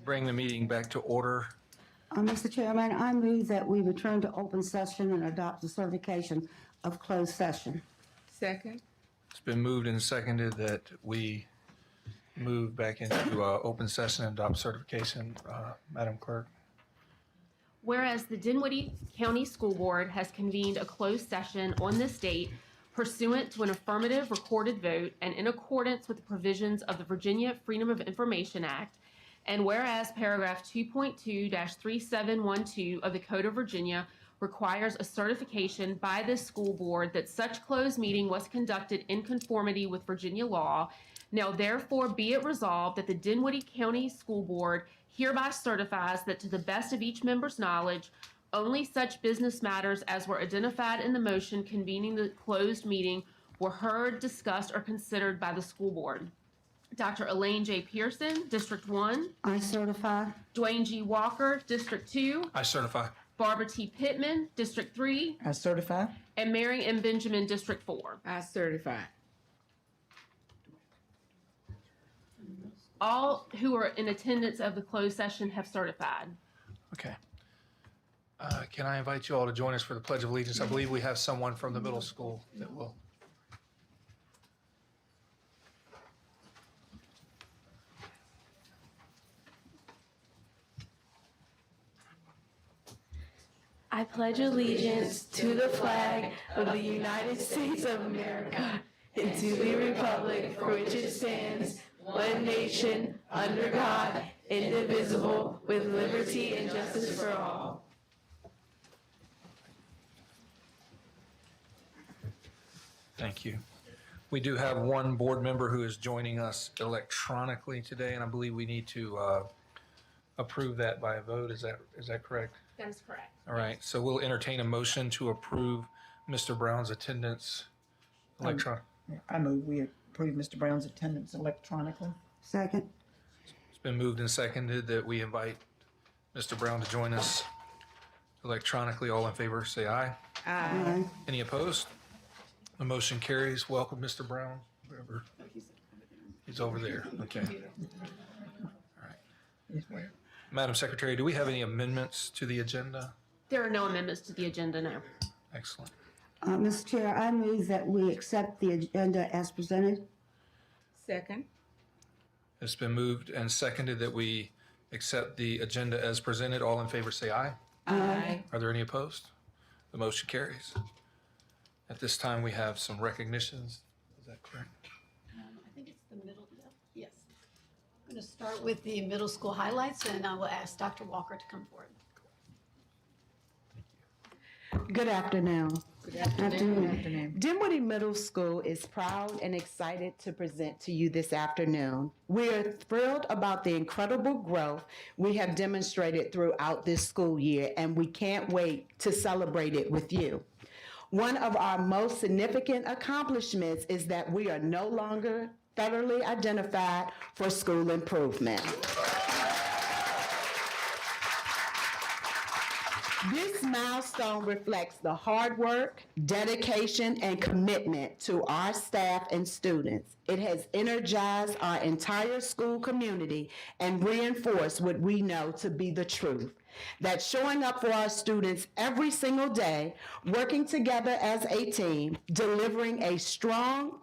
bring the meeting back to order. Mr. Chairman, I move that we return to open session and adopt the certification of closed session. Second. It's been moved and seconded that we move back into open session and adopt certification. Madam Clerk. Whereas the Dinwiddie County School Board has convened a closed session on this date pursuant to an affirmative recorded vote and in accordance with the provisions of the Virginia Freedom of Information Act, and whereas paragraph 2.2-3712 of the Code of Virginia requires a certification by this school board that such closed meeting was conducted in conformity with Virginia law, now therefore be it resolved that the Dinwiddie County School Board hereby certifies that to the best of each member's knowledge, only such business matters as were identified in the motion convening the closed meeting were heard, discussed, or considered by the school board. Dr. Elaine J. Pearson, District 1. I certify. Dwayne G. Walker, District 2. I certify. Barbara T. Pittman, District 3. I certify. And Mary M. Benjamin, District 4. I certify. All who are in attendance of the closed session have certified. Okay. Can I invite you all to join us for the Pledge of Allegiance? I believe we have someone from the middle school that will. I pledge allegiance to the flag of the United States of America and to the republic for which it stands, one nation, under God, indivisible, with liberty and justice for all. Thank you. We do have one board member who is joining us electronically today, and I believe we need to approve that by a vote. Is that correct? That is correct. All right. So we'll entertain a motion to approve Mr. Brown's attendance electronic. I move we approve Mr. Brown's attendance electronically. Second. It's been moved and seconded that we invite Mr. Brown to join us electronically. All in favor, say aye. Aye. Any opposed? The motion carries. Welcome, Mr. Brown. Wherever. He's over there. Okay. All right. Yes, ma'am. Madam Secretary, do we have any amendments to the agenda? There are no amendments to the agenda now. Excellent. Mr. Chair, I move that we accept the agenda as presented. Second. It's been moved and seconded that we accept the agenda as presented. All in favor, say aye. Aye. Are there any opposed? The motion carries. At this time, we have some recognitions. Is that correct? I think it's the middle, yes. I'm going to start with the middle school highlights, and I will ask Dr. Walker to come forward. Good afternoon. Good afternoon. Dinwiddie Middle School is proud and excited to present to you this afternoon. We are thrilled about the incredible growth we have demonstrated throughout this school year, and we can't wait to celebrate it with you. One of our most significant accomplishments is that we are no longer federally identified for school improvement. This milestone reflects the hard work, dedication, and commitment to our staff and students. It has energized our entire school community and reinforced what we know to be the truth, that showing up for our students every single day, working together as a team, delivering a strong,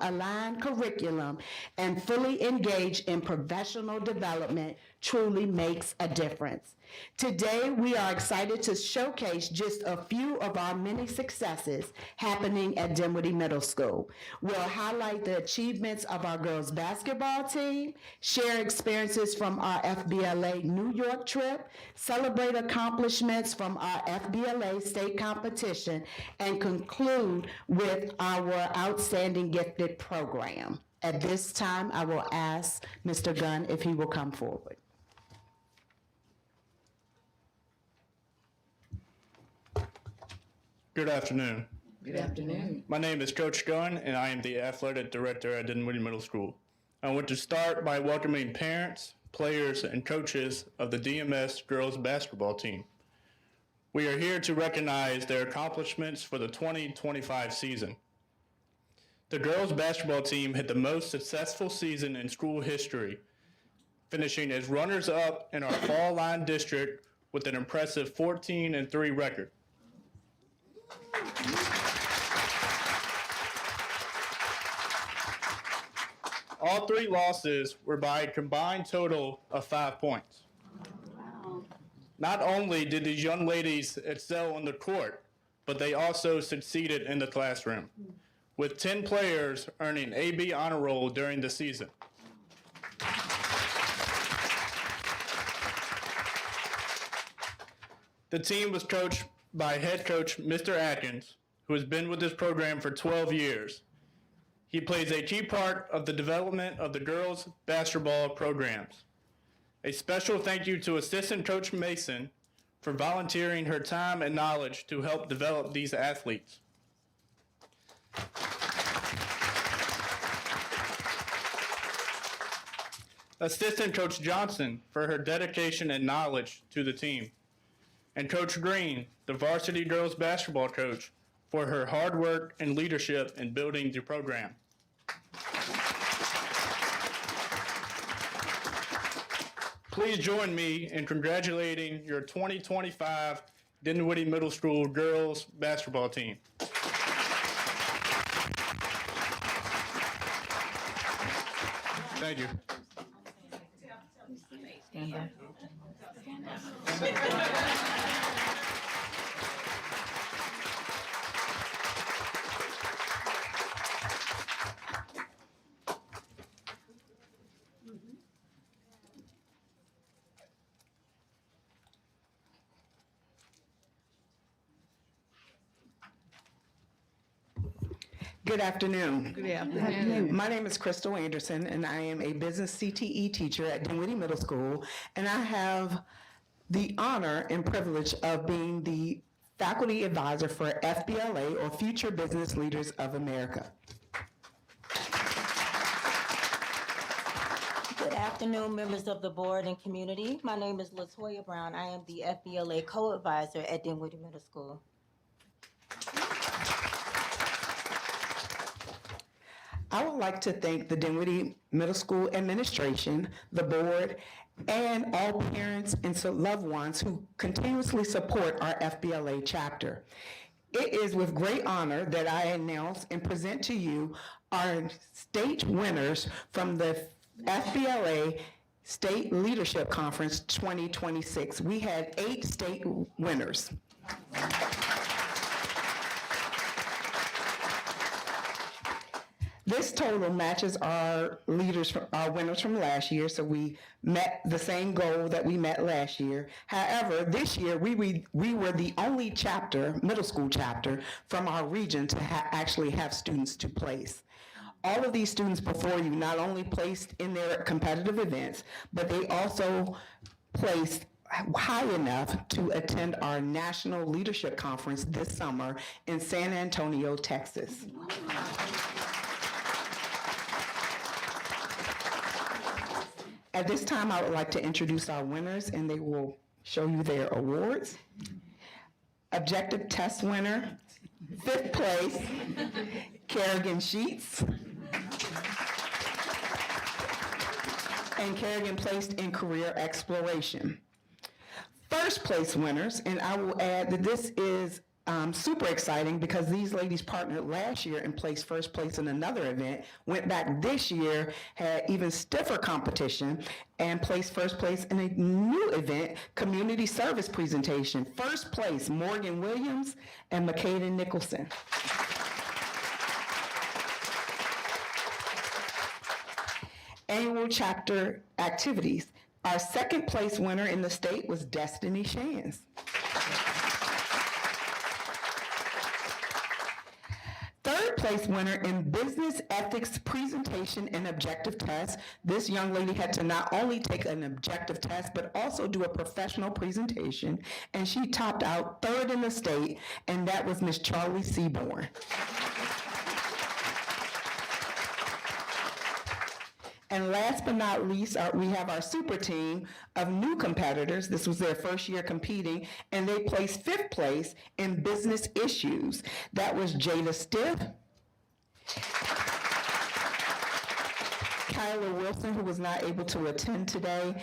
aligned curriculum, and fully engaged in professional development truly makes a difference. Today, we are excited to showcase just a few of our many successes happening at Dinwiddie Middle School. We'll highlight the achievements of our girls basketball team, share experiences from our FBLA New York trip, celebrate accomplishments from our FBLA state competition, and conclude with our outstanding gifted program. At this time, I will ask Mr. Gunn if he will come forward. Good afternoon. Good afternoon. My name is Coach Gunn, and I am the athletic director at Dinwiddie Middle School. I want to start by welcoming parents, players, and coaches of the DMS girls basketball team. We are here to recognize their accomplishments for the 2025 season. The girls basketball team had the most successful season in school history, finishing as runners-up in our Fall Line District with an impressive 14-3 record. All 3 losses were by a combined total of 5 points. Not only did these young ladies excel on the court, but they also succeeded in the classroom, with 10 players earning AB honor roll during the season. The team was coached by head coach Mr. Atkins, who has been with this program for 12 years. He plays a key part of the development of the girls' basketball programs. A special thank you to Assistant Coach Mason for volunteering her time and knowledge to help develop these athletes. Assistant Coach Johnson for her dedication and knowledge to the team. And Coach Green, the varsity girls basketball coach, for her hard work and leadership in building the program. Please join me in congratulating your 2025 Dinwiddie Middle School girls basketball team. Thank you. Stand up. Good afternoon. Good afternoon. My name is Crystal Anderson, and I am a business CTE teacher at Dinwiddie Middle School, and I have the honor and privilege of being the faculty advisor for FBLA, or Future Business Leaders of America. Good afternoon, members of the board and community. My name is LaToya Brown. I am the FBLA co-advisor at Dinwiddie Middle School. I would like to thank the Dinwiddie Middle School administration, the board, and all parents and loved ones who continuously support our FBLA chapter. It is with great honor that I announce and present to you our state winners from the FBLA State Leadership Conference 2026. We had 8 state winners. This total matches our winners from last year, so we met the same goal that we met last year. However, this year we were the only chapter, middle school chapter, from our region to actually have students to place. All of these students before you not only placed in their competitive events, but they also placed high enough to attend our National Leadership Conference this summer in San Antonio, Texas. At this time, I would like to introduce our winners, and they will show you their awards. Objective test winner, 5th place, Kerrigan Sheets. And Kerrigan placed in career exploration. First place winners, and I will add that this is super exciting because these ladies partnered last year and placed first place in another event, went back this year, had even stiffer competition, and placed first place in a new event, community service presentation. First place, Morgan Williams and McCaden Nicholson. Annual chapter activities. Our second place winner in the state was Destiny Shands. Third place winner in business ethics presentation and objective test. This young lady had to not only take an objective test, but also do a professional presentation, and she topped out 3rd in the state, and that was Miss Charlie Seaborn. And last but not least, we have our super team of new competitors. This was their first year competing, and they placed 5th place in business issues. That was Jada Stiff, Tyler Wilson, who was not able to attend today,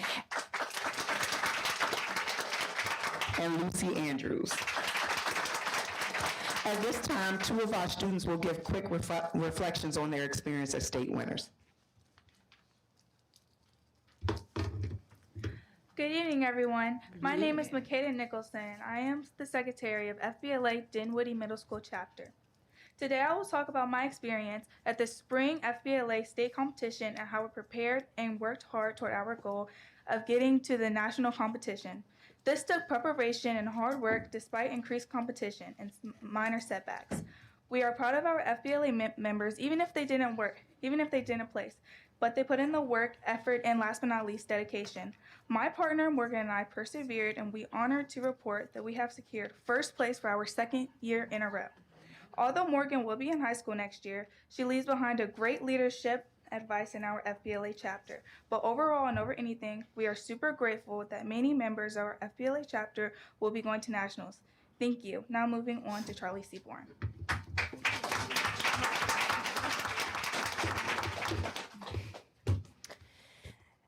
and Lucy Andrews. At this time, two of our students will give quick reflections on their experience as state winners. Good evening, everyone. My name is Makeda Nicholson. I am the secretary of FBLA Dinwiddie Middle School chapter. Today, I will talk about my experience at the spring FBLA state competition and how we prepared and worked hard toward our goal of getting to the national competition. This took preparation and hard work despite increased competition and minor setbacks. We are proud of our FBLA members, even if they didn't place, but they put in the work, effort, and last but not least, dedication. My partner, Morgan, and I persevered, and we honored to report that we have secured first place for our second year in a row. Although Morgan will be in high school next year, she leaves behind a great leadership advice in our FBLA chapter. But overall and over anything, we are super grateful that many members of our FBLA chapter will be going to nationals. Thank you. Now moving on to Charlie Seaborn.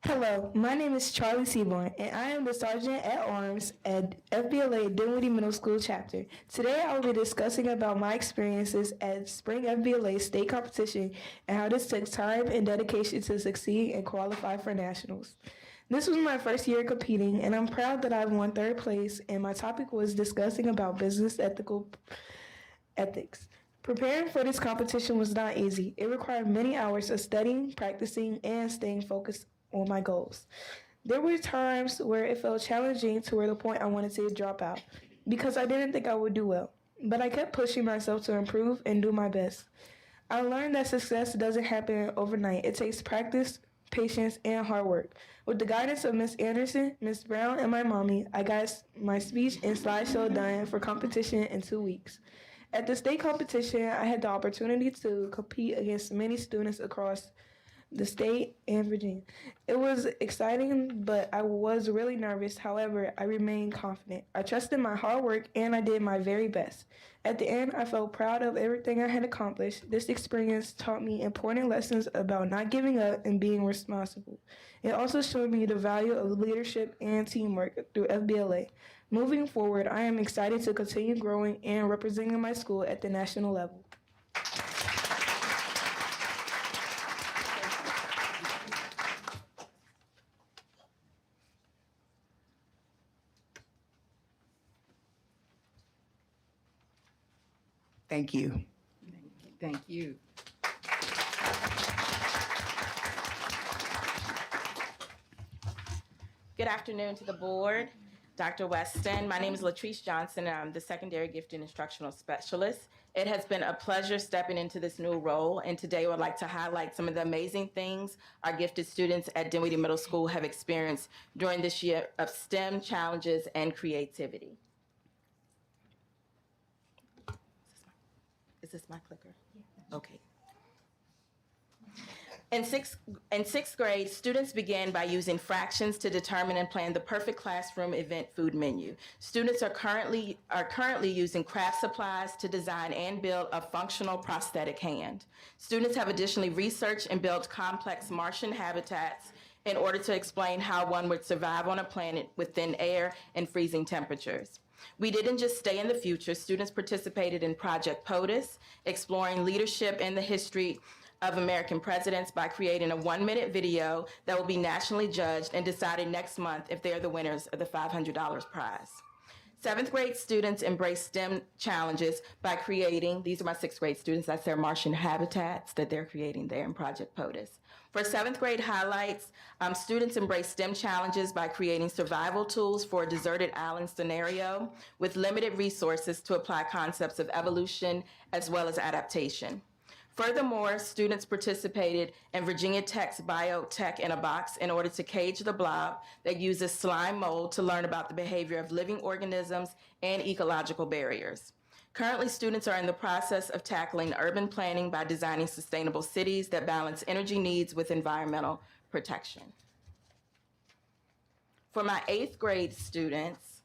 Hello, my name is Charlie Seaborn, and I am the Sergeant at Arms at FBLA Dinwiddie Middle School chapter. Today, I will be discussing about my experiences at Spring FBLA state competition and how this took time and dedication to succeed and qualify for nationals. This was my first year competing, and I'm proud that I won third place, and my topic was discussing about business ethics. Preparing for this competition was not easy. It required many hours of studying, practicing, and staying focused on my goals. There were times where it felt challenging to where the point I wanted to drop out because I didn't think I would do well, but I kept pushing myself to improve and do my best. I learned that success doesn't happen overnight. It takes practice, patience, and hard work. With the guidance of Ms. Anderson, Ms. Brown, and my mommy, I got my speech and slideshow done for competition in 2 weeks. At the state competition, I had the opportunity to compete against many students across the state and Virginia. It was exciting, but I was really nervous. However, I remained confident. I trusted my hard work and I did my very best. At the end, I felt proud of everything I had accomplished. This experience taught me important lessons about not giving up and being responsible. It also showed me the value of leadership and teamwork through FBLA. Moving forward, I am excited to continue growing and representing my school at the national level. Thank you. Thank you. Good afternoon to the board, Dr. Weston. My name is Latrice Johnson, and I'm the Secondary Gifted Instructional Specialist. It has been a pleasure stepping into this new role, and today I would like to highlight some of the amazing things our gifted students at Dinwiddie Middle School have experienced during this year of STEM challenges and creativity. Is this my clicker? Yeah. Okay. In sixth grade, students began by using fractions to determine and plan the perfect classroom event food menu. Students are currently using craft supplies to design and build a functional prosthetic hand. Students have additionally researched and built complex Martian habitats in order to explain how one would survive on a planet with thin air and freezing temperatures. We didn't just stay in the future. Students participated in Project POTUS, exploring leadership and the history of American presidents by creating a 1-minute video that will be nationally judged and decided next month if they're the winners of the $500 prize. 7th grade students embrace STEM challenges by creating, these are my 6th grade students, that's their Martian habitats that they're creating there in Project POTUS. For 7th grade highlights, students embrace STEM challenges by creating survival tools for a deserted island scenario with limited resources to apply concepts of evolution as well as adaptation. Furthermore, students participated in Virginia Tech's Biotech in a Box in order to cage the blob that uses slime mold to learn about the behavior of living organisms and ecological barriers. Currently, students are in the process of tackling urban planning by designing sustainable cities that balance energy needs with environmental protection. For my 8th grade students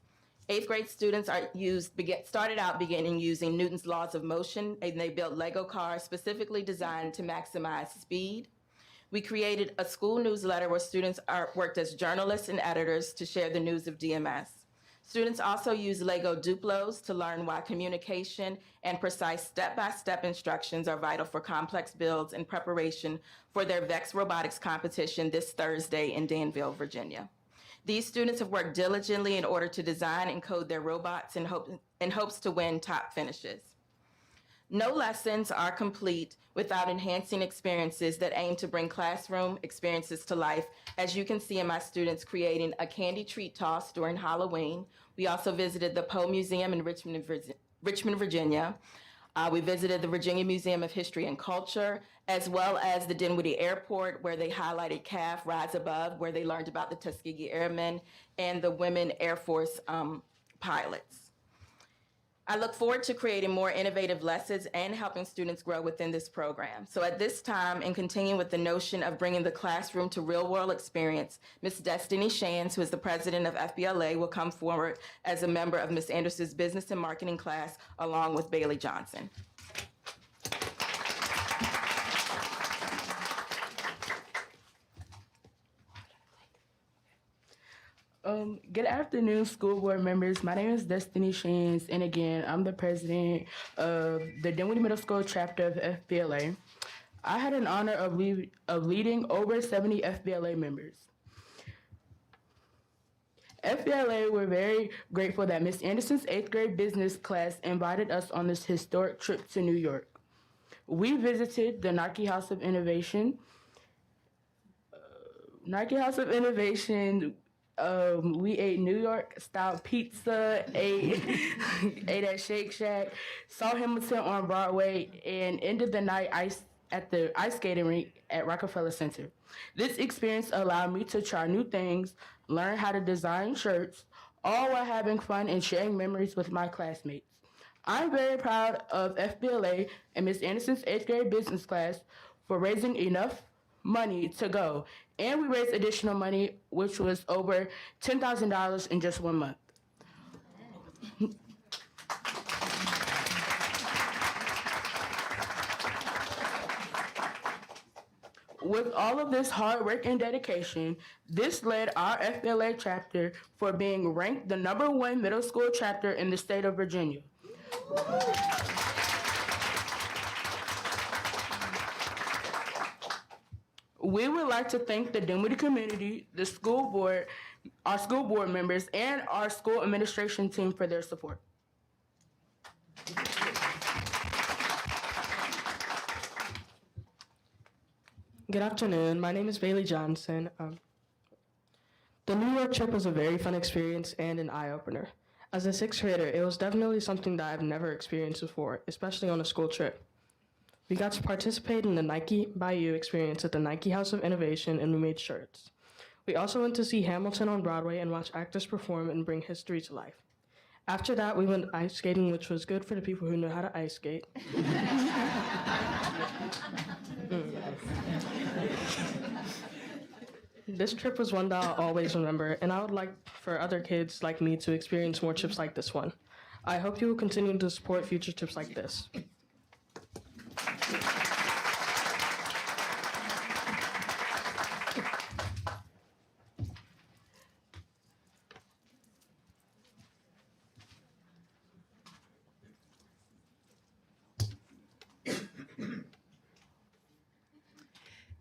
started out beginning using Newton's laws of motion, and they built Lego cars specifically designed to maximize speed. We created a school newsletter where students worked as journalists and editors to share the news of DMS. Students also use Lego Duplos to learn why communication and precise step-by-step instructions are vital for complex builds in preparation for their VEX robotics competition this Thursday in Danville, Virginia. These students have worked diligently in order to design and code their robots in hopes to win top finishes. No lessons are complete without enhancing experiences that aim to bring classroom experiences to life, as you can see in my students creating a candy treat toss during Halloween. We also visited the Poe Museum in Richmond, Virginia. We visited the Virginia Museum of History and Culture, as well as the Dinwiddie Airport, where they highlighted CAF Rise Above, where they learned about the Tuskegee Airmen and the women Air Force pilots. I look forward to creating more innovative lessons and helping students grow within this program. So at this time, in continuing with the notion of bringing the classroom to real-world experience, Ms. Destiny Shands, who is the president of FBLA, will come forward as a member of Ms. Anderson's business and marketing class, along with Bailey Johnson. Good afternoon, school board members. My name is Destiny Shands, and again, I'm the president of the Dinwiddie Middle School chapter of FBLA. I had an honor of leading over 70 FBLA members. FBLA were very grateful that Ms. Anderson's 8th grade business class invited us on this historic trip to New York. We visited the Nike House of Innovation. We ate New York style pizza, ate at Shake Shack, saw Hamilton on Broadway, and ended the night at the ice skating rink at Rockefeller Center. This experience allowed me to try new things, learn how to design shirts, all while having fun and sharing memories with my classmates. I'm very proud of FBLA and Ms. Anderson's 8th grade business class for raising enough money to go. And we raised additional money, which was over $10,000 in just 1 month. With all of this hard work and dedication, this led our FBLA chapter for being ranked the #1 middle school chapter in the state of Virginia. We would like to thank the Dinwiddie community, the school board, our school board members, and our school administration team for their support. Good afternoon. My name is Bailey Johnson. The New York trip was a very fun experience and an eye-opener. As a 6th grader, it was definitely something that I've never experienced before, especially on a school trip. We got to participate in the Nike Bayou experience at the Nike House of Innovation, and we made shirts. We also went to see Hamilton on Broadway and watch actors perform and bring history to life. After that, we went ice skating, which was good for the people who know how to ice skate. This trip was one that I'll always remember, and I would like for other kids like me to experience more trips like this one. I hope you will continue to support future trips like this.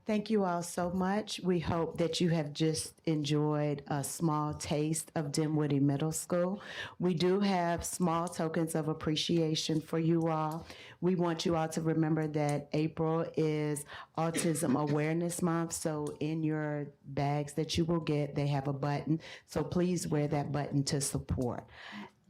Thank you all so much. We hope that you have just enjoyed a small taste of Dinwiddie Middle School. We do have small tokens of appreciation for you all. We want you all to remember that April is Autism Awareness Month, so in your bags that you will get, they have a button, so please wear that button to support.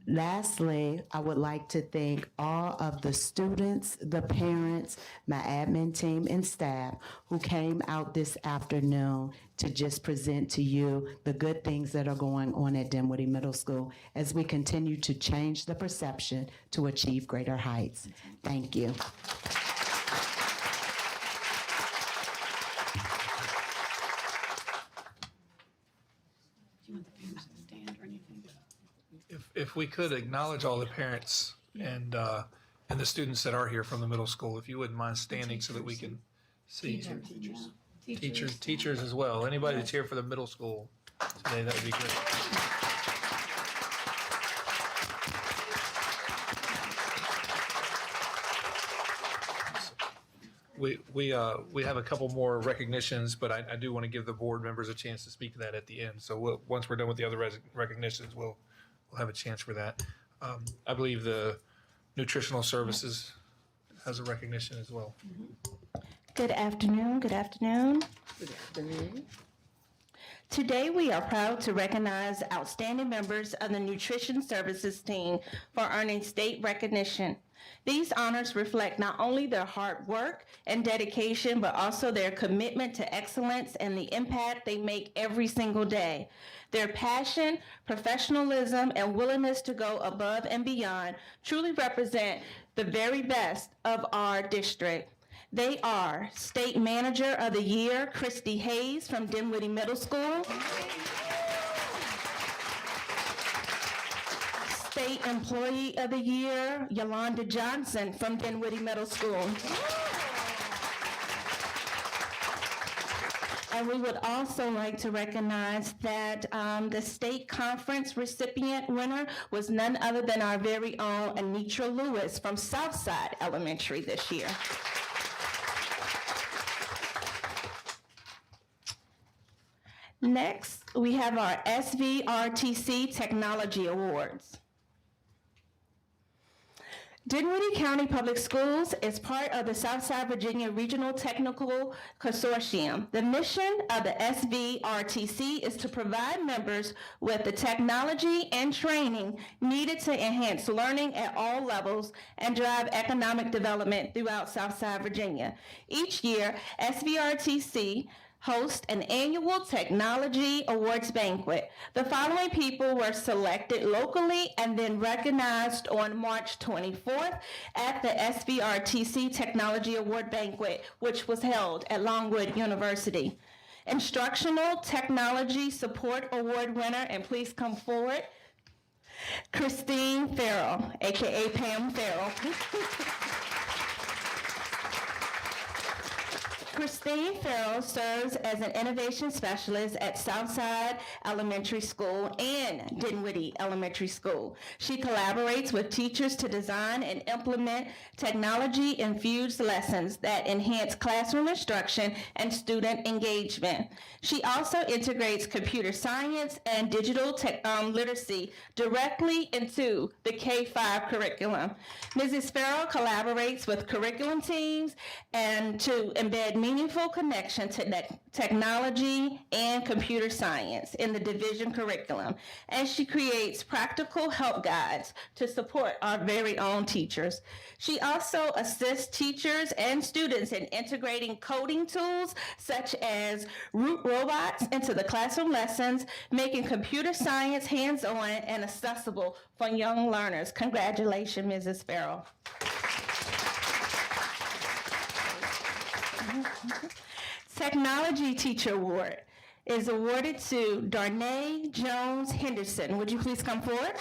Lastly, I would like to thank all of the students, the parents, my admin team, and staff who came out this afternoon to just present to you the good things that are going on at Dinwiddie Middle School as we continue to change the perception to achieve greater heights. Thank you. Do you want the parents to stand or anything? If we could acknowledge all the parents and the students that are here from the middle school, if you wouldn't mind standing so that we can see. Teachers. Teachers as well. Anybody that's here for the middle school today, that would be great. We have a couple more recognitions, but I do want to give the board members a chance to speak to that at the end. So once we're done with the other recognitions, we'll have a chance for that. I believe the nutritional services has a recognition as well. Good afternoon. Good afternoon. Today, we are proud to recognize outstanding members of the Nutrition Services team for earning state recognition. These honors reflect not only their hard work and dedication, but also their commitment to excellence and the impact they make every single day. Their passion, professionalism, and willingness to go above and beyond truly represent the very best of our district. They are State Manager of the Year, Christy Hayes from Dinwiddie Middle School. State Employee of the Year, Yolanda Johnson from Dinwiddie Middle School. And we would also like to recognize that the state conference recipient winner was none other than our very own Anitra Lewis from Southside Elementary this year. Next, we have our SVRTC Technology Awards. Dinwiddie County Public Schools is part of the Southside Virginia Regional Technical Consortium. The mission of the SVRTC is to provide members with the technology and training needed to enhance learning at all levels and drive economic development throughout Southside Virginia. Each year, SVRTC host an annual technology awards banquet. The following people were selected locally and then recognized on March 24th at the SVRTC Technology Award Banquet, which was held at Longwood University. Instructional Technology Support Award winner, and please come forward, Christine Farrell, aka Pam Farrell. Christine Farrell serves as an innovation specialist at Southside Elementary School and Dinwiddie Elementary School. She collaborates with teachers to design and implement technology-infused lessons that enhance classroom instruction and student engagement. She also integrates computer science and digital literacy directly into the K-5 curriculum. Mrs. Farrell collaborates with curriculum teams and to embed meaningful connection to technology and computer science in the division curriculum, and she creates practical help guides to support our very own teachers. She also assists teachers and students in integrating coding tools such as Root robots into the classroom lessons, making computer science hands-on and accessible for young learners. Congratulations, Mrs. Farrell. Technology Teacher Award is awarded to Darnay Jones Henderson. Would you please come forward?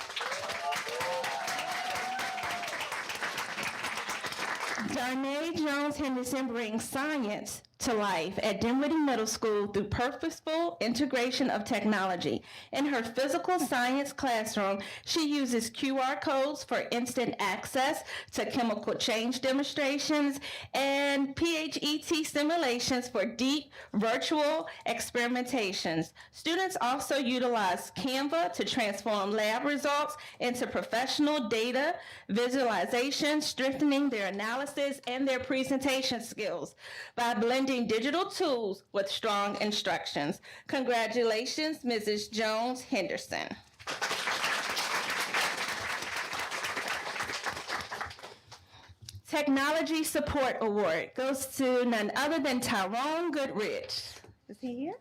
Darnay Jones Henderson brings science to life at Dinwiddie Middle School through purposeful integration of technology. In her physical science classroom, she uses QR codes for instant access to chemical change demonstrations and PHET simulations for deep virtual experimentations. Students also utilize Canva to transform lab results into professional data visualization, strengthening their analysis and their presentation skills by blending digital tools with strong instructions. Congratulations, Mrs. Jones Henderson. Technology Support Award goes to none other than Tyrone Goodrich. Is he here?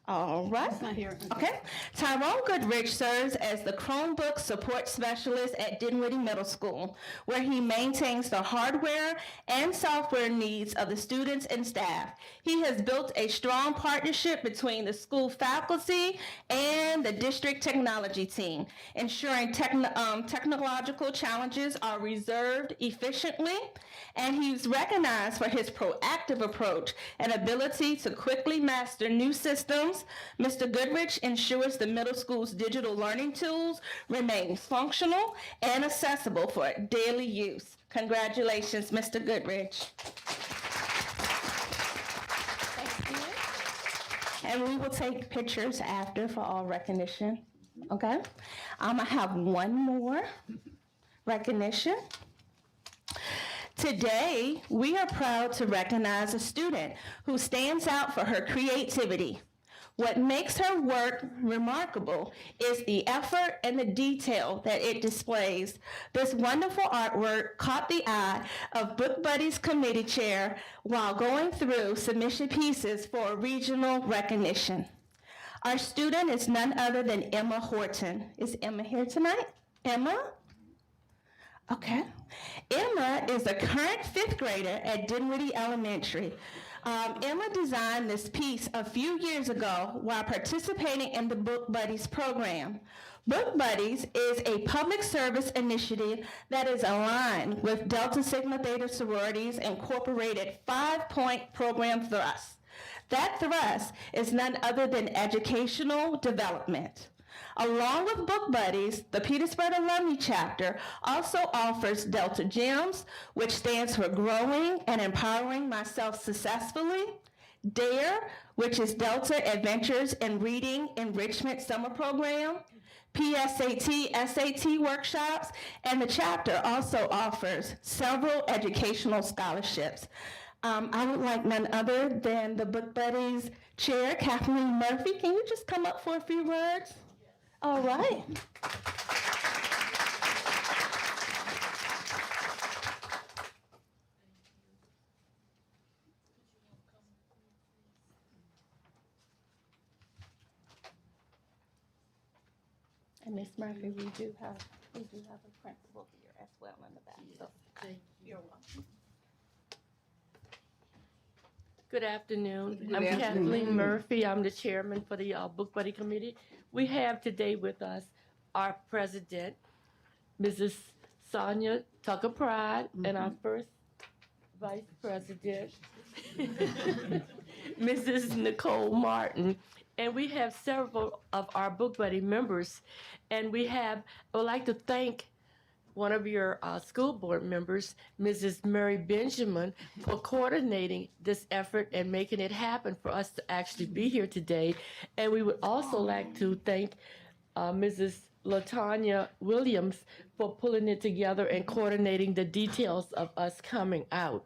All right. He's not here. Okay. Tyrone Goodrich serves as the Chromebook Support Specialist at Dinwiddie Middle School, where he maintains the hardware and software needs of the students and staff. He has built a strong partnership between the school faculty and the district technology team, ensuring technological challenges are resolved efficiently, and he's recognized for his proactive approach and ability to quickly master new systems. Mr. Goodrich ensures the middle school's digital learning tools remain functional and accessible for daily use. Congratulations, Mr. Goodrich. And we will take pictures after for all recognition. Okay? I have one more recognition. Today, we are proud to recognize a student who stands out for her creativity. What makes her work remarkable is the effort and the detail that it displays. This wonderful artwork caught the eye of Book Buddies committee chair while going through submission pieces for regional recognition. Our student is none other than Emma Horton. Is Emma here tonight? Emma? Okay. Emma is a current 5th grader at Dinwiddie Elementary. Emma designed this piece a few years ago while participating in the Book Buddies program. Book Buddies is a public service initiative that is aligned with Delta Sigma Theta Sorority's incorporated 5-point program thrust. That thrust is none other than educational development. Along with Book Buddies, the Petersburg Alumni Chapter also offers Delta Gems, which stands for Growing and Empowering Myself Successfully, DARE, which is Delta Adventures in Reading Enrichment Summer Program, PSAT, SAT workshops, and the chapter also offers several educational scholarships. I would like none other than the Book Buddies chair, Kathleen Murphy. Can you just come up for a few words? All right. And Ms. Murphy, we do have a principal here as well in the back. So. You're welcome. Good afternoon. I'm Kathleen Murphy. I'm the chairman for the Book Buddy Committee. We have today with us our president, Mrs. Sonia Tucker Pride, and our first vice president, Mrs. Nicole Martin. And we have several of our Book Buddy members. And I would like to thank one of your school board members, Mrs. Mary Benjamin, for coordinating this effort and making it happen for us to actually be here today. And we would also like to thank Mrs. LaTanya Williams for pulling it together and coordinating the details of us coming out.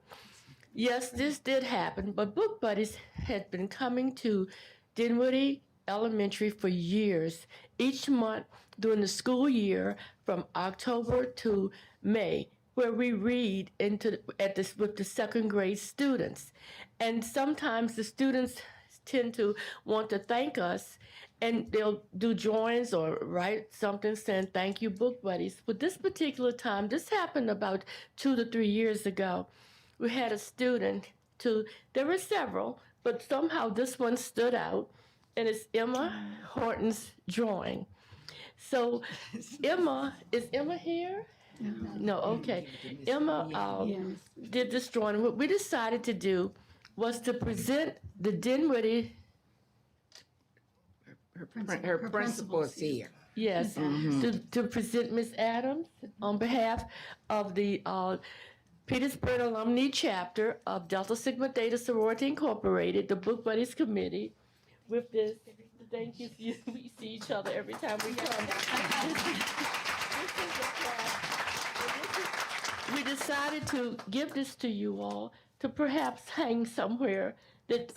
Yes, this did happen, but Book Buddies had been coming to Dinwiddie Elementary for years, each month during the school year from October to May, where we read with the 2nd grade students. And sometimes the students tend to want to thank us, and they'll do drawings or write something saying, "Thank you, Book Buddies." But this particular time, this happened about 2 to 3 years ago. We had a student there were several, but somehow this one stood out, and it's Emma Horton's drawing. So is Emma here? No, okay. Emma did this drawing. What we decided to do was to present the Dinwiddie. Her principal is here. Yes, to present Ms. Adams on behalf of the Petersburg Alumni Chapter of Delta Sigma Theta Sorority Incorporated, the Book Buddies Committee, with this. Thank you. We see each other every time we come. We decided to give this to you all to perhaps hang somewhere,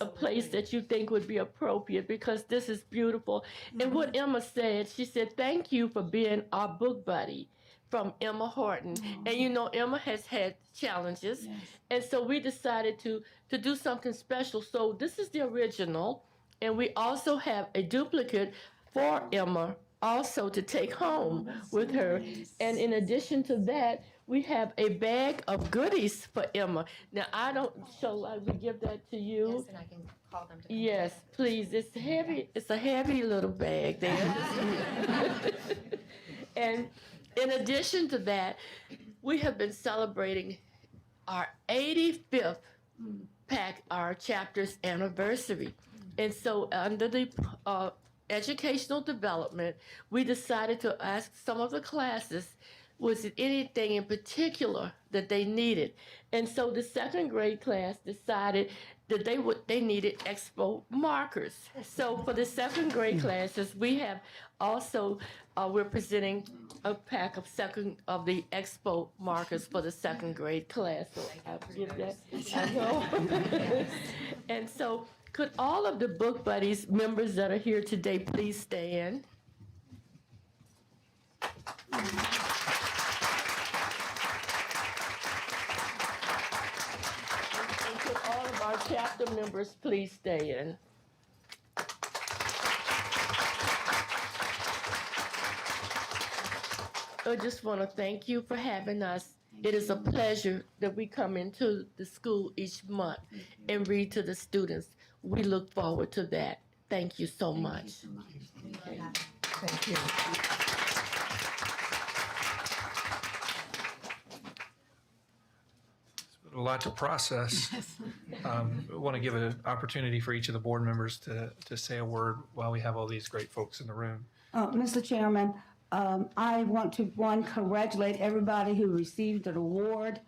a place that you think would be appropriate, because this is beautiful. And what Emma said, she said, "Thank you for being our book buddy," from Emma Horton. And you know, Emma has had challenges. And so we decided to do something special. So this is the original. And we also have a duplicate for Emma also to take home with her. And in addition to that, we have a bag of goodies for Emma. Now, I don't, shall I give that to you? Yes, and I can call them to Yes, please. It's heavy. It's a heavy little bag there. And in addition to that, we have been celebrating our 85th our chapter's anniversary. And so under the educational development, we decided to ask some of the classes, was it anything in particular that they needed? And so the second grade class decided that they needed expo markers. So for the second grade classes, we have also we're presenting a pack of the expo markers for the second grade class. So I'll give that. I know. And so could all of the Book Buddies members that are here today please stand? And could all of our chapter members please stand? I just want to thank you for having us. It is a pleasure that we come into the school each month and read to the students. We look forward to that. Thank you so much. Thank you. A lot to process. I want to give an opportunity for each of the board members to say a word while we have all these great folks in the room. Mr. Chairman, I want to, congratulate everybody who received an award.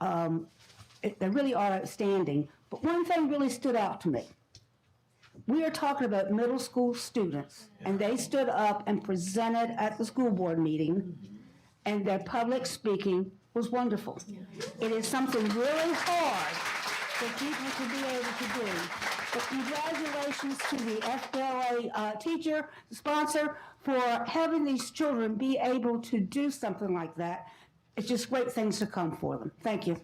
They really are outstanding. But one thing really stood out to me. We are talking about middle school students, and they stood up and presented at the school board meeting, and their public speaking was wonderful. It is something really hard for people to be able to do. But congratulations to the FBLA teacher, sponsor, for having these children be able to do something like that. It's just great things to come for them. Thank you.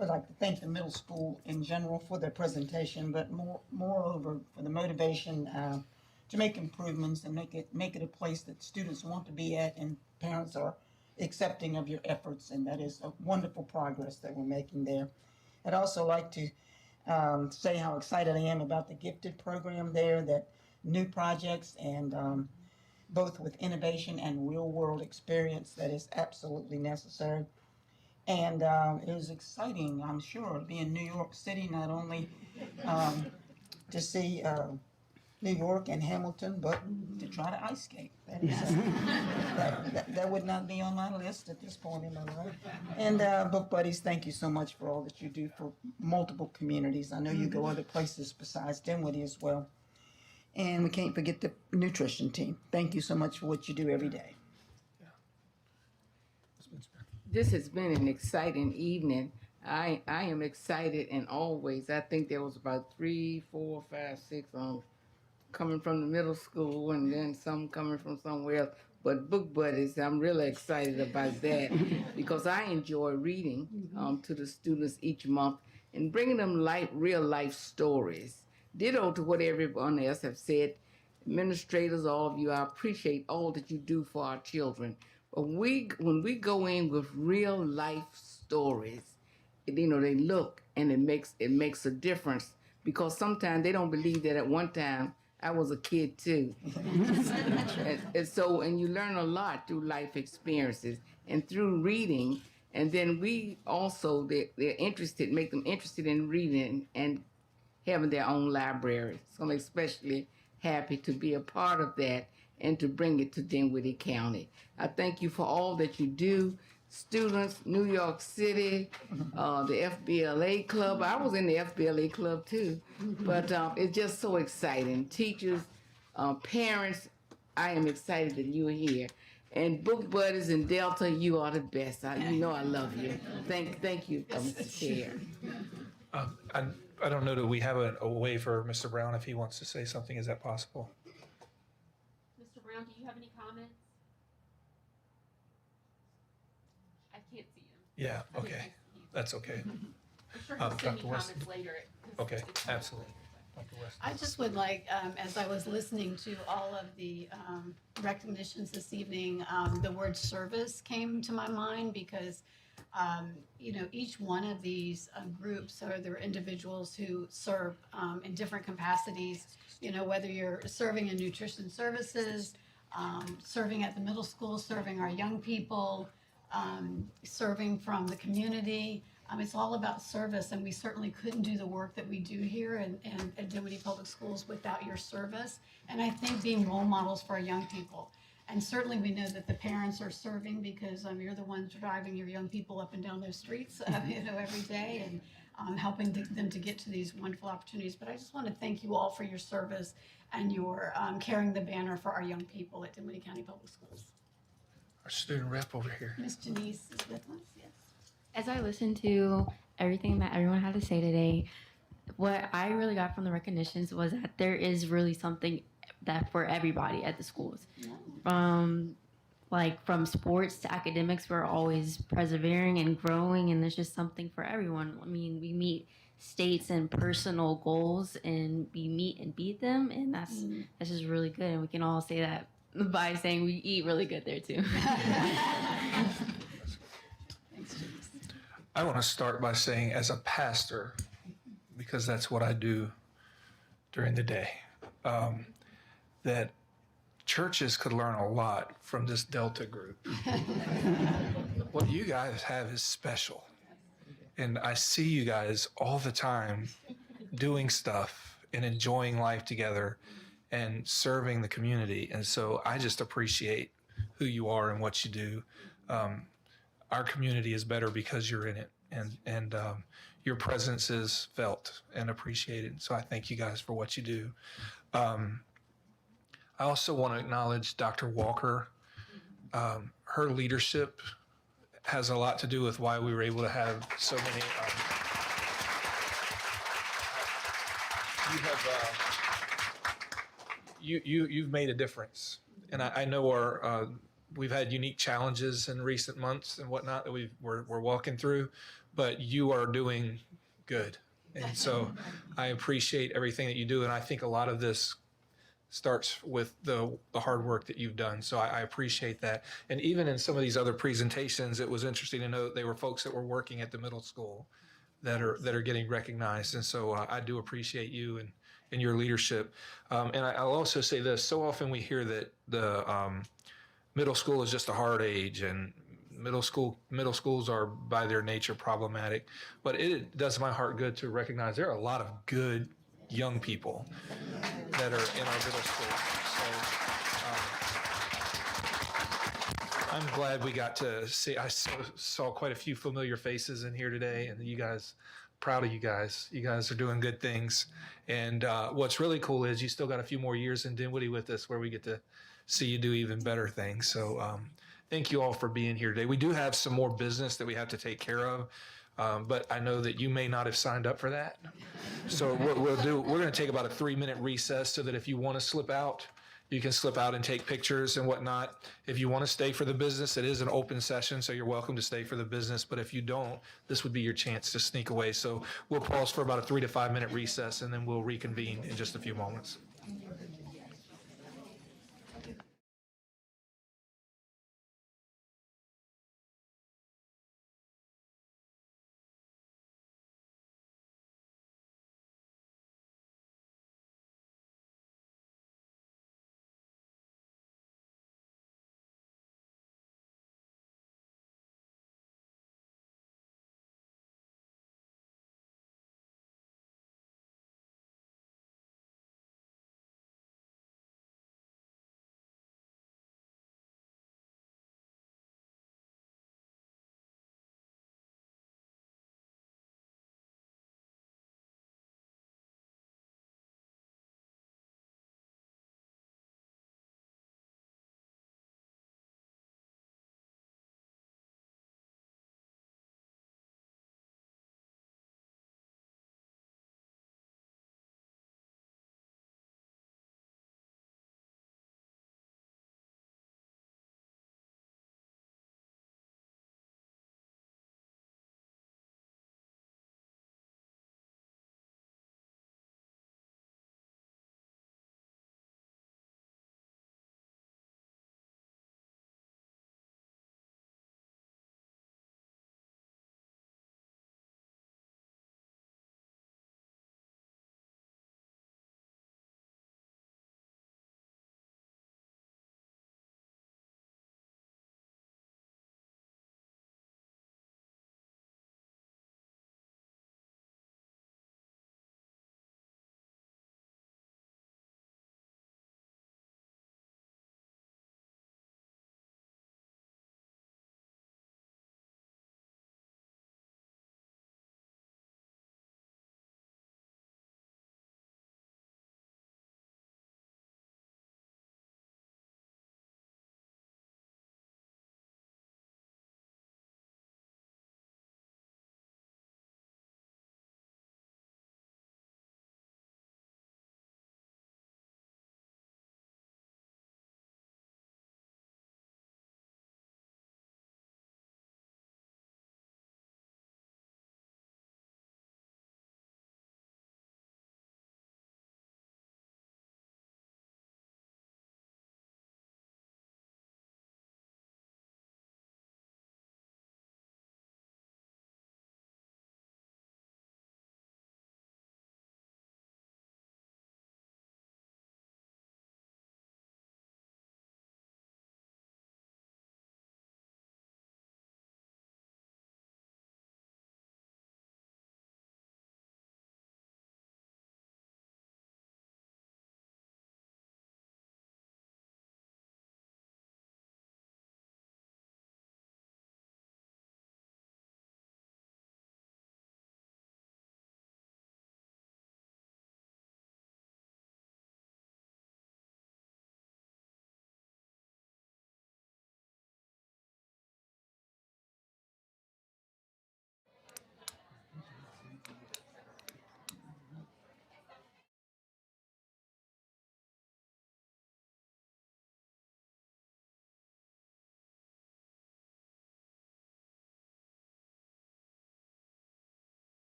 I'd like to thank the middle school in general for their presentation, but moreover for the motivation to make improvements and make it a place that students want to be at and parents are accepting of your efforts, and that is a wonderful progress that we're making there. I'd also like to say how excited I am about the gifted program there, that new projects and both with innovation and real world experience that is absolutely necessary. And it was exciting, I'm sure, to be in New York City, not only to see New York and Hamilton, but to try to ice skate. That is, that would not be on my list at this point in my life. And Book Buddies, thank you so much for all that you do for multiple communities. I know you go other places besides Dinwiddie as well. And we can't forget the nutrition team. Thank you so much for what you do every day. This has been an exciting evening. I am excited, and always, I think there was about 3, 4, 5, 6 coming from the middle school, and then some coming from somewhere else. But Book Buddies, I'm really excited about that because I enjoy reading to the students each month and bringing them real life stories. Ditto to what everyone else have said. Administrators, all of you, I appreciate all that you do for our children. But when we go in with real life stories, they look and it makes a difference, because sometimes they don't believe that at one time I was a kid too. and you learn a lot through life experiences and through reading. And then we also, they're interested, make them interested in reading and having their own library. So I'm especially happy to be a part of that and to bring it to Dinwiddie County. I thank you for all that you do. Students, New York City, the FBLA club. I was in the FBLA club too, but it's just so exciting. Teachers, parents, I am excited that you're here. And Book Buddies and Delta, you are the best. You know I love you. Thank you, Mr. Chair. I don't know that we have a way for Mr. Brown if he wants to say something. Is that possible? Mr. Brown, do you have any comments? I can't see him. Yeah, okay. That's okay. I'm sure he'll send me Dr. Weston? comments later. Okay, absolutely. I just would like, as I was listening to all of the recognitions this evening, the word service came to my mind because, each one of these groups or they're individuals who serve in different capacities, whether you're serving in nutrition services, serving at the middle school, serving our young people, serving from the community. It's all about service, and we certainly couldn't do the work that we do here at Dinwiddie Public Schools without your service. And I think being role models for our young people. And certainly we know that the parents are serving because you're the ones driving your young people up and down those streets, every day and helping them to get to these wonderful opportunities. But I just want to thank you all for your service and your carrying the banner for our young people at Dinwiddie County Public Schools. Our student rep over here. Miss Janice is with us, yes. As I listened to everything that everyone had to say today, what I really got from the recognitions was that there is really something that for everybody at the schools. From sports to academics, we're always persevering and growing, and there's just something for everyone. I mean, we meet states and personal goals, and we meet and beat them, and that's just really good. And we can all say that by saying we eat really good there too. I want to start by saying, as a pastor, because that's what I do during the day, that churches could learn a lot from this Delta group. What you guys have is special. And I see you guys all the time doing stuff and enjoying life together and serving the community. And so I just appreciate who you are and what you do. Our community is better because you're in it, and your presence is felt and appreciated. So I thank you guys for what you do. I also want to acknowledge Dr. Walker. Her leadership has a lot to do with why we were able to have so many. You've made a difference, and I know we've had unique challenges in recent months and whatnot that we're walking through, but you are doing good, and so I appreciate everything that you do, and I think a lot of this starts with the hard work that you've done. So I appreciate that. And even in some of these other presentations, it was interesting to note they were folks that were working at the middle school that are getting recognized. And so I do appreciate you and your leadership. And I'll also say this: so often we hear that the middle school is just a hard age, and middle schools are by their nature problematic. But it does my heart good to recognize there are a lot of good young people that are in our middle school. So I'm glad we got to see. I saw quite a few familiar faces in here today, and you guys, proud of you guys. You guys are doing good things. And what's really cool is you still got a few more years in Dinwiddie with us where we get to see you do even better things. So thank you all for being here today. We do have some more business that we have to take care of. But I know that you may not have signed up for that. So what we're going to take about a 3-minute recess so that if you want to slip out, you can slip out and take pictures and whatnot. If you want to stay for the business, it is an open session, so you're welcome to stay for the business. But if you don't, this would be your chance to sneak away. So we'll pause for about a 3 to 5 minute recess, and then we'll reconvene in just a few moments.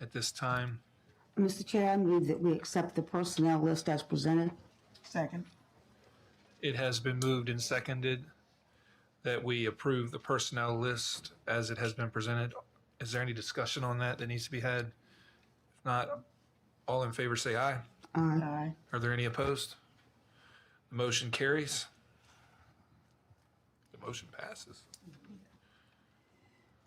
At this time, Mr. Chair, I move that we accept the personnel list as presented. Second. it has been moved and seconded that we approve the personnel list as it has been presented. Is there any discussion on that needs to be had? If not, all in favor say aye. Aye. Are there any opposed? The motion carries. The motion passes.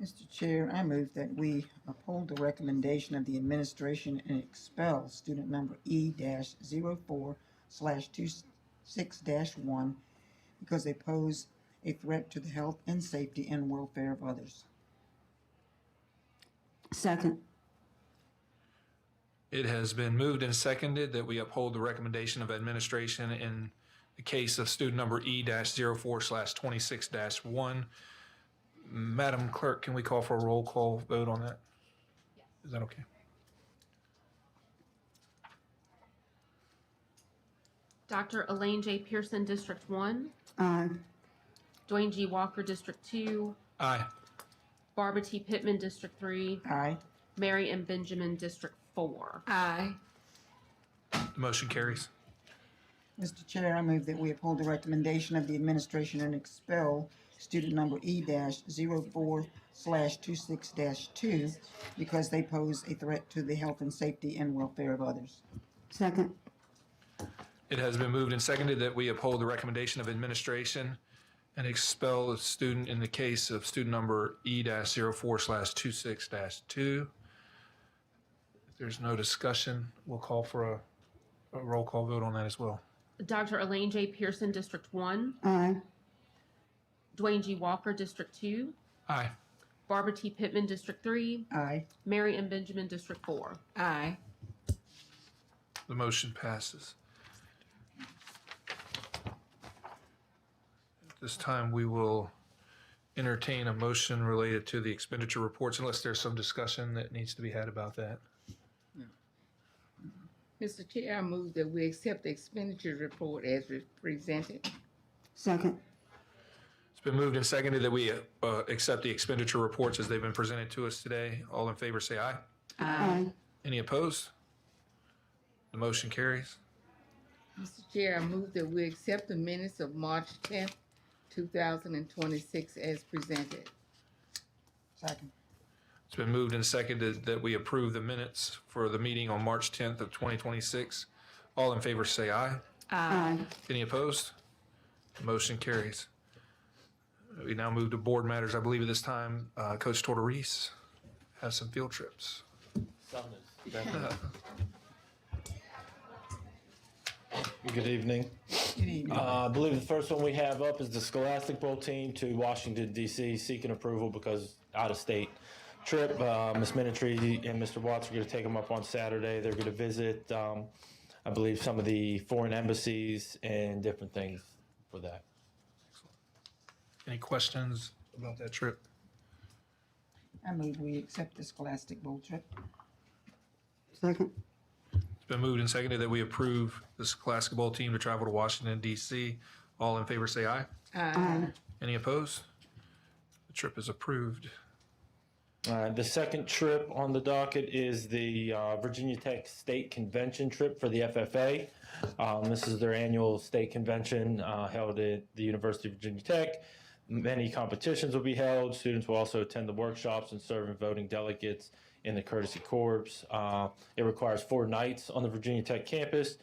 Mr. Chair, I move that we uphold the recommendation of the administration and expel student number E-04/26-1 because they pose a threat to the health and safety and welfare of others. Second. It has been moved and seconded that we uphold the recommendation of administration in the case of student number E-04/26-1. Madam Clerk, can we call for a roll call vote on that? Is that okay? Dr. Elaine J. Pearson, District 1. Aye. Dwayne G. Walker, District 2. Aye. Barbara T. Pittman, District 3. Aye. Mary M. Benjamin, District 4. Aye. The motion carries. Mr. Chair, I move that we uphold the recommendation of the administration and expel student number E-04/26-2 because they pose a threat to the health and safety and welfare of others. Second. It has been moved and seconded that we uphold the recommendation of administration and expel a student in the case of student number E-04/26-2. If there's no discussion, we'll call for a roll call vote on that as well. Dr. Elaine J. Pearson, District 1. Aye. Dwayne G. Walker, District 2. Aye. Barbara T. Pittman, District 3. Aye. Mary M. Benjamin, District 4. Aye. The motion passes. At this time, we will entertain a motion related to the expenditure reports unless there's some discussion that needs to be had about that. Mr. Chair, I move that we accept the expenditure report as presented. Second. It's been moved and seconded that we accept the expenditure reports as they've been presented to us today. All in favor say aye. Aye. Any opposed? The motion carries. Mr. Chair, I move that we accept the minutes of March 10th, 2026 as presented. Second. It's been moved and seconded that we approve the minutes for the meeting on March 10th of 2026. All in favor say aye. Aye. Any opposed? The motion carries. We now move to board matters. I believe at this time, Coach Tortorice has some field trips. Good evening. Good evening. I believe the first one we have up is the Scholastic Bowl team to Washington, D.C., seeking approval because out-of-state trip. Ms. Minitry and Mr. Watts are going to take them up on Saturday. They're going to visit, I believe, some of the foreign embassies and different things for that. Any questions about that trip? I move we accept the Scholastic Bowl trip. Second. It's been moved and seconded that we approve the Scholastic Bowl team to travel to Washington, D.C. All in favor say aye. Aye. Any opposed? The trip is approved. The second trip on the docket is the Virginia Tech State Convention trip for the FFA. This is their annual state convention held at the University of Virginia Tech. Many competitions will be held. Students will also attend the workshops and serve in voting delegates in the courtesy corps. It requires 4 nights on the Virginia Tech campus,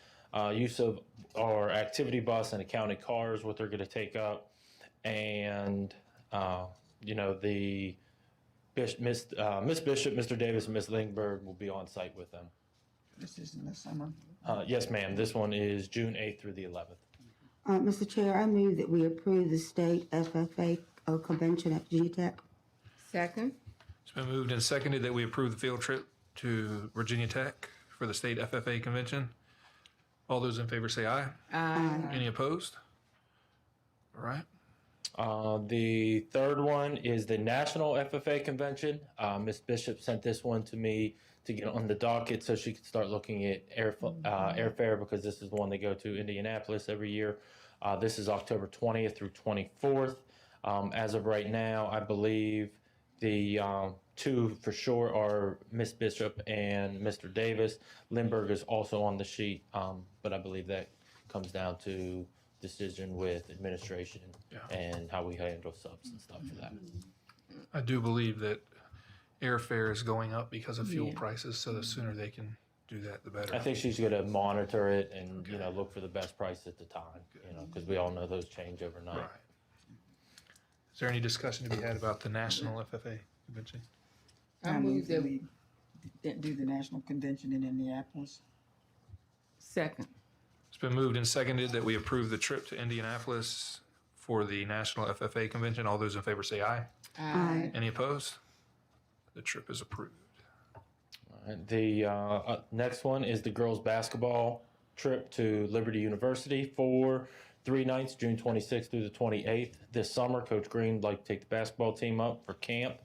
use of our activity bus and accounted cars, what they're going to take up, and the Miss Bishop, Mr. Davis, and Miss Lingberg will be on site with them. This is in the summer. Yes, ma'am. This one is June 8th through the 11th. Mr. Chair, I move that we approve the state FFA convention at Virginia Tech. Second. It's been moved and seconded that we approve the field trip to Virginia Tech for the state FFA convention. All those in favor say aye. Aye. Any opposed? All right. The third one is the National FFA Convention. Ms. Bishop sent this one to me to get on the docket so she could start looking at airfare because this is the one they go to Indianapolis every year. This is October 20th through 24th. As of right now, I believe the two for sure are Miss Bishop and Mr. Davis. Lindbergh is also on the sheet, but I believe that comes down to decision with administration and how we handle subs and stuff for that. I do believe that airfare is going up because of fuel prices, so the sooner they can do that, the better. I think she's going to monitor it and look for the best price at the time, because we all know those change overnight. Right. Is there any discussion to be had about the National FFA Convention? I move that we do the national convention in Indianapolis. Second. It's been moved and seconded that we approve the trip to Indianapolis for the National FFA Convention. All those in favor say aye. Aye. Any opposed? The trip is approved. All right, the next one is the girls' basketball trip to Liberty University for 3 nights, June 26th through the 28th. This summer, Coach Green would like to take the basketball team up for camp.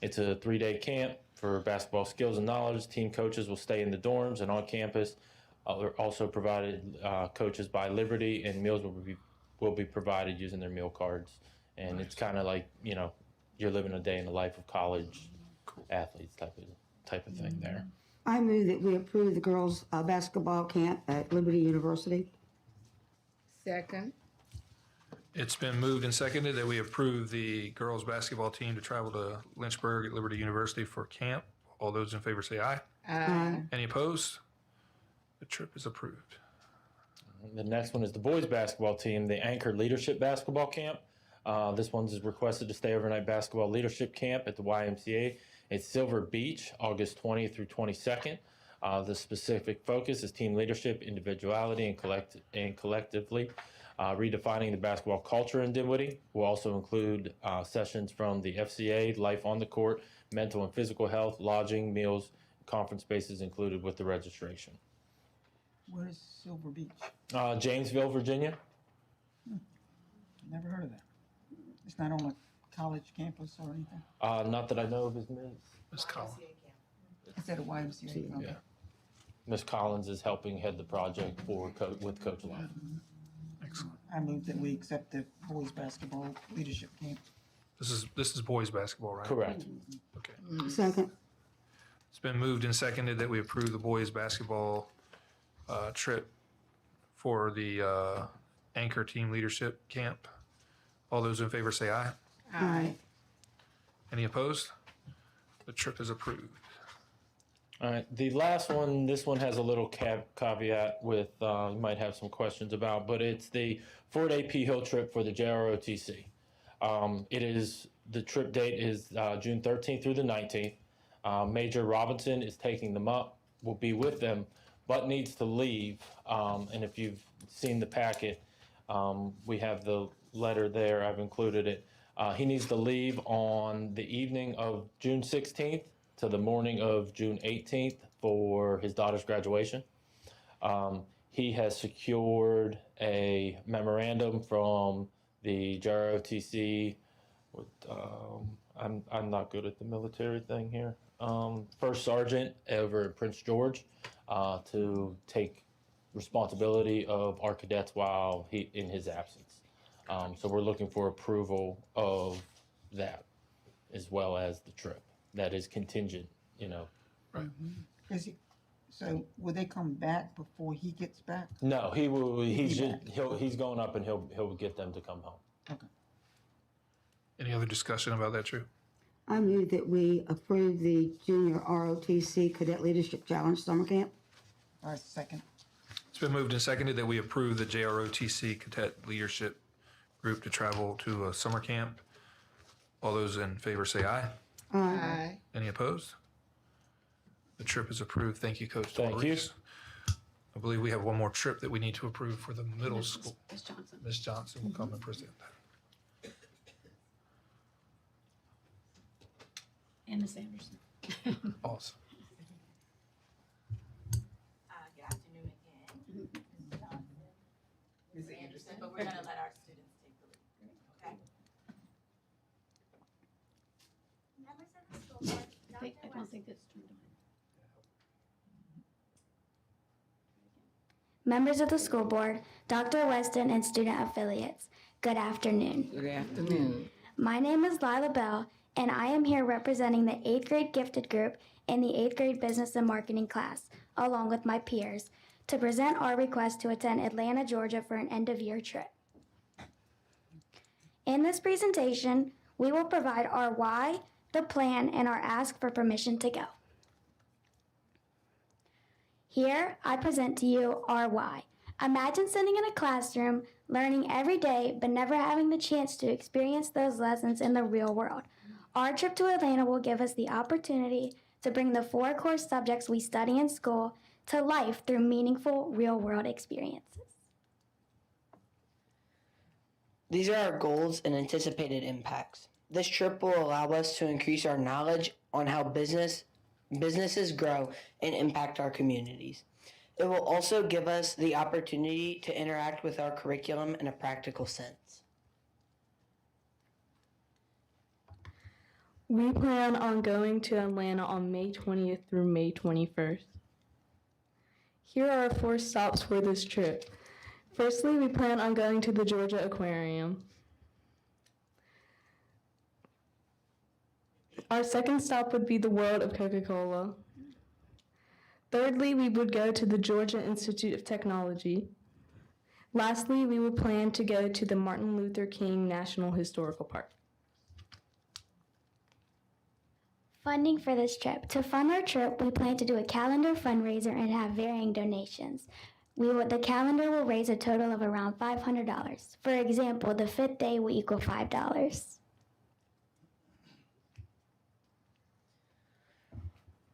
It's a 3-day camp for basketball skills and knowledge. Team coaches will stay in the dorms and on campus. They're also provided coaches by Liberty, and meals will be provided using their meal cards. And it's kind of like, you're living a day in the life of college athletes type of thing there. I move that we approve the girls' basketball camp at Liberty University. Second. It's been moved and seconded that we approve the girls' basketball team to travel to Lynchburg at Liberty University for camp. All those in favor say aye. Aye. Any opposed? The trip is approved. The next one is the boys' basketball team, the Anchor Leadership Basketball Camp. This one's requested to stay overnight basketball leadership camp at the YMCA. It's Silver Beach, August 20th through 22nd. The specific focus is team leadership, individuality, and collectively redefining the basketball culture in Dinwiddie. We'll also include sessions from the FCA, life on the court, mental and physical health, lodging, meals, conference spaces included with the registration. Where's Silver Beach? Jamesville, Virginia. Never heard of that. It's not on a college campus or anything? Not that I know of, Ms. Collins. It's at a YMCA. Okay. Yeah. Ms. Collins is helping head the project with Coach Love. Excellent. I move that we accept the boys' basketball leadership camp. This is boys' basketball, right? Correct. Okay. Second. It's been moved and seconded that we approve the boys' basketball trip for the Anchor Team Leadership Camp. All those in favor say aye. Aye. Any opposed? The trip is approved. All right, the last one, this one has a little caveat with, you might have some questions about, but it's the 4-day P Hill trip for the JROTC. The trip date is June 13th through the 19th. Major Robinson is taking them up, will be with them, but needs to leave. And if you've seen the packet, we have the letter there, I've included it. He needs to leave on the evening of June 16th to the morning of June 18th for his daughter's graduation. He has secured a memorandum from the JROTC. I'm not good at the military thing here. First Sergeant over in Prince George to take responsibility of our cadets while in his absence. So we're looking for approval of that as well as the trip. That is contingent, Right. So will they come back before he gets back? No, he will. He's He'll be just he's going up and he'll get them to come home. Okay. Any other discussion about that trip? I move that we approve the Junior ROTC Cadet Leadership Challenge Summer Camp. All right, second. It's been moved and seconded that we approve the JROTC Cadet Leadership Group to travel to a summer camp. All those in favor say aye. Aye. Any opposed? The trip is approved. Thank you, Coach Thank you. Torres. I believe we have one more trip that we need to approve for the middle school. Ms. Johnson. Ms. Johnson will come and present that. And Ms. Anderson. Awesome. Good afternoon again, Ms. Johnson, Ms. Anderson, but we're gonna let our students take the lead, okay? I don't think it's turned on. Members of the school board, Dr. Weston, and student affiliates, good afternoon. Good afternoon. My name is Lila Bell, and I am here representing the 8th grade gifted group in the 8th grade business and marketing class, along with my peers, to present our request to attend Atlanta, Georgia for an end-of-year trip. In this presentation, we will provide our why, the plan, and our ask for permission to go. Here, I present to you our why. Imagine sitting in a classroom, learning every day, but never having the chance to experience those lessons in the real world. Our trip to Atlanta will give us the opportunity to bring the 4 core subjects we study in school to life through meaningful real-world experiences. These are our goals and anticipated impacts. This trip will allow us to increase our knowledge on how businesses grow and impact our communities. It will also give us the opportunity to interact with our curriculum in a practical sense. We plan on going to Atlanta on May 20th through May 21st. Here are our 4 stops for this trip. Firstly, we plan on going to the Georgia Aquarium. Our second stop would be the World of Coca-Cola. Thirdly, we would go to the Georgia Institute of Technology. Lastly, we would plan to go to the Martin Luther King National Historical Park. Funding for this trip. To fund our trip, we plan to do a calendar fundraiser and have varying donations. The calendar will raise a total of around $500. For example, the 5th day will equal $5.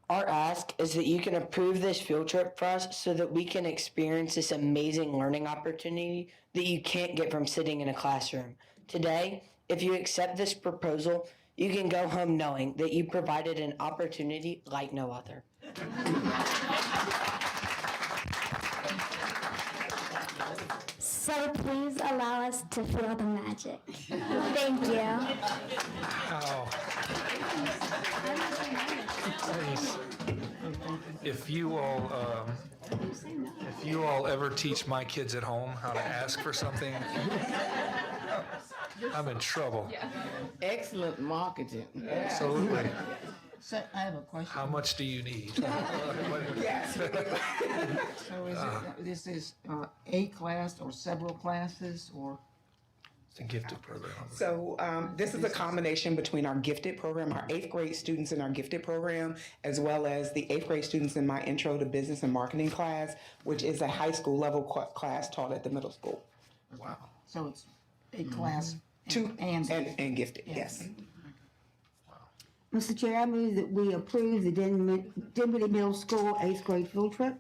Our ask is that you can approve this field trip for us so that we can experience this amazing learning opportunity that you can't get from sitting in a classroom. Today, if you accept this proposal, you can go home knowing that you provided an opportunity like no other. So please allow us to feel the magic. Thank you. Oh. Please. If you all ever teach my kids at home how to ask for something, I'm in trouble. Excellent marketing. Absolutely. So I have a question. How much do you need? Yes. So this is a class or several classes or? It's a gifted program. So this is a combination between our gifted program, our 8th grade students in our gifted program, as well as the 8th grade students in my intro to business and marketing class, which is a high school level class taught at the middle school. Wow. So it's a class and gifted, yes. Mr. Chair, I move that we approve the Dinwiddie Middle School 8th grade field trip.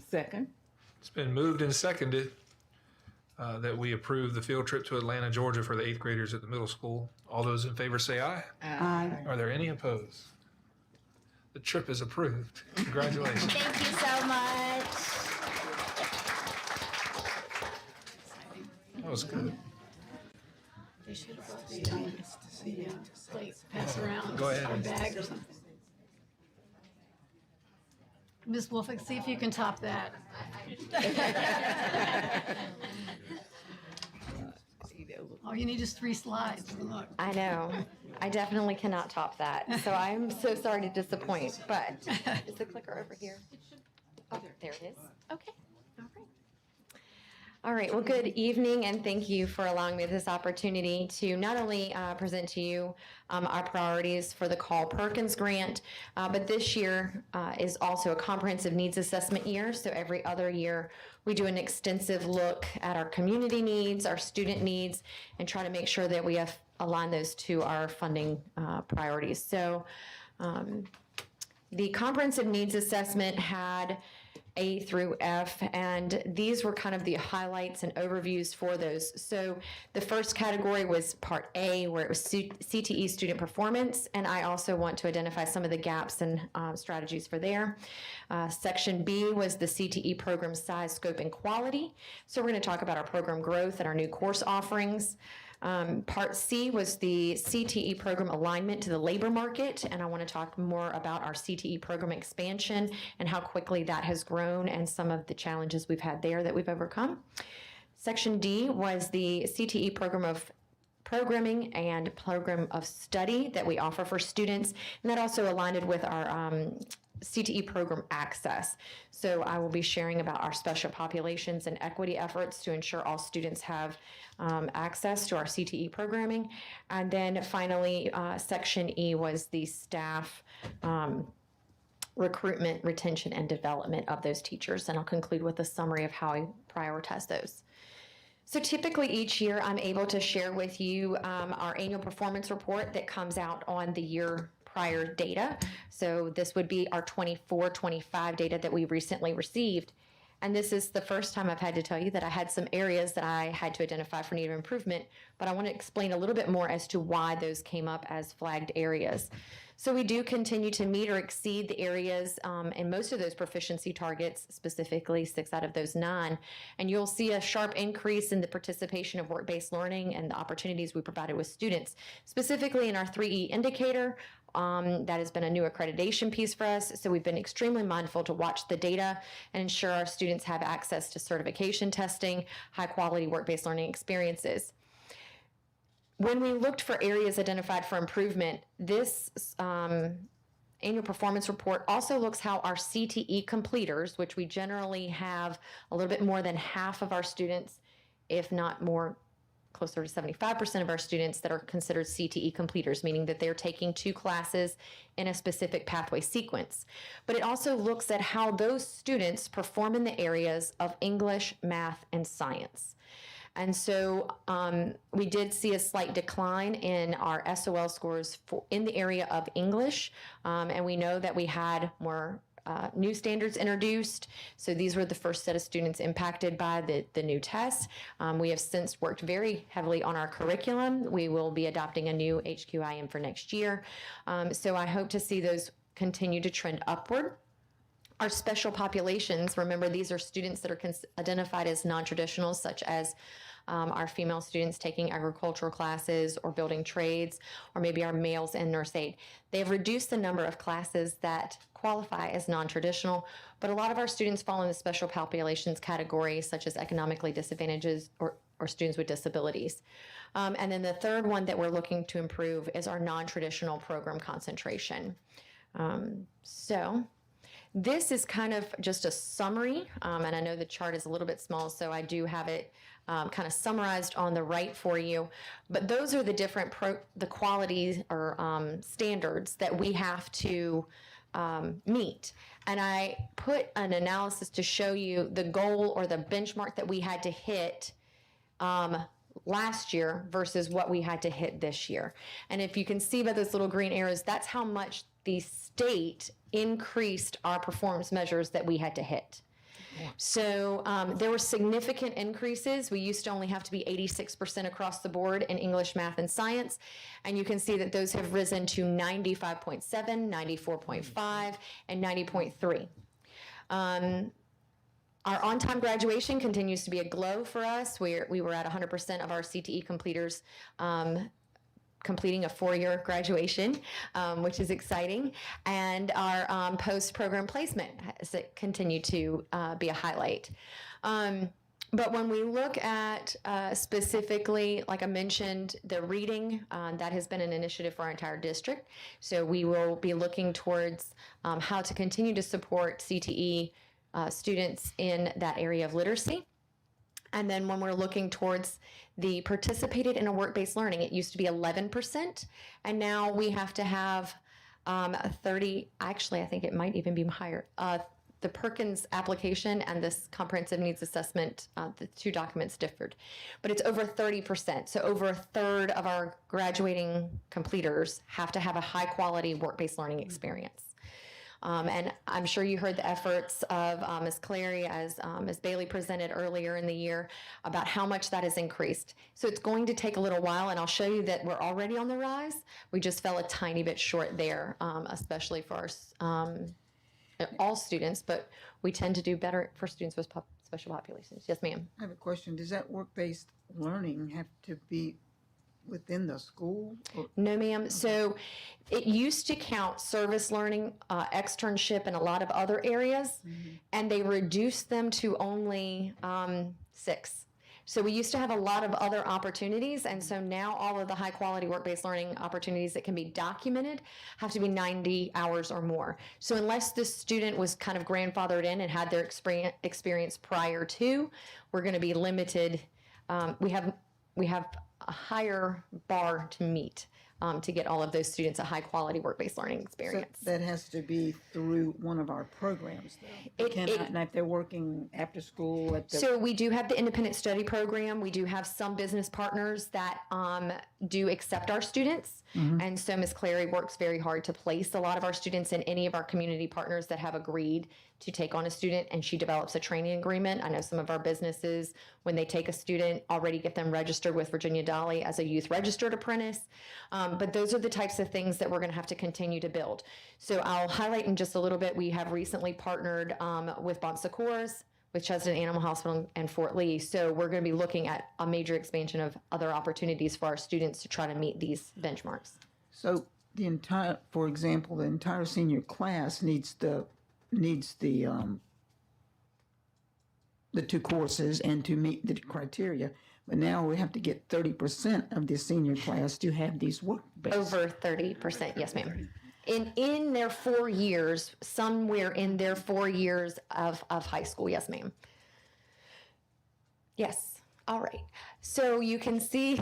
Second. It's been moved and seconded that we approve the field trip to Atlanta, Georgia for the 8th graders at the middle school. All those in favor say aye. Aye. Are there any opposed? The trip is approved. Congratulations. Thank you so much. That was good. They should have brought the plate, pass around. Go ahead. Or bag or something. Ms. Wolfick, see if you can top that. All you need is 3 slides. Look. I know. I definitely cannot top that. So I'm so sorry to disappoint, but is the clicker over here? Oh, there it is. Okay. All right. All right. Well, good evening, and thank you for allowing me this opportunity to not only present to you our priorities for the Carl Perkins Grant, but this year is also a comprehensive needs assessment year. So every other year, we do an extensive look at our community needs, our student needs, and try to make sure that we have aligned those to our funding priorities. So the comprehensive needs assessment had A through F, and these were kind of the highlights and overviews for those. So the first category was Part A, where it was CTE student performance, and I also want to identify some of the gaps and strategies for there. Section B was the CTE program size, scope, and quality. So we're going to talk about our program growth and our new course offerings. Part C was the CTE program alignment to the labor market, and I want to talk more about our CTE program expansion and how quickly that has grown and some of the challenges we've had there that we've overcome. Section D was the CTE program of programming and program of study that we offer for students, and that also aligned with our CTE program access. So I will be sharing about our special populations and equity efforts to ensure all students have access to our CTE programming. And then finally, Section E was the staff recruitment, retention, and development of those teachers. And I'll conclude with a summary of how I prioritize those. So typically each year I'm able to share with you our annual performance report that comes out on the year prior data. So this would be our 24-25 data that we recently received. And this is the first time I've had to tell you that I had some areas that I had to identify for need of improvement, but I want to explain a little bit more as to why those came up as flagged areas. So we do continue to meet or exceed the areas in most of those proficiency targets, specifically 6 out of those 9. And you'll see a sharp increase in the participation of work-based learning and the opportunities we provided with students, specifically in our 3E indicator. That has been a new accreditation piece for us. So we've been extremely mindful to watch the data and ensure our students have access to certification testing, high quality work-based learning experiences. When we looked for areas identified for improvement, this annual performance report also looks how our CTE completers, which we generally have a little bit more than half of our students, if not more, closer to 75% of our students that are considered CTE completers, meaning that they're taking 2 classes in a specific pathway sequence. But it also looks at how those students perform in the areas of English, math, and science. And so we did see a slight decline in our SOL scores in the area of English, and we know that we had more new standards introduced. So these were the first set of students impacted by the new test. We have since worked very heavily on our curriculum. We will be adopting a new HQIM for next year. So I hope to see those continue to trend upward. Our special populations, remember these are students that are identified as non-traditional, such as our female students taking agricultural classes or building trades, or maybe our males in nurse aid. They have reduced the number of classes that qualify as non-traditional, but a lot of our students fall in the special populations category, such as economically disadvantaged or students with disabilities. And then the third one that we're looking to improve is our non-traditional program concentration. So this is kind of just a summary, and I know the chart is a little bit small, so I do have it kind of summarized on the right for you. But those are the different the qualities or standards that we have to meet. And I put an analysis to show you the goal or the benchmark that we had to hit last year versus what we had to hit this year. And if you can see by those little green arrows, that's how much the state increased our performance measures that we had to hit. So there were significant increases. We used to only have to be 86% across the board in English, math, and science. And you can see that those have risen to 95.7, 94.5, and 90.3. Our on-time graduation continues to be a glow for us. We were at 100% of our CTE completers completing a 4-year graduation, which is exciting. And our post-program placement has continued to be a highlight. But when we look at specifically, like I mentioned, the reading, that has been an initiative for our entire district. So we will be looking towards how to continue to support CTE students in that area of literacy. And then when we're looking towards the participated in a work-based learning, it used to be 11%, and now we have to have 30, actually I think it might even be higher. The Perkins application and this comprehensive needs assessment, the 2 documents differed, but it's over 30%. So over a third of our graduating completers have to have a high quality work-based learning experience. And I'm sure you heard the efforts of Ms. Clary as Ms. Bailey presented earlier in the year about how much that has increased. So it's going to take a little while, and I'll show you that we're already on the rise. We just fell a tiny bit short there, especially for our, all students, but we tend to do better for students with special populations. Yes, ma'am. I have a question. Does that work-based learning have to be within the school? No, ma'am. So it used to count service learning, externship, and a lot of other areas, and they reduced them to only 6. So we used to have a lot of other opportunities, and so now all of the high quality work-based learning opportunities that can be documented have to be 90 hours or more. So unless the student was kind of grandfathered in and had their experience prior to, we're going to be limited. We have a higher bar to meet to get all of those students a high quality work-based learning experience. So that has to be through one of our programs, though. Not if they're working after school at the. So we do have the independent study program. We do have some business partners that do accept our students. And so Ms. Clary works very hard to place a lot of our students in any of our community partners that have agreed to take on a student, and she develops a training agreement. I know some of our businesses, when they take a student, already get them registered with Virginia Dolly as a youth registered apprentice. But those are the types of things that we're going to have to continue to build. So I'll highlight in just a little bit, we have recently partnered with Bon Secours, with Cheston Animal Hospital and Fort Lee. So we're going to be looking at a major expansion of other opportunities for our students to try to meet these benchmarks. So for example, the entire senior class needs the 2 courses and to meet the criteria. But now we have to get 30% of the senior class to have these work-based. Over 30%, yes, ma'am. In their 4 years, somewhere in their 4 years of high school, yes, ma'am. Yes, all right. So you can see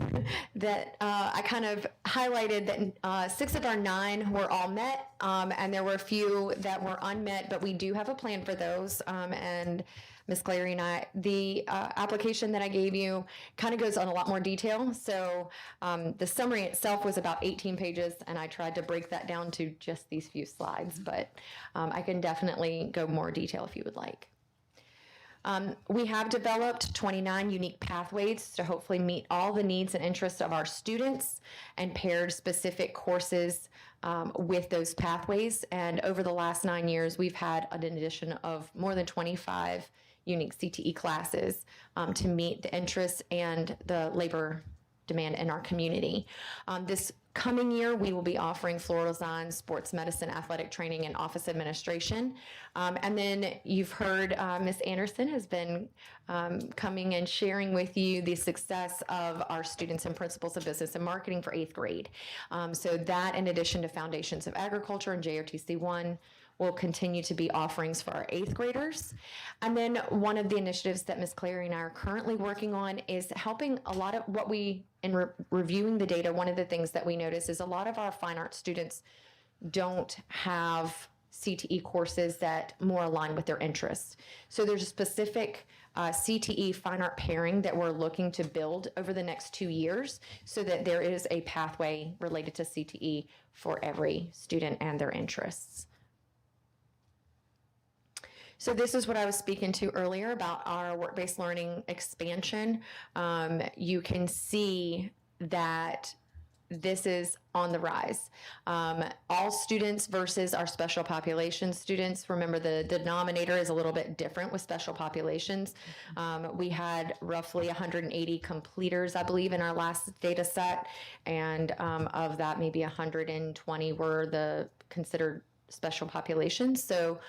that I kind of highlighted that 6 of our 9 were all met, and there were a few that were unmet, but we do have a plan for those, and Ms. Clary and I, the application that I gave you kind of goes on a lot more detail. So the summary itself was about 18 pages, and I tried to break that down to just these few slides, but I can definitely go more detail if you would like. We have developed 29 unique pathways to hopefully meet all the needs and interests of our students and paired specific courses with those pathways. And over the last 9 years, we've had an addition of more than 25 unique CTE classes to meet the interests and the labor demand in our community. This coming year, we will be offering floral design, sports medicine, athletic training, and office administration. And then you've heard Ms. Anderson has been coming and sharing with you the success of our students in principles of business and marketing for 8th grade. So that, in addition to Foundations of Agriculture and JRTC 1, will continue to be offerings for our 8th graders. And then one of the initiatives that Ms. Clary and I are currently working on is helping a lot of what in reviewing the data, one of the things that we notice is a lot of our fine arts students don't have CTE courses that more align with their interests. So there's a specific CTE fine art pairing that we're looking to build over the next 2 years so that there is a pathway related to CTE for every student and their interests. So this is what I was speaking to earlier about our work-based learning expansion. You can see that this is on the rise. All students versus our special population students. Remember, the denominator is a little bit different with special populations. We had roughly 180 completers, I believe, in our last data set. And of that, maybe 120 were the considered special populations. So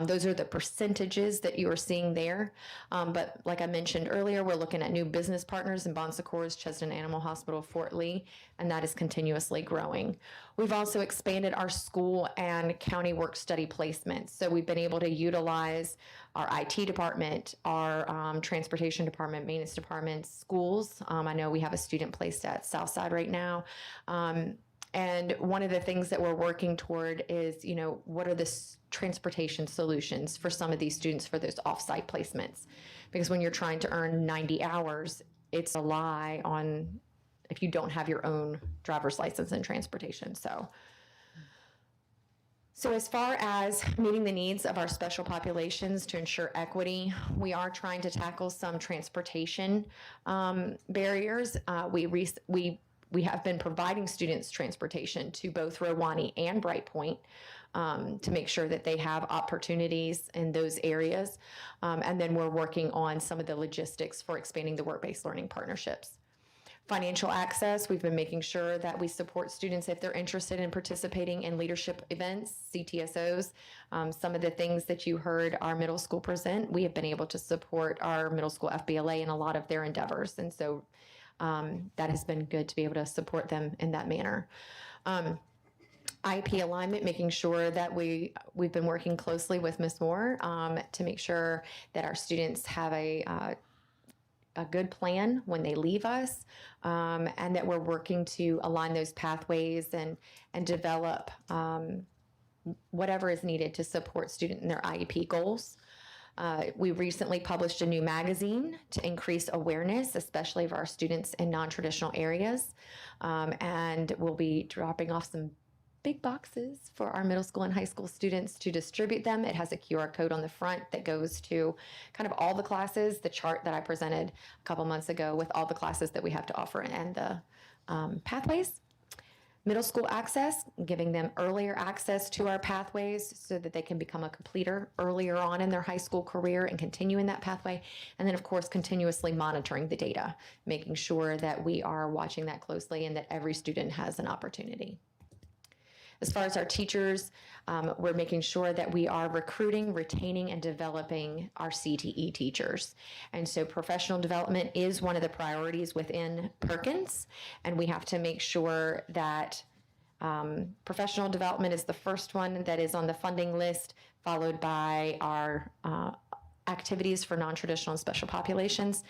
those are the percentages that you are seeing there. But like I mentioned earlier, we're looking at new business partners in Bon Secours, Cheston Animal Hospital, Fort Lee, and that is continuously growing. We've also expanded our school and county work study placements. So we've been able to utilize our IT department, our transportation department, maintenance department, schools. I know we have a student placed at Southside right now. And one of the things that we're working toward is, what are the transportation solutions for some of these students for those off-site placements? Because when you're trying to earn 90 hours, it's a lie on if you don't have your own driver's license and transportation. So as far as meeting the needs of our special populations to ensure equity, we are trying to tackle some transportation barriers. We have been providing students transportation to both Rowani and Bright Point to make sure that they have opportunities in those areas. And then we're working on some of the logistics for expanding the work-based learning partnerships. Financial access, we've been making sure that we support students if they're interested in participating in leadership events, CTSOs. Some of the things that you heard our middle school present, we have been able to support our middle school FBLA in a lot of their endeavors. And so that has been good to be able to support them in that manner. IEP alignment, making sure that we've been working closely with Ms. Moore to make sure that our students have a good plan when they leave us, and that we're working to align those pathways and develop whatever is needed to support student in their IEP goals. We recently published a new magazine to increase awareness, especially of our students in non-traditional areas, and we'll be dropping off some big boxes for our middle school and high school students to distribute them. It has a QR code on the front that goes to kind of all the classes, the chart that I presented a couple months ago with all the classes that we have to offer and the pathways. Middle school access, giving them earlier access to our pathways so that they can become a completer earlier on in their high school career and continue in that pathway. And then, of course, continuously monitoring the data, making sure that we are watching that closely and that every student has an opportunity. As far as our teachers, we're making sure that we are recruiting, retaining, and developing our CTE teachers. And so professional development is one of the priorities within Perkins, and we have to make sure that professional development is the first one that is on the funding list, followed by our activities for non-traditional and special populations.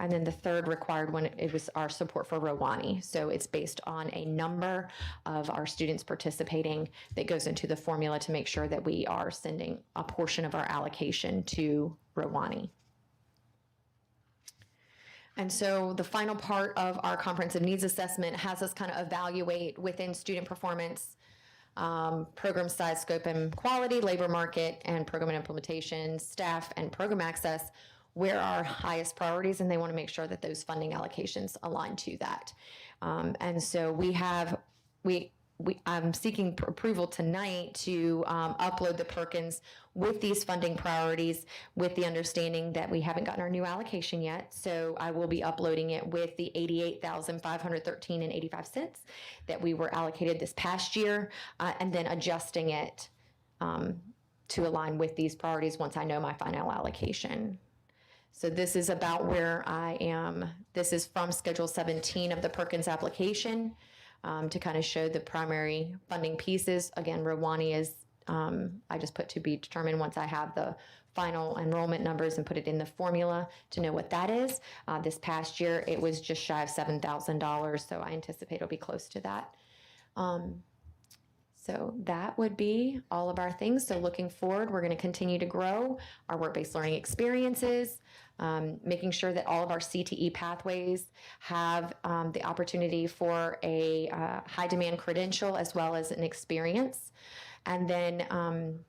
And then the third required one, it was our support for Rwani. So it's based on a number of our students participating that goes into the formula to make sure that we are sending a portion of our allocation to Rwani. And so the final part of our comprehensive needs assessment has us kind of evaluate within student performance, program size, scope, and quality, labor market, and program and implementation, staff, and program access, where our highest priorities, and they want to make sure that those funding allocations align to that. And so I'm seeking approval tonight to upload the Perkins with these funding priorities, with the understanding that we haven't gotten our new allocation yet. So I will be uploading it with the $88,513.85 that we were allocated this past year, and then adjusting it to align with these priorities once I know my final allocation. So this is about where I am. This is from Schedule 17 of the Perkins application to kind of show the primary funding pieces. Again, Rwani is, I just put to be determined once I have the final enrollment numbers and put it in the formula to know what that is. This past year, it was just shy of $7,000, so I anticipate it'll be close to that. So that would be all of our things. So looking forward, we're going to continue to grow our work-based learning experiences, making sure that all of our CTE pathways have the opportunity for a high-demand credential as well as an experience, and then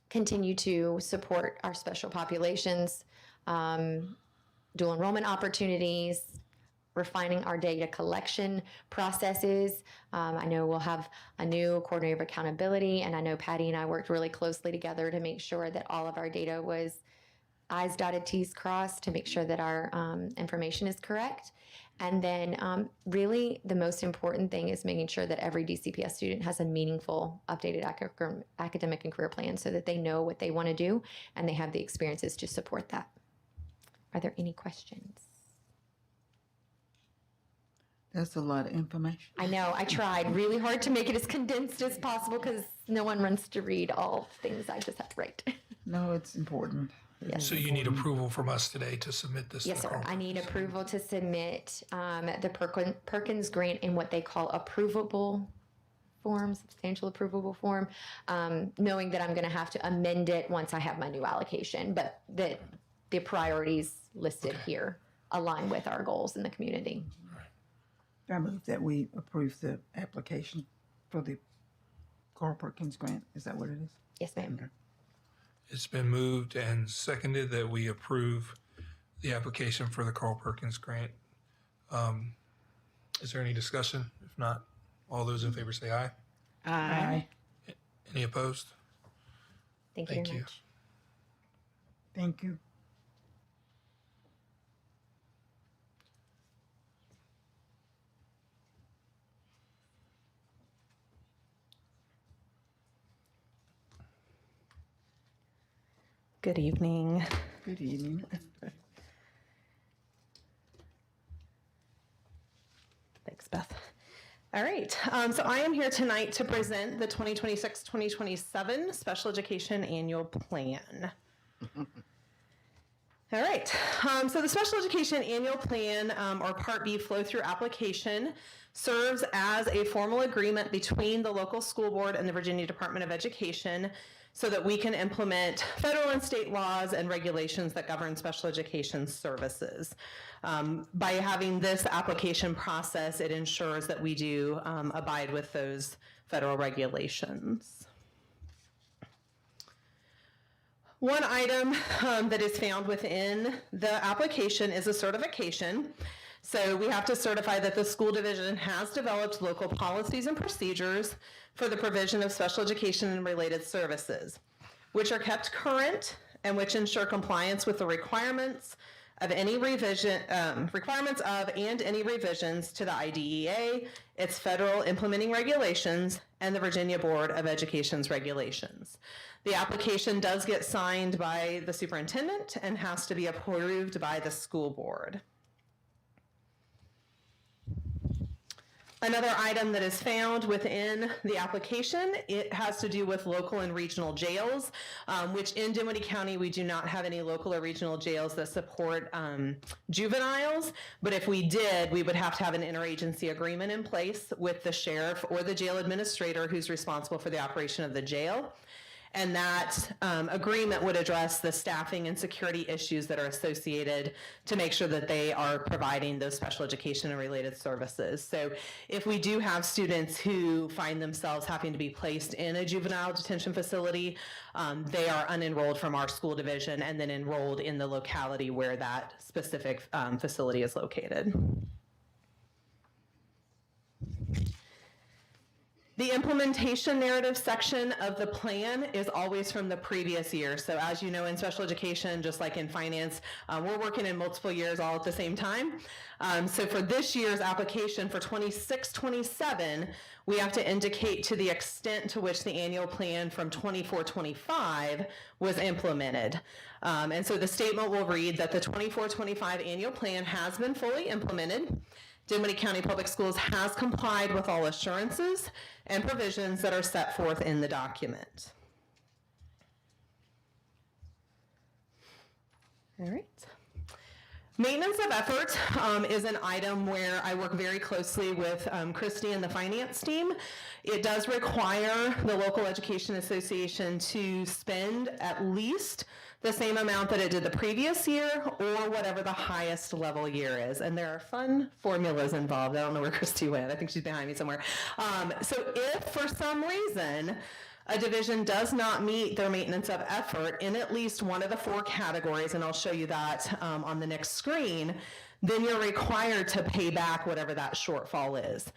continue to support our special populations, dual enrollment opportunities, refining our data collection processes. I know we'll have a new coordinator of accountability, and I know Patty and I worked really closely together to make sure that all of our data was I's dotted, T's crossed, to make sure that our information is correct. And then really the most important thing is making sure that every DCPS student has a meaningful, updated academic and career plan so that they know what they want to do and they have the experiences to support that. Are there any questions? That's a lot of information. I know. I tried really hard to make it as condensed as possible because no one runs to read all things I just have to write. No, it's important. Yes. So you need approval from us today to submit this? Yes, sir. I need approval to submit the Perkins grant in what they call approvable form, substantial approvable form, knowing that I'm going to have to amend it once I have my new allocation, but that the priorities listed here align with our goals in the community. I move that we approve the application for the Carl Perkins grant. Is that what it is? Yes, ma'am. Okay. It's been moved and seconded that we approve the application for the Carl Perkins grant. Is there any discussion? If not, all those in favor say aye. Aye. Any opposed? Thank you very much. Thank you. Good evening. Good evening. Thanks, Beth. All right, so I am here tonight to present the 2026-2027 Special Education Annual Plan. All right, so the Special Education Annual Plan, or Part B flow-through application, serves as a formal agreement between the local school board and the Virginia Department of Education so that we can implement federal and state laws and regulations that govern special education services. By having this application process, it ensures that we do abide with those federal regulations. One item that is found within the application is a certification. So we have to certify that the school division has developed local policies and procedures for the provision of special education and related services, which are kept current and which ensure compliance with the requirements of any revision, and any revisions to the IDEA, its federal implementing regulations, and the Virginia Board of Education's regulations. The application does get signed by the superintendent and has to be approved by the school board. Another item that is found within the application, it has to do with local and regional jails, which in Dinwiddie County, we do not have any local or regional jails that support juveniles. But if we did, we would have to have an interagency agreement in place with the sheriff or the jail administrator who's responsible for the operation of the jail. And that agreement would address the staffing and security issues that are associated to make sure that they are providing those special education and related services. So if we do have students who find themselves having to be placed in a juvenile detention facility, they are unenrolled from our school division and then enrolled in the locality where that specific facility is located. The implementation narrative section of the plan is always from the previous year. So as you know, in special education, just like in finance, we're working in multiple years all at the same time. So for this year's application for 26-27, we have to indicate to the extent to which the annual plan from 24-25 was implemented. And so the statement will read that the 24-25 annual plan has been fully implemented. Dinwiddie County Public Schools has complied with all assurances and provisions that are set forth in the document. All right. Maintenance of effort is an item where I work very closely with Christy and the finance team. It does require the local education association to spend at least the same amount that it did the previous year or whatever the highest level year is. And there are fun formulas involved. I don't know where Christy went. I think she's behind me somewhere. So if for some reason a division does not meet their maintenance of effort in at least one of the 4 categories, and I'll show you that on the next screen, then you're required to pay back whatever that shortfall is.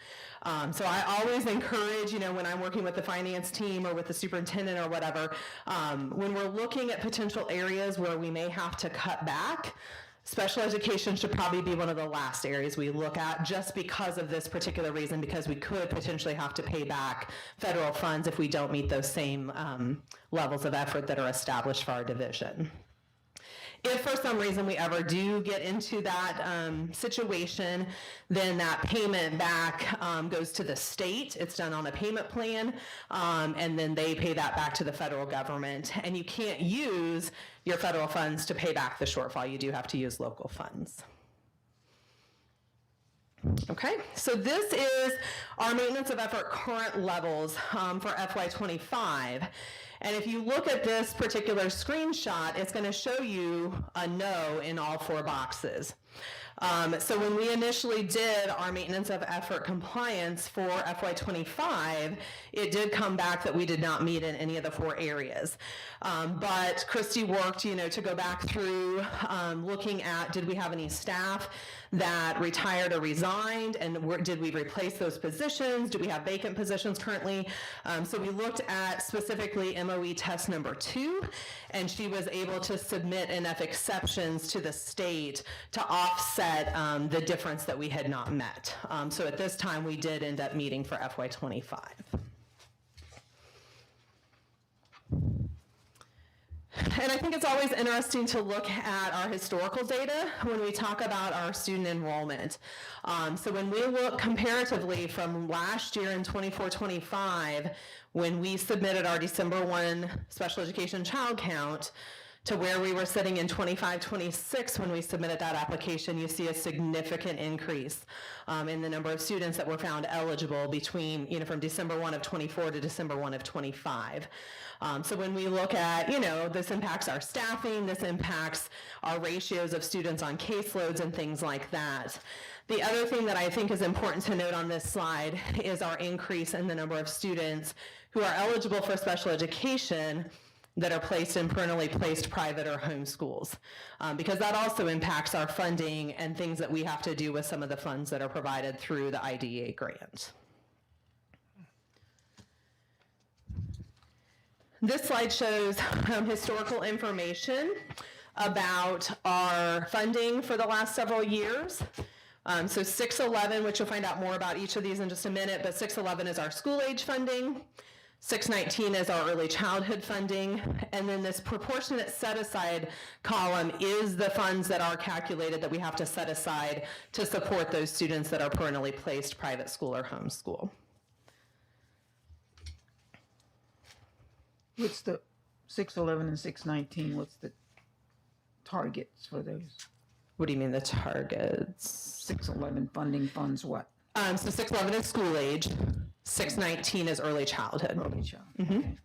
So I always encourage, when I'm working with the finance team or with the superintendent or whatever, when we're looking at potential areas where we may have to cut back, special education should probably be one of the last areas we look at just because of this particular reason, because we could potentially have to pay back federal funds if we don't meet those same levels of effort that are established for our division. If for some reason we ever do get into that situation, then that payment back goes to the state. It's done on a payment plan, and then they pay that back to the federal government. And you can't use your federal funds to pay back the shortfall. You do have to use local funds. Okay, so this is our maintenance of effort current levels for FY25. And if you look at this particular screenshot, it's going to show you a no in all 4 boxes. So when we initially did our maintenance of effort compliance for FY25, it did come back that we did not meet in any of the 4 areas. But Christy worked, to go back through looking at, did we have any staff that retired or resigned, and did we replace those positions? Do we have vacant positions currently? So we looked at specifically MOE test number 2, and she was able to submit enough exceptions to the state to offset the difference that we had not met. So at this time, we did end up meeting for FY25. And I think it's always interesting to look at our historical data when we talk about our student enrollment. So when we look comparatively from last year in 24-25, when we submitted our December 1 special education child count, to where we were sitting in 25-26 when we submitted that application, you see a significant increase in the number of students that were found eligible between, from December 1 of 24 to December 1 of 25. So when we look at, this impacts our staffing, this impacts our ratios of students on caseloads and things like that. The other thing that I think is important to note on this slide is our increase in the number of students who are eligible for special education that are placed in parentally placed private or home schools, because that also impacts our funding and things that we have to do with some of the funds that are provided through the IDEA grant. This slide shows historical information about our funding for the last several years. So 611, which you'll find out more about each of these in just a minute, but 611 is our school age funding. 619 is our early childhood funding, and then this proportionate set aside column is the funds that are calculated that we have to set aside to support those students that are parentally placed private school or homeschool. What's the 611 and 619? What's the targets for those? What do you mean the targets? 611 funding funds what? So 611 is school age. 619 is early childhood. Early child. Mm-hmm. Okay.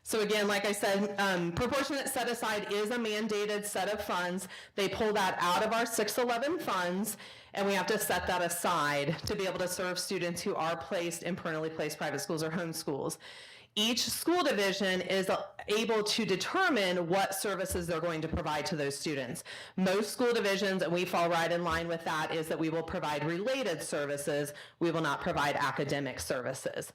So again, like I said, proportionate set aside is a mandated set of funds. They pull that out of our 611 funds, and we have to set that aside to be able to serve students who are placed in parentally placed private schools or home schools. Each school division is able to determine what services they're going to provide to those students. Most school divisions, and we fall right in line with that, is that we will provide related services. We will not provide academic services.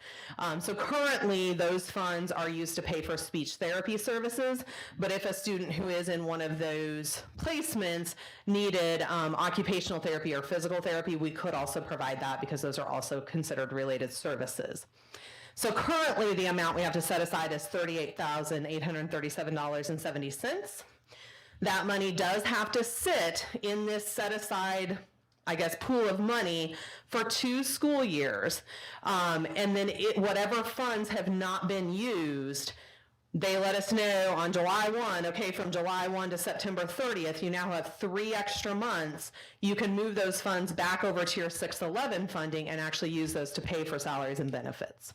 So currently, those funds are used to pay for speech therapy services, but if a student who is in one of those placements needed occupational therapy or physical therapy, we could also provide that because those are also considered related services. So currently, the amount we have to set aside is $38,837.70. That money does have to sit in this set aside, pool of money for 2 school years. And then whatever funds have not been used, they let us know on July 1, okay, from July 1 to September 30th, you now have 3 extra months. You can move those funds back over to your 611 funding and actually use those to pay for salaries and benefits.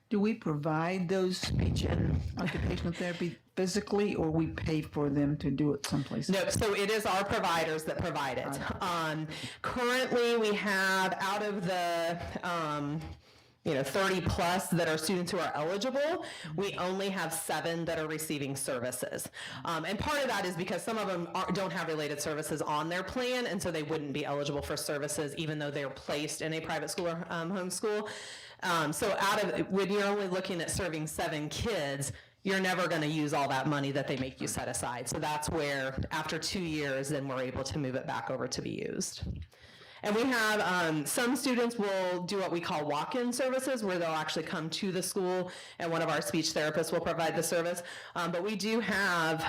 Do we provide those speech and occupational therapy physically, or we pay for them to do it someplace? No, so it is our providers that provide it. Currently, we have out of the 30 plus that are students who are eligible, we only have 7 that are receiving services. And part of that is because some of them don't have related services on their plan, and so they wouldn't be eligible for services even though they're placed in a private school or home school. So when you're only looking at serving 7 kids, you're never going to use all that money that they make you set aside. So that's where after 2 years, then we're able to move it back over to be used. And we have some students will do what we call walk-in services, where they'll actually come to the school and one of our speech therapists will provide the service. But we do have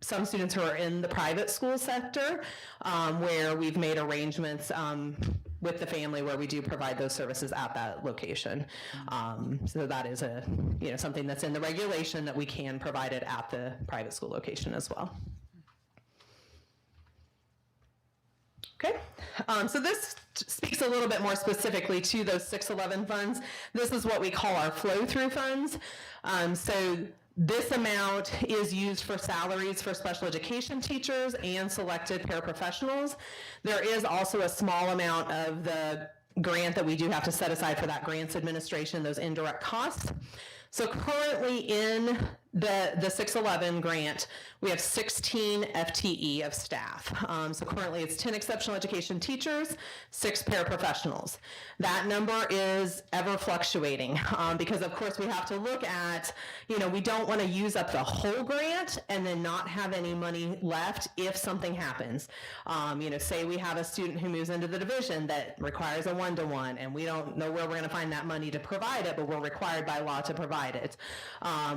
some students who are in the private school sector where we've made arrangements with the family where we do provide those services at that location. So that is something that's in the regulation that we can provide it at the private school location as well. Okay, so this speaks a little bit more specifically to those 611 funds. This is what we call our flow-through funds. So this amount is used for salaries for special education teachers and selected paraprofessionals. There is also a small amount of the grant that we do have to set aside for that grants administration, those indirect costs. So currently in the 611 grant, we have 16 FTE of staff. So currently it's 10 exceptional education teachers, 6 paraprofessionals. That number is ever fluctuating because of course we have to look at, we don't want to use up the whole grant and then not have any money left if something happens. Say we have a student who moves into the division that requires a one-to-one and we don't know where we're going to find that money to provide it, but we're required by law to provide it.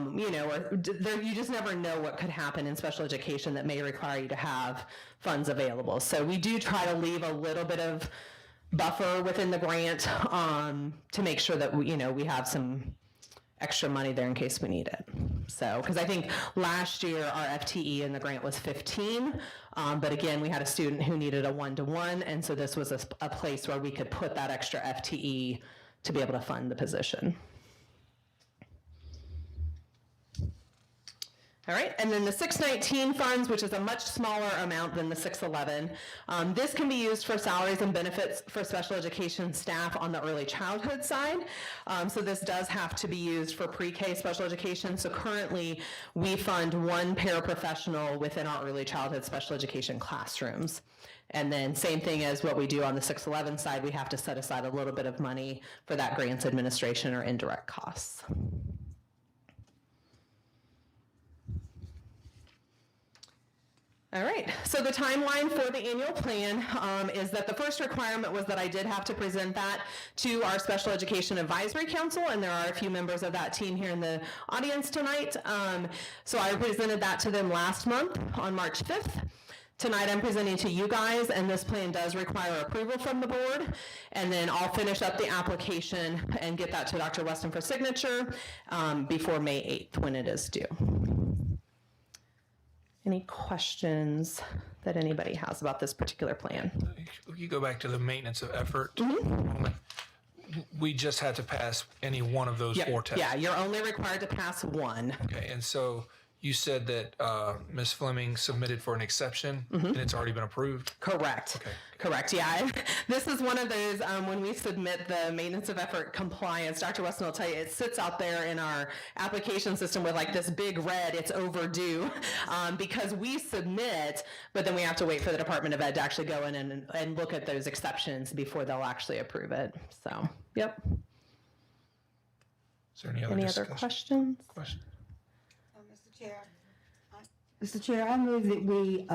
You just never know what could happen in special education that may require you to have funds available. So we do try to leave a little bit of buffer within the grant to make sure that we have some extra money there in case we need it. So, because I think last year our FTE in the grant was 15, but again, we had a student who needed a one-to-one, and so this was a place where we could put that extra FTE to be able to fund the position. All right, and then the 619 funds, which is a much smaller amount than the 611. This can be used for salaries and benefits for special education staff on the early childhood side. So this does have to be used for pre-K special education. So currently we fund 1 paraprofessional within our early childhood special education classrooms. And then same thing as what we do on the 611 side, we have to set aside a little bit of money for that grants administration or indirect costs. All right, so the timeline for the annual plan is that the first requirement was that I did have to present that to our Special Education Advisory Council, and there are a few members of that team here in the audience tonight. So I presented that to them last month on March 5th. Tonight I'm presenting to you guys, and this plan does require approval from the board, and then I'll finish up the application and get that to Dr. Weston for signature before May 8th when it is due. Any questions that anybody has about this particular plan? You go back to the maintenance of effort. We just had to pass any one of those 4 tests. Yeah, you're only required to pass 1. Okay, and so you said that Ms. Fleming submitted for an exception and it's already been approved? Correct. Okay. Correct, yeah. This is one of those, when we submit the maintenance of effort compliance, Dr. Weston will tell you, it sits out there in our application system with like this big red, it's overdue, because we submit, but then we have to wait for the Department of Ed to actually go in and look at those exceptions before they'll actually approve it. So, yep. Is there any other questions? Mr. Chair, I move that we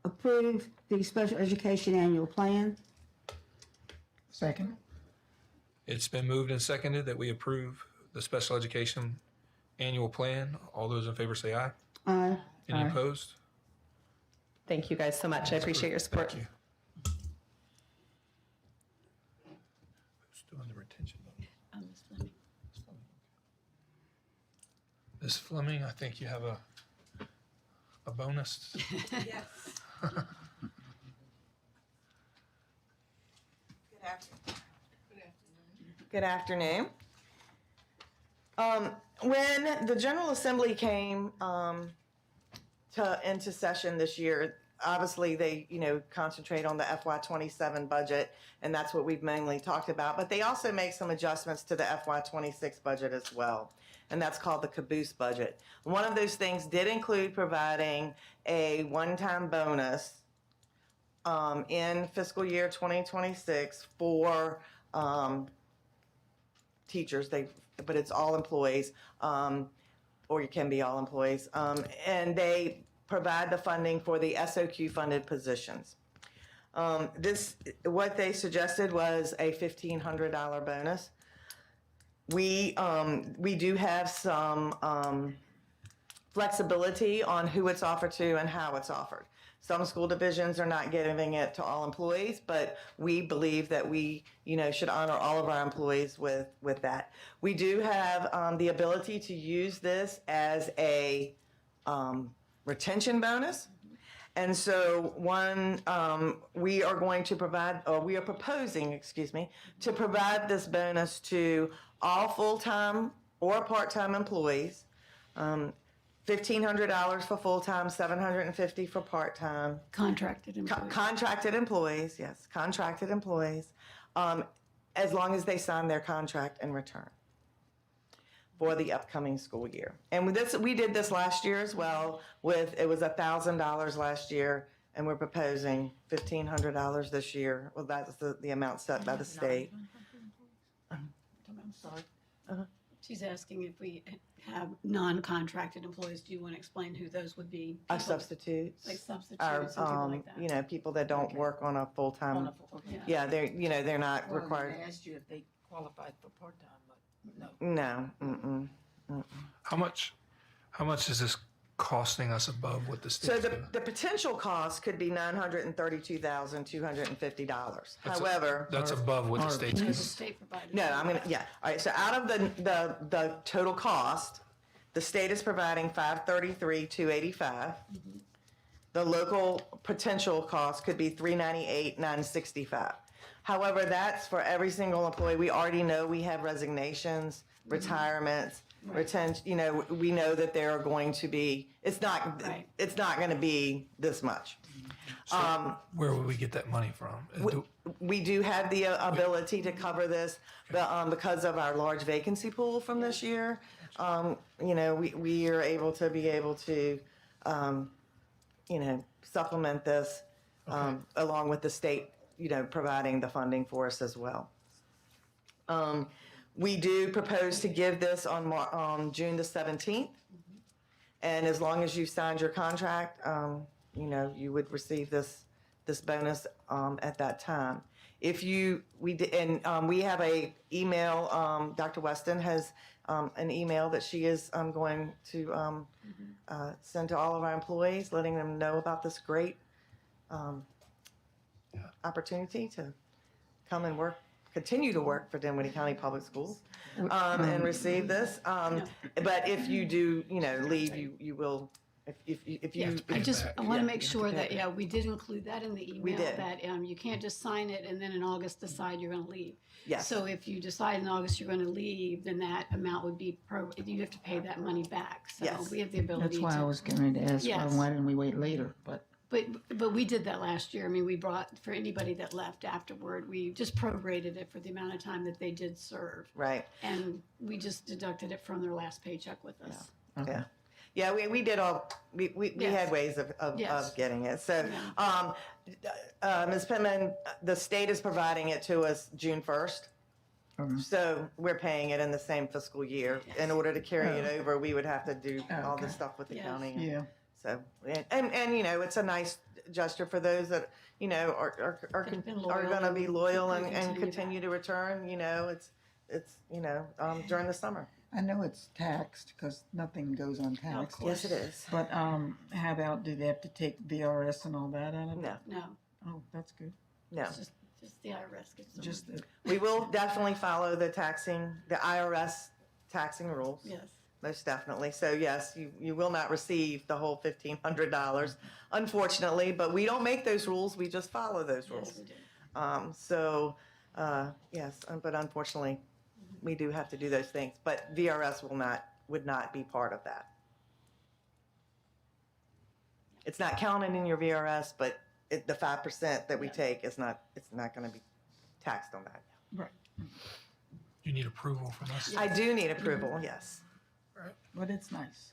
approve the special education annual plan. Second. It's been moved and seconded that we approve the special education annual plan. All those in favor say aye. Aye. Any opposed? Thank you guys so much. I appreciate your support. Thank you. Who's doing the retention vote? Ms. Fleming. Ms. Fleming, I think you have a bonus. Yes. Good afternoon. When the General Assembly came into session this year, obviously they, concentrate on the FY27 budget, and that's what we've mainly talked about. But they also make some adjustments to the FY26 budget as well, and that's called the caboose budget. One of those things did include providing a one-time bonus in fiscal year 2026 for teachers. But it's all employees, or it can be all employees, and they provide the funding for the SOQ funded positions. What they suggested was a $1,500 bonus. We do have some flexibility on who it's offered to and how it's offered. Some school divisions are not giving it to all employees, but we believe that we, should honor all of our employees with that. We do have the ability to use this as a retention bonus. And so we are proposing, to provide this bonus to all full-time or part-time employees. $1,500 for full-time, $750 for part-time. Contracted employees. Contracted employees, yes, contracted employees, as long as they sign their contract and return. for the upcoming school year. And with this, we did this last year as well. It was $1,000 last year, and we're proposing $1,500 this year. Well, that's the amount set by the state. I'm sorry. She's asking if we have non-contracted employees. Do you want to explain who those would be? Our substitutes. Like substitutes Our, and people like that. you know, people that don't work on a full-time. Okay. Yeah, they're not required. I asked you if they qualified for part-time, but No. Mm-mm. Mm-mm. How much is this costing us above what the So state's the, doing? the potential cost could be $932,250. That's However, that's above what the state's The doing. state provided. no, I'm gonna, yeah. All right, so out of the total cost, the state is providing $533,285. The local potential cost could be $398,965. However, that's for every single employee. We already know we have resignations, retirements, retention. You know, we know that there are going to be. It's not going to be this much. Where would we get that money from? We do have the ability to cover this, but because of our large vacancy pool from this year, you know, we are able to you know, supplement this along with the state, you know, providing the funding for us as well. We do propose to give this on June the 17th, and as long as you signed your contract, you know, you would receive this bonus at that time. We have a email. Dr. Weston has an email that she is going to send to all of our employees, letting them know about this great opportunity to come and continue to work for Dinwiddie County Public Schools and receive this. But if you do, you know, leave, you will. If you, I want to make sure that, we did include that in the email. We did. That you can't just sign it and then in August decide you're going to leave. Yes. So if you decide in August you're going to leave, then that amount would be, you have to pay that money back. So Yes. we have the ability that's why I was going to ask, Yes. why didn't we wait later? But But we did that last year. I mean, we brought, for anybody that left afterward, we just prorated it for the amount of time that they did serve. Right. And we just deducted it from their last paycheck with us. Yeah. Yeah, we did all, we Yes. had ways of Yes. getting it. So, Ms. Pittman, the state is providing it to us June 1st. So we're paying it in the same fiscal year. In order to carry it over, we would have to do all the stuff with the county. Yeah. So, and you know, it's a nice gesture for those that, you know, are going to be loyal and continue to return. You know, it's you know, during the summer. I know it's taxed because nothing goes untaxed. Yes, it is. But how about, do they have to take VRS and all that out of it? No. No, Oh, that's good. No. it's just the IRS gets them. Just We will definitely follow the IRS taxing rules. Yes. Most definitely. So yes, you will not receive the whole $1,500, unfortunately, but we don't make those rules. We just follow those rules. Yes, we do. Yes, but unfortunately, we do have to do those things. But VRS would not be part of that. It's not counted in your VRS, but the 5% that we take it's not going to be taxed on that. Right. You need approval from us. I do need approval. Yes. But it's nice.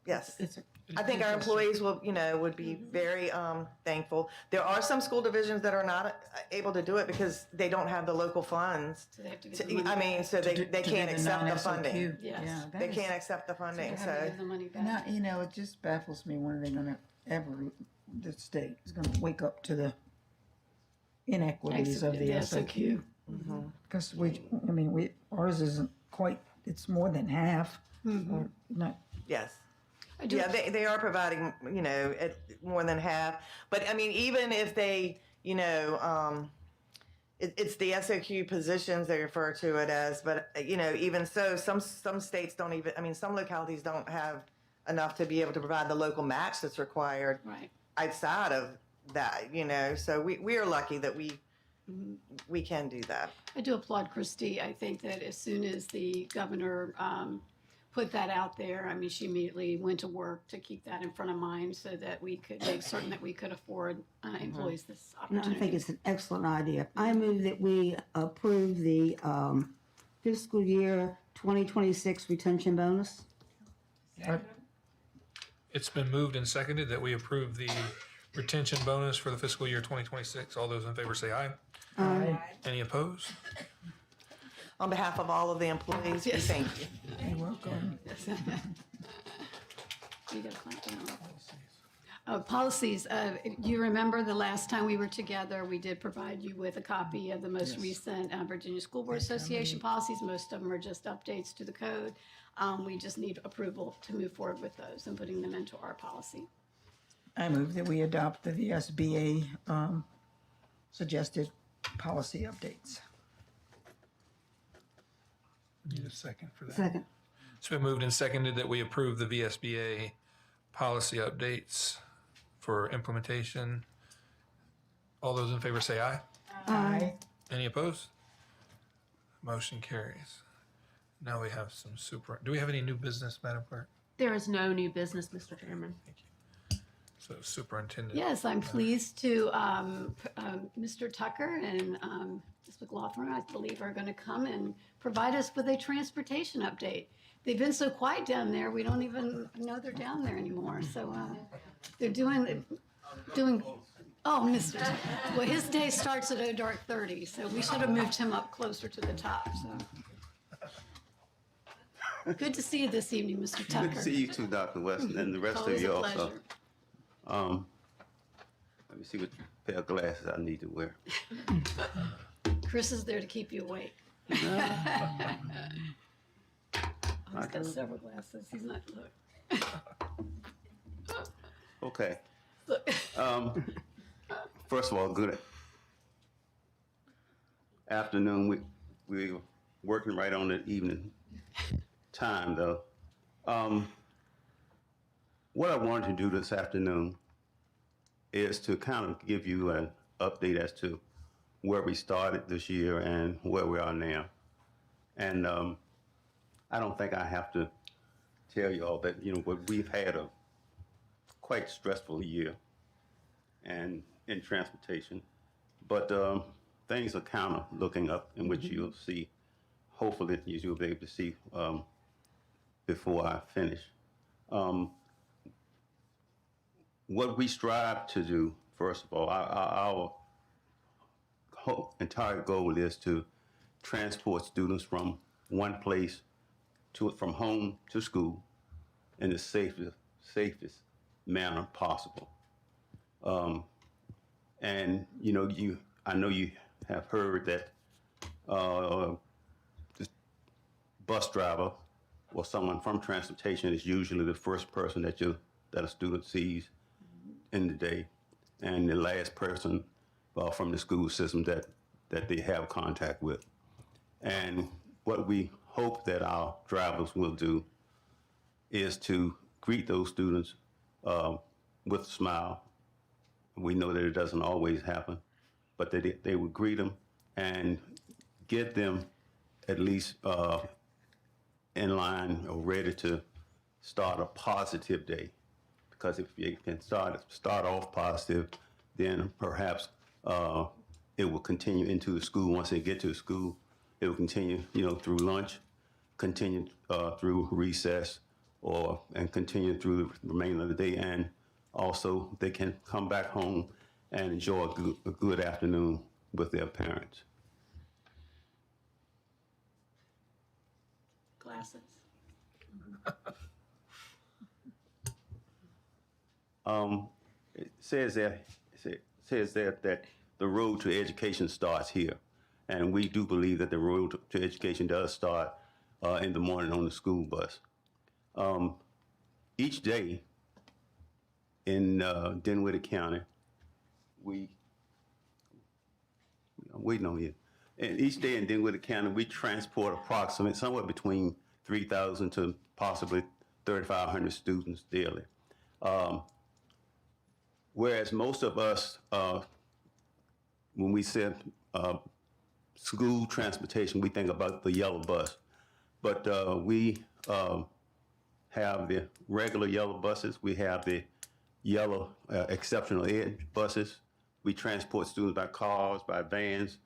Yes. It's I think our employees would be very thankful. There are some school divisions that are not able to do it because they don't have the local funds. So they have to get the money I mean, back. so they can't the accept the non-SOQ. funding. Yes. Yeah, that They is- can't accept the funding. They have to So give the money back. Now, you know, it just baffles me when they're going to the state is going to wake up to the inequities of the SOQ. Because ours isn't quite, it's more than half. Or not. yes. I do- Yeah, they are providing, you know, at more than half. But I mean, even if they, you know, it's the SOQ positions they refer to it as. But you know, even so, some states don't even. I mean, some localities don't have enough to be able to provide the local match that's required Right. outside of that. You know, so we are lucky that we can do that. I do applaud Christie. I think that as soon as the governor put that out there, I mean, she immediately went to work to keep that in front of mind so that we could make certain that we could afford employees this No, I opportunity. think it's an excellent idea. I move that we approve the fiscal year 2026 retention bonus. It's been moved and seconded that we approve the retention bonus for the fiscal year 2026. All those in favor say aye. Aye. Any opposed? On behalf of all of the employees, we thank you. You're welcome. You gotta clamp down. Policies, you remember the last time we were together, we did provide you with a copy of the most recent Virginia School Board Association policies. Most of them are just updates to the code. We just need approval to move forward with those and putting them into our policy. I move that we adopt the VSBA suggested policy updates. Need a second for that. Second. It's been moved and seconded that we approve the VSBA policy updates for implementation. All those in favor say aye. Aye. Any opposed? Motion carries. Now we have some do we have any new business, Madam Clerk? There is no new business, Mr. Chairman. So Superintendent. Yes, I'm pleased to, Mr. Tucker and Ms. McLaughlin, I believe, are going to come and provide us with a transportation update. They've been so quiet down there, we don't even know they're down there anymore. So they're doing, oh, Mr. Tucker. Well, his day starts at dark 30, so we should have moved him up closer to the top, so. Good to see you this evening, Mr. Tucker. Good to see you too, Dr. Weston, and the rest Always of you a also. pleasure. Let me see what pair of glasses I need to wear. Chris is there to keep you awake. Oh, he's got several glasses. He's not, look. Okay. Look. First of all, good afternoon. We're working right on the evening time, though. What I wanted to do this afternoon is to kind of give you an update as to where we started this year and where we are now. And I don't think I have to tell you all that, but we've had a quite stressful year and in transportation, but things are kind of looking up, in which you'll see, hopefully you'll be able to see before I finish. What we strive to do, first of all, our entire goal is to transport students from one place from home to school in the safest manner possible. And I know you have heard that the bus driver or someone from transportation is usually the first person that a student sees in the day, and the last person from the school system that they have contact with. And what we hope that our drivers will do is to greet those students with a smile. We know that it doesn't always happen, but they would greet them and get them at least in line or ready to start a positive day. Because if you can start off positive, then perhaps it will continue into the school. Once they get to the school, it will continue, through lunch, continue through recess, and continue through the remainder of the day. And also, they can come back home and enjoy a good afternoon with their parents. Glasses. It says that the road to education starts here, and we do believe that the road to education does start in the morning on the school bus. Each day in Dinwiddie County, I'm waiting on you. And each day in Dinwiddie County, we transport approximately somewhere between 3,000 to possibly 3,500 students daily. Whereas most of us, when we said school transportation, we think about the yellow bus. But we have the regular yellow buses. We have the yellow exceptional ed buses. We transport students by cars, by vans,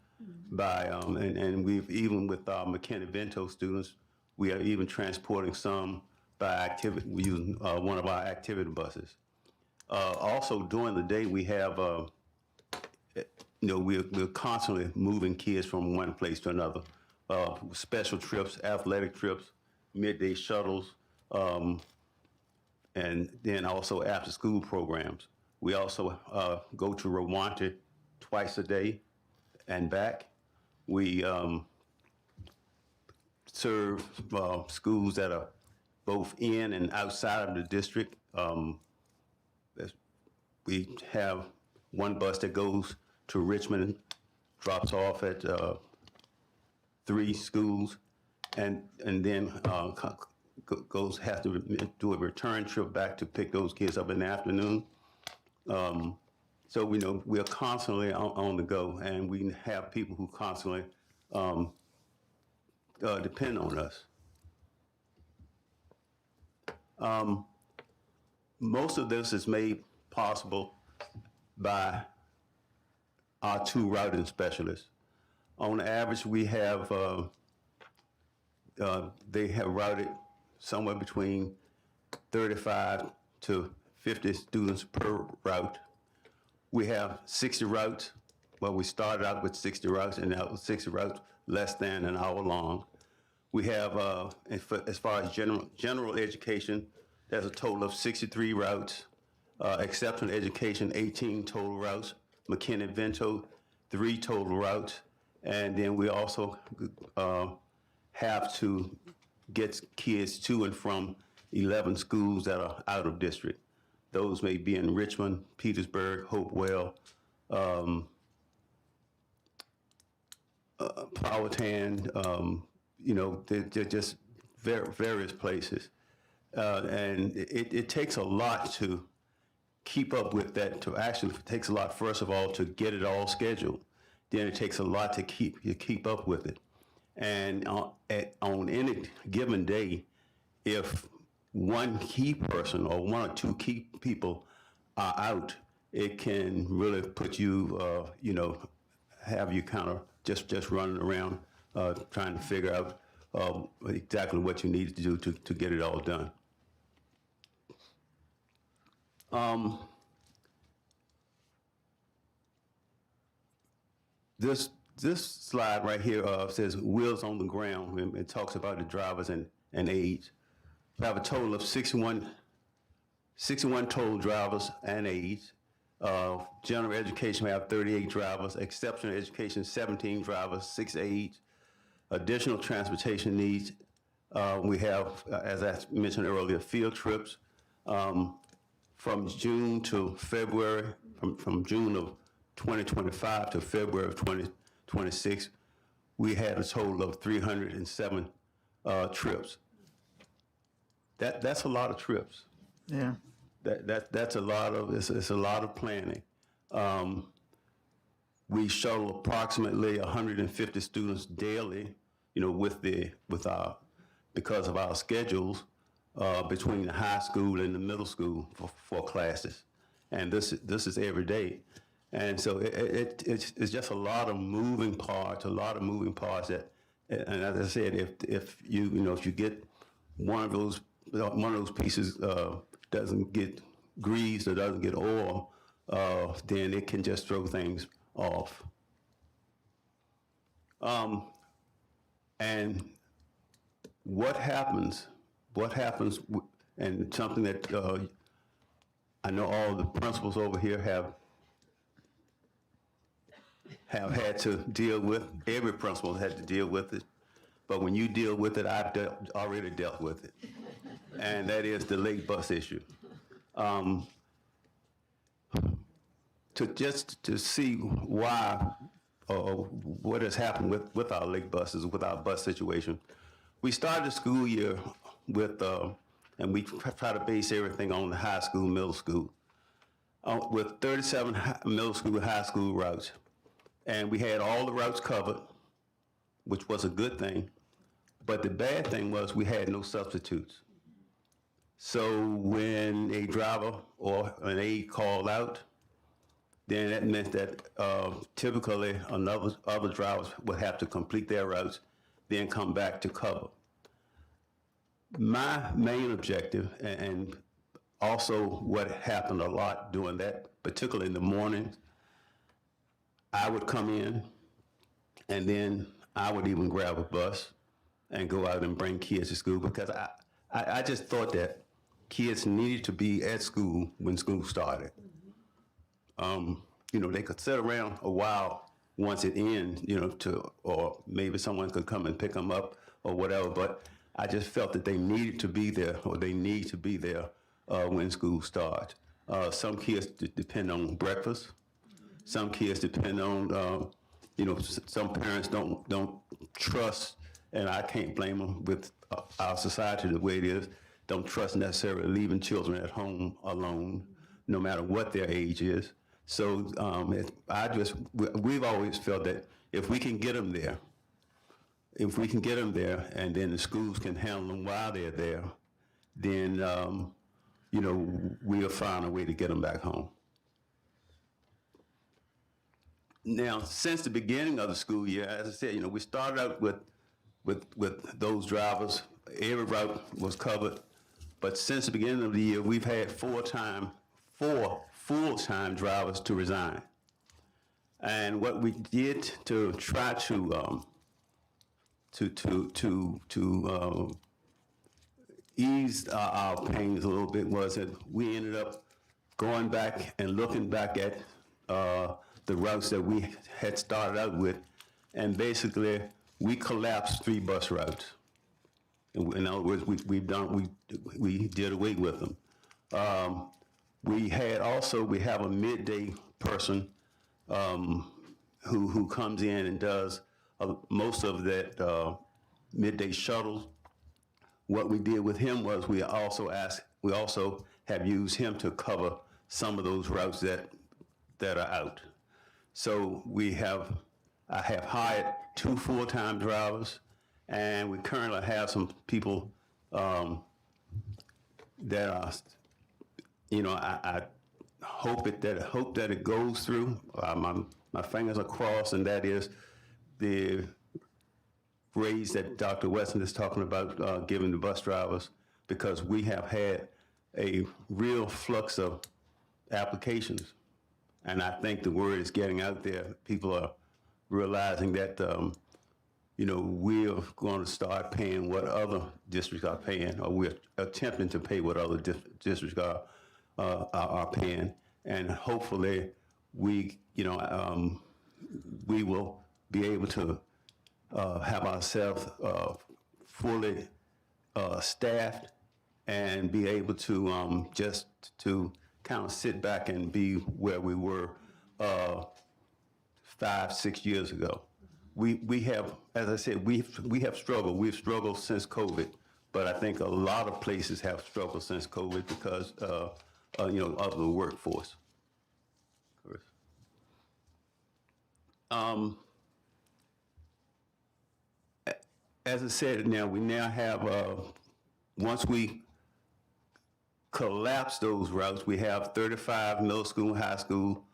by, and we've, even with our McKinney-Vento students, we are even transporting some by activity, we use one of our activity buses. Also, during the day, we have, we're constantly moving kids from one place to another. Special trips, athletic trips, midday shuttles, and then also after-school programs. We also go to Rwanda twice a day and back. We serve schools that are both in and outside of the district. We have one bus that goes to Richmond, drops off at 3 schools, and then has to do a return trip back to pick those kids up in the afternoon. So we know we're constantly on the go, and we have people who constantly depend on us. Most of this is made possible by our 2 routing specialists. On average, we have, they have routed somewhere between 35 to 50 students per route. We have 60 routes. Well, we started out with 60 routes, and now 60 routes less than an hour long. We have, as far as general education, there's a total of 63 routes. Exceptional education, 18 total routes. McKinney-Vento, 3 total routes. And then we also have to get kids to and from 11 schools that are out of district. Those may be in Richmond, Petersburg, Hopewell, Powhatan, they're just various places. And it takes a lot to keep up with that, it takes a lot, first of all, to get it all scheduled. Then it takes a lot to keep up with it. And on any given day, if one key person or 1 or 2 key people are out, it can really put you, have you kind of just running around trying to figure out exactly what you need to do to get it all done. This slide right here says wheels on the ground, and it talks about the drivers and aides. We have a total of 61 total drivers and aides. General education, we have 38 drivers. Exceptional education, 17 drivers, 6 aides. Additional transportation needs, we have, as I mentioned earlier, field trips. From June to February, from June of 2025 to February of 2026, we had a total of 307 trips. That's a lot of trips. Yeah. That's a lot of, it's a lot of planning. We shuttle approximately 150 students daily, because of our schedules between the high school and the middle school for classes. And this is every day. And so it's just a lot of moving parts, that, and as I said, if you get one of those pieces doesn't get greased or doesn't get oil, then it can just throw things off. And what happens, and something that I know all the principals over here have had to deal with. Every principal has had to deal with it. But when you deal with it, I've already dealt with it. And that is the late bus issue. To see why or what has happened with our late buses, with our bus situation. We started the school year with, and we try to base everything on the high school, middle school, with 37 middle school, high school routes. And we had all the routes covered, which was a good thing. But the bad thing was we had no substitutes. So when a driver or an aide called out, then that meant that typically other drivers would have to complete their routes, then come back to cover. My main objective, and also what happened a lot doing that, particularly in the mornings, I would come in and then I would even grab a bus and go out and bring kids to school, because I just thought that kids needed to be at school when school started. You know, they could sit around a while once it ends, you know, or maybe someone could come and pick them up or whatever, but I just felt that they needed to be there, or they need to be there when school starts. Some kids depend on breakfast. Some kids depend on, you know, some parents don't trust, and I can't blame them with our society the way it is, don't trust necessarily leaving children at home alone, no matter what their age is. So we've always felt that if we can get them there, and then the schools can handle them while they're there, then, you know, we'll find a way to get them back home. Now, since the beginning of the school year, as I said, you know, we started out with those drivers. Every route was covered. But since the beginning of the year, we've had four full-time drivers to resign. And what we did to try to ease our pains a little bit was that we ended up going back and looking back at the routes that we had started out with, and basically we collapsed 3 bus routes. In other words, we did away with them. We have a midday person who comes in and does most of that midday shuttle. What we did with him was we also have used him to cover some of those routes that are out. So I have hired 2 full-time drivers, and we currently have some people that are, you know, I hope that it goes through. My fingers are crossed, and that is the raise that Dr. Weston is talking about giving the bus drivers, because we have had a real flux of applications. And I think the word is getting out there. People are realizing that, you know, we're going to start paying what other districts are paying, or we're attempting to pay what other districts are paying. And hopefully we will be able to have ourselves fully staffed and be able to just to kind of sit back and be where we were 5-6 years ago. We have, as I said, we have struggled. We've struggled since COVID, but I think a lot of places have struggled since COVID because you know, of the workforce. As I said, we now have once we collapse those routes, we have 35 middle school and high school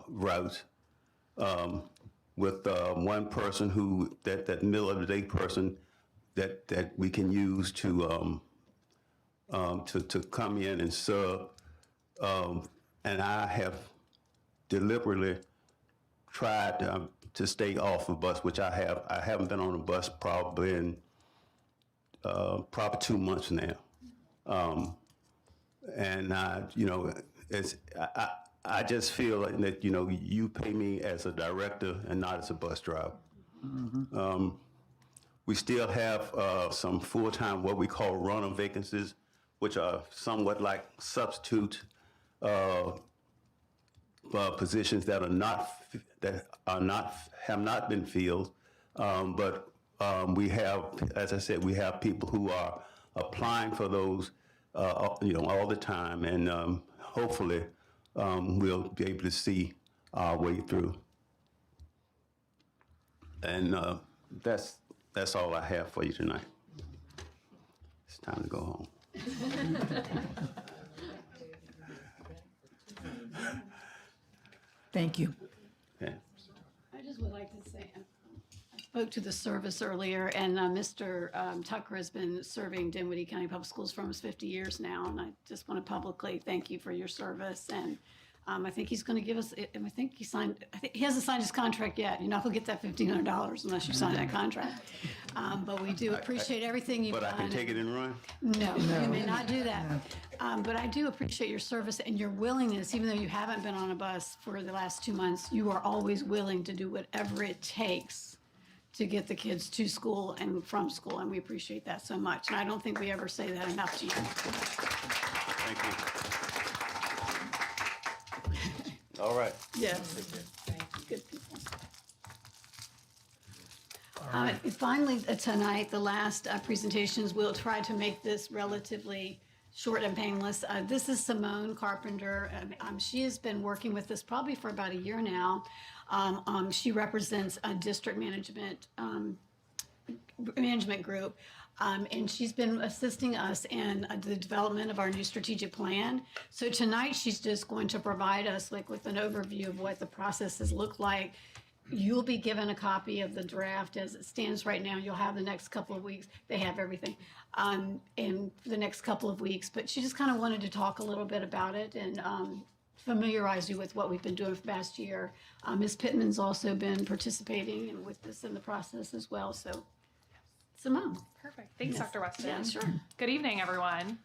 routes with one person that middle of the day person that we can use to come in and serve. And I have deliberately tried to stay off the bus, which I have. I haven't been on a bus probably in probably 2 months now. And you know, I just feel like that, you know, you pay me as a director and not as a bus driver. Mm-hmm. We still have some full-time, what we call runner vacancies, which are somewhat like substitute positions that have not been filled. But we have, as I said, we have people who are applying for those, you know, all the time, and hopefully we'll be able to see our way through. And that's all I have for you tonight. It's time to go home. Thank you. Okay. I just would like to say, I spoke to the service earlier, and Mr. Tucker has been serving Dinwiddie County Public Schools for almost 50 years now, and I just want to publicly thank you for your service. And I think he's going to give us, I think he hasn't signed his contract yet. You're not going to get that $1,500 unless you sign that contract. But we do appreciate everything you've But done. I can take it and run? No, you may not do that. But I do appreciate your service and your willingness, even though you haven't been on a bus for the last 2 months, you are always willing to do whatever it takes to get the kids to school and from school, and we appreciate that so much. And I don't think we ever say that enough to you. Thank you. All right. Yes. Good people. Finally, tonight, the last presentations, we'll try to make this relatively short and painless. This is Simone Carpenter. She has been working with us probably for about a year now. She represents a district management group. And she's been assisting us in the development of our new strategic plan. So tonight, she's just going to provide us with an overview of what the process has looked like. You'll be given a copy of the draft as it stands right now. You'll have the next couple of weeks. They have everything in the next couple of weeks. But she just kind of wanted to talk a little bit about it and familiarize you with what we've been doing for the past year. Ms. Pittman's also been participating with this in the process as well. So, Simone. Perfect. Thanks, Yes. Dr. Weston. Yeah, sure. Good evening, everyone.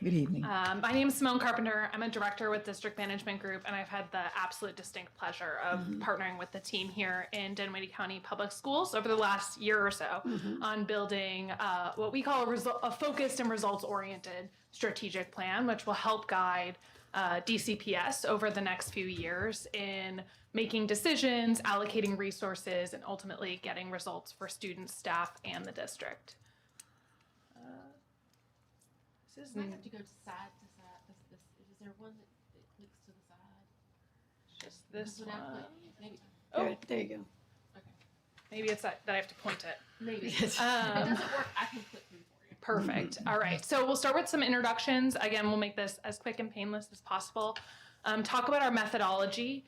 Good evening. My name is Simone Carpenter. I'm a director with District Management Group, and I've had the absolute distinct pleasure of partnering with the team here in Dinwiddie County Public Schools over the last year or so on building what we call a focused and results-oriented strategic plan, which will help guide DCPS over the next few years in making decisions, allocating resources, and ultimately getting results for students, staff, and the district. This is Might have to go side to side. Is there one that clicks to the side? just this Would I one. click? Maybe. There you go. Maybe it's that I have to point it. Maybe. If it doesn't work, I can click through for you. Perfect. All right. So we'll start with some introductions. Again, we'll make this as quick and painless as possible. Talk about our methodology.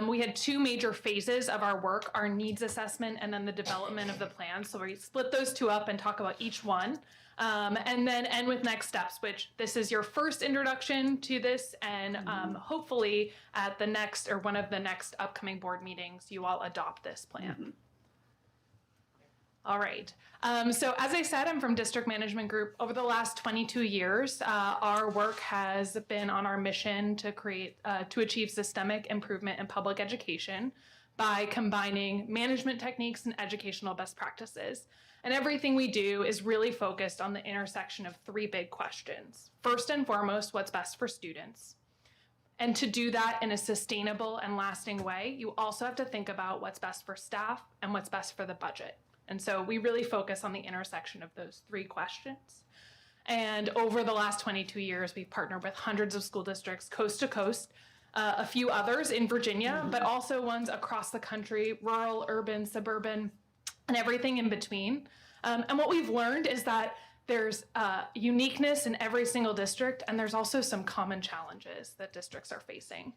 We had two major phases of our work, our needs assessment and then the development of the plan. So we split those two up and talk about each one. And then end with next steps, which this is your first introduction to this. And hopefully at the next or one of the next upcoming board meetings, you all adopt this plan. All right. So as I said, I'm from District Management Group. Over the last 22 years, our work has been on our mission to to achieve systemic improvement in public education by combining management techniques and educational best practices. And everything we do is really focused on the intersection of three big questions. First and foremost, what's best for students? And to do that in a sustainable and lasting way, you also have to think about what's best for staff and what's best for the budget. And so we really focus on the intersection of those three questions. And over the last 22 years, we've partnered with hundreds of school districts coast to coast, a few others in Virginia, but also ones across the country, rural, urban, suburban, and everything in between. And what we've learned is that there's uniqueness in every single district, and there's also some common challenges that districts are facing.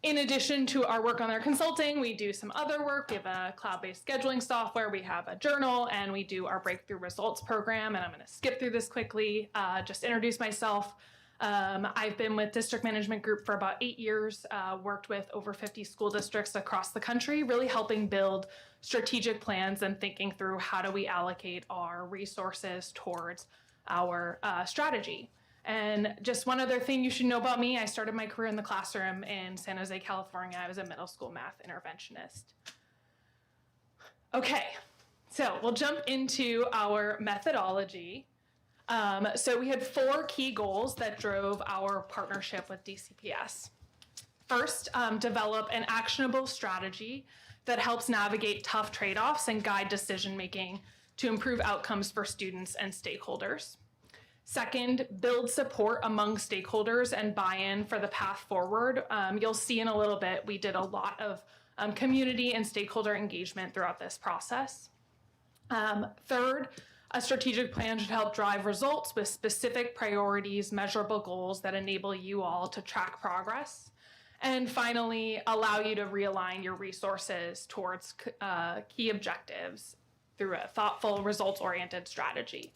In addition to our work on their consulting, we do some other work. We have a cloud-based scheduling software, we have a journal, and we do our Breakthrough Results program. And I'm going to skip through this quickly, just introduce myself. I've been with District Management Group for about 8 years, worked with over 50 school districts across the country, really helping build strategic plans and thinking through how do we allocate our resources towards our strategy. And just one other thing you should know about me, I started my career in the classroom in San Jose, California. I was a middle school math interventionist. Okay, so we'll jump into our methodology. So we had 4 key goals that drove our partnership with DCPS. First, develop an actionable strategy that helps navigate tough trade-offs and guide decision-making to improve outcomes for students and stakeholders. Second, build support among stakeholders and buy-in for the path forward. You'll see in a little bit, we did a lot of community and stakeholder engagement throughout this process. Third, a strategic plan should help drive results with specific priorities, measurable goals that enable you all to track progress. And finally, allow you to realign your resources towards key objectives through a thoughtful, results-oriented strategy.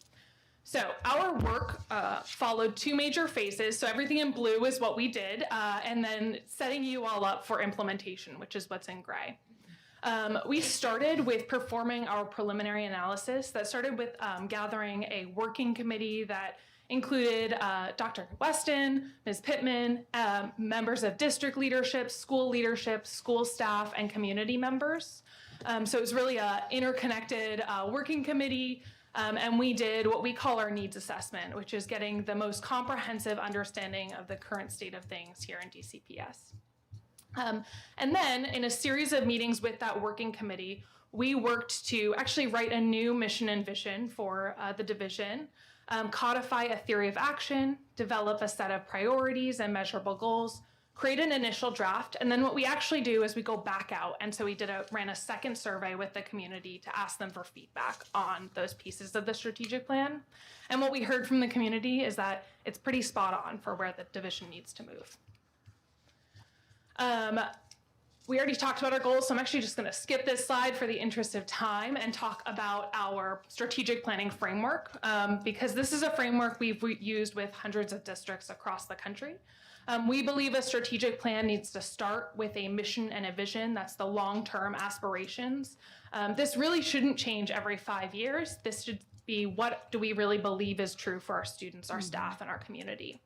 So our work followed two major phases. So everything in blue is what we did, and then setting you all up for implementation, which is what's in gray. We started with performing our preliminary analysis. That started with gathering a working committee that included Dr. Weston, Ms. Pittman, members of district leadership, school staff, and community members. So it was really an interconnected working committee, and we did what we call our needs assessment, which is getting the most comprehensive understanding of the current state of things here in DCPS. And then in a series of meetings with that working committee, we worked to actually write a new mission and vision for the division, codify a theory of action, develop a set of priorities and measurable goals, create an initial draft, and then what we actually do is we go back out. And so we ran a second survey with the community to ask them for feedback on those pieces of the strategic plan. And what we heard from the community is that it's pretty spot on for where the division needs to move. We already talked about our goals, so I'm actually just going to skip this slide for the interest of time and talk about our strategic planning framework, because this is a framework we've used with hundreds of districts across the country. We believe a strategic plan needs to start with a mission and a vision. That's the long-term aspirations. This really shouldn't change every 5 years. This should be, what do we really believe is true for our students, our staff, and our community.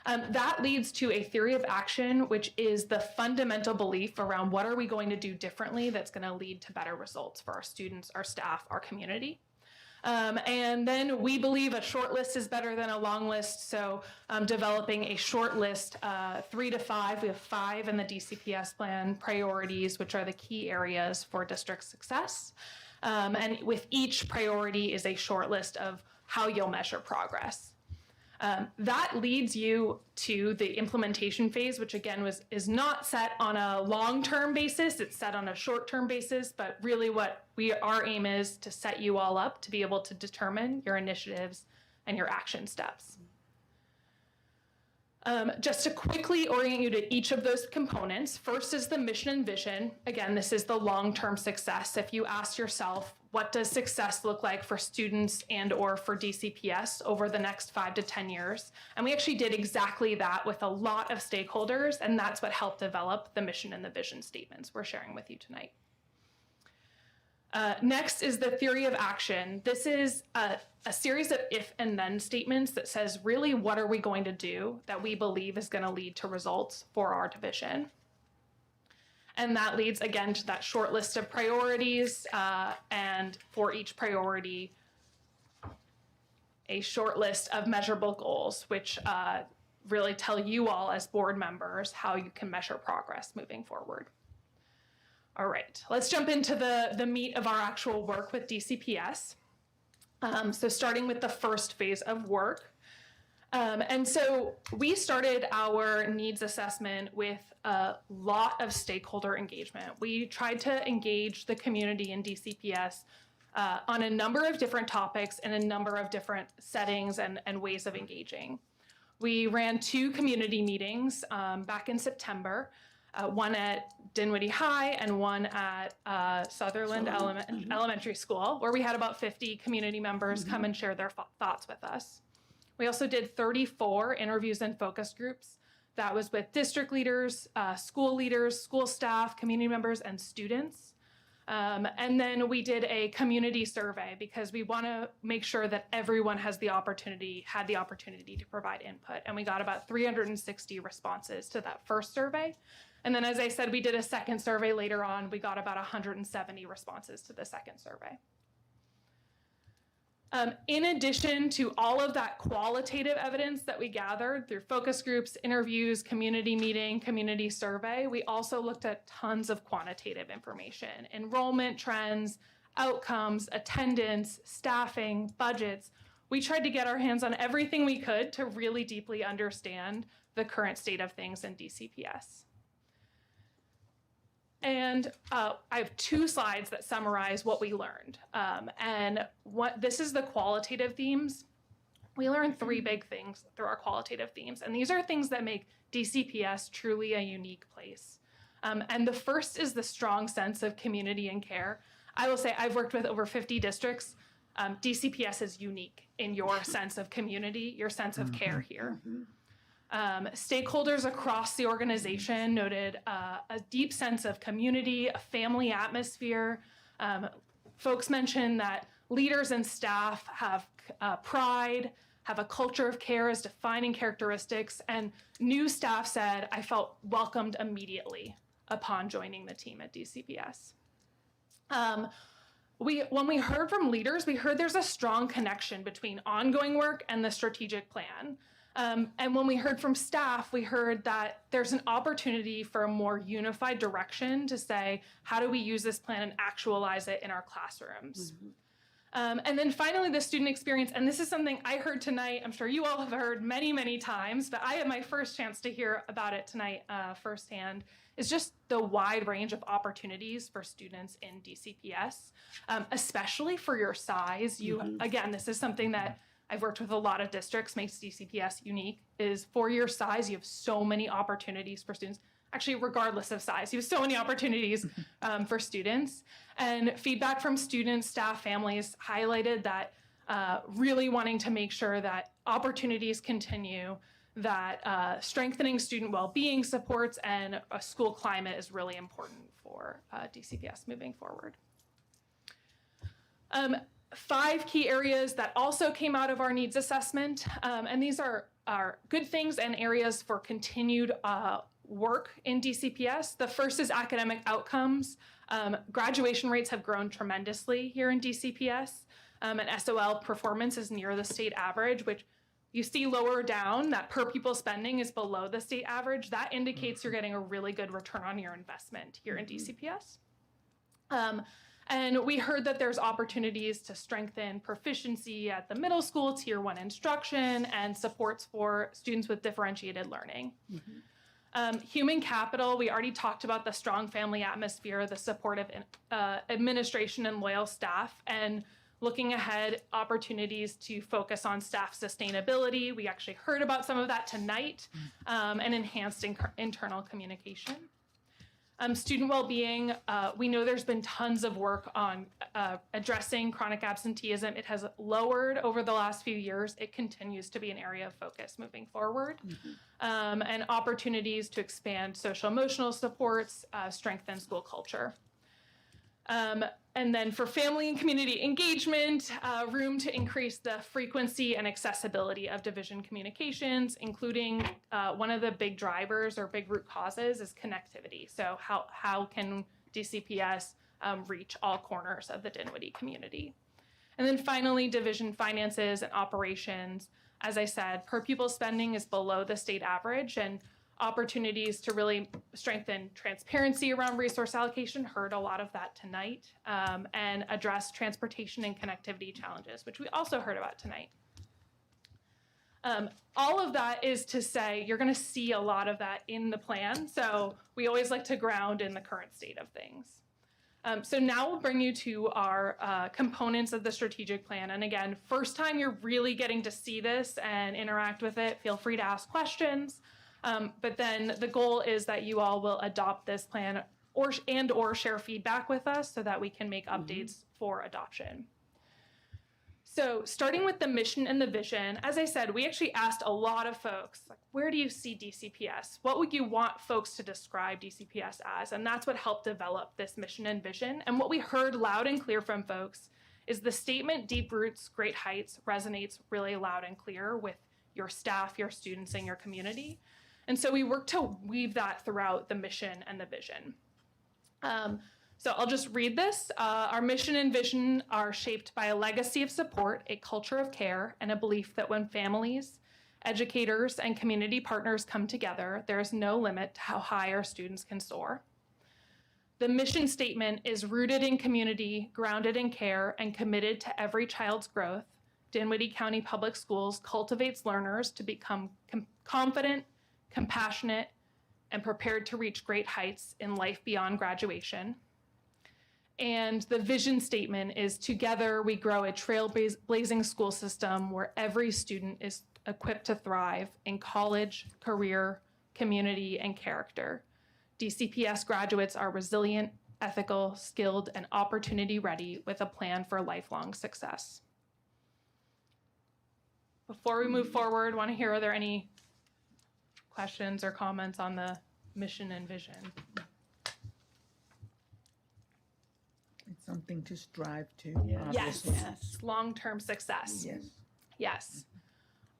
That leads to a theory of action, which is the fundamental belief around what are we going to do differently that's going to lead to better results for our students, our staff, our community. And then we believe a short list is better than a long list, so developing a short list, 3 to 5, we have 5 in the DCPS plan, priorities, which are the key areas for district success. And with each priority is a short list of how you'll measure progress. That leads you to the implementation phase, which again is not set on a long-term basis, it's set on a short-term basis, but really our aim is to set you all up to be able to determine your initiatives and your action steps. Just to quickly orient you to each of those components, first is the mission and vision. Again, this is the long-term success. If you ask yourself, what does success look like for students and or for DCPS over the next 5 to 10 years? And we actually did exactly that with a lot of stakeholders, and that's what helped develop the mission and the vision statements we're sharing with you tonight. Next is the theory of action. This is a series of if and then statements that says really what are we going to do that we believe is going to lead to results for our division. And that leads again to that short list of priorities, and for each priority, a short list of measurable goals, which really tell you all as board members how you can measure progress moving forward. All right, let's jump into the meat of our actual work with DCPS. So starting with the first phase of work. And so we started our needs assessment with a lot of stakeholder engagement. We tried to engage the community in DCPS on a number of different topics and a number of different settings and ways of engaging. We ran 2 community meetings back in September, one at Dinwiddie High and one at Sutherland Elementary School, where we had about 50 community members come and share their thoughts with us. We also did 34 interviews and focus groups. That was with district leaders, school staff, community members, and students. And then we did a community survey because we want to make sure that everyone had the opportunity to provide input. And we got about 360 responses to that first survey. And then, as I said, we did a second survey later on. We got about 170 responses to the second survey. In addition to all of that qualitative evidence that we gathered through focus groups, interviews, community meeting, community survey, we also looked at tons of quantitative information, enrollment trends, outcomes, attendance, staffing, budgets. We tried to get our hands on everything we could to really deeply understand the current state of things in DCPS. And I have 2 slides that summarize what we learned. This is the qualitative themes. we learn three big things through our qualitative themes, and these are things that make DCPS truly a unique place. And the first is the strong sense of community and care. I will say I've worked with over 50 districts. DCPS is unique in your sense of community, your sense of care here. Stakeholders across the organization noted a deep sense of community, a family atmosphere. Folks mentioned that leaders and staff have pride, have a culture of care as defining characteristics, and new staff said, I felt welcomed immediately upon joining the team at DCPS. When we heard from leaders, we heard there's a strong connection between ongoing work and the strategic plan. And when we heard from staff, we heard that there's an opportunity for a more unified direction to say, how do we use this plan and actualize it in our classrooms? And then finally, the student experience, and this is something I heard tonight, I'm sure you all have heard many, many times, but I had my first chance to hear about it tonight firsthand, is just the wide range of opportunities for students in DCPS, especially for your size. Again, this is something that I've worked with a lot of districts, makes DCPS unique, is for your size, you have so many opportunities for students. Actually, regardless of size, you have so many opportunities for students. And feedback from students, staff, families highlighted that really wanting to make sure that opportunities continue, that strengthening student well-being supports and a school climate is really important for DCPS moving forward. 5 key areas that also came out of our needs assessment, and these are good things and areas for continued work in DCPS. The first is academic outcomes. Graduation rates have grown tremendously here in DCPS, and SOL performance is near the state average, which you see lower down, that per pupil spending is below the state average. That indicates you're getting a really good return on your investment here in DCPS. And we heard that there's opportunities to strengthen proficiency at the middle school, Tier 1 instruction, and supports for students with differentiated learning. Human capital, we already talked about the strong family atmosphere, the supportive administration and loyal staff, and looking ahead, opportunities to focus on staff sustainability. We actually heard about some of that tonight, and enhanced internal communication. Student well-being, we know there's been tons of work on addressing chronic absenteeism. It has lowered over the last few years. It continues to be an area of focus moving forward. And opportunities to expand social emotional supports, strengthen school culture. And then for family and community engagement, room to increase the frequency and accessibility of division communications, including one of the big drivers or big root causes is connectivity. So how can DCPS reach all corners of the Dinwiddie community? And then finally, division finances and operations. As I said, per pupil spending is below the state average, and opportunities to really strengthen transparency around resource allocation, heard a lot of that tonight, and address transportation and connectivity challenges, which we also heard about tonight. All of that is to say you're going to see a lot of that in the plan, so we always like to ground in the current state of things. So now we'll bring you to our components of the strategic plan. And again, first time you're really getting to see this and interact with it, feel free to ask questions. But then the goal is that you all will adopt this plan or share feedback with us so that we can make updates for adoption. So starting with the mission and the vision, as I said, we actually asked a lot of folks, like, where do you see DCPS? What would you want folks to describe DCPS as? And that's what helped develop this mission and vision. And what we heard loud and clear from folks is the statement, deep roots, great heights, resonates really loud and clear with your staff, your students, and your community. And so we work to weave that throughout the mission and the vision. So I'll just read this. Our mission and vision are shaped by a legacy of support, a culture of care, and a belief that when families, educators, and community partners come together, there is no limit to how high our students can soar. The mission statement is rooted in community, grounded in care, and committed to every child's growth. Dinwiddie County Public Schools cultivates learners to become confident, compassionate, and prepared to reach great heights in life beyond graduation. And the vision statement is together we grow a trailblazing school system where every student is equipped to thrive in college, career, community, and character. DCPS graduates are resilient, ethical, skilled, and opportunity ready with a plan for lifelong success. Before we move forward, want to hear, are there any questions or comments on the mission and vision? It's something to strive to. Yes, obviously. long-term success. Yes. Yes.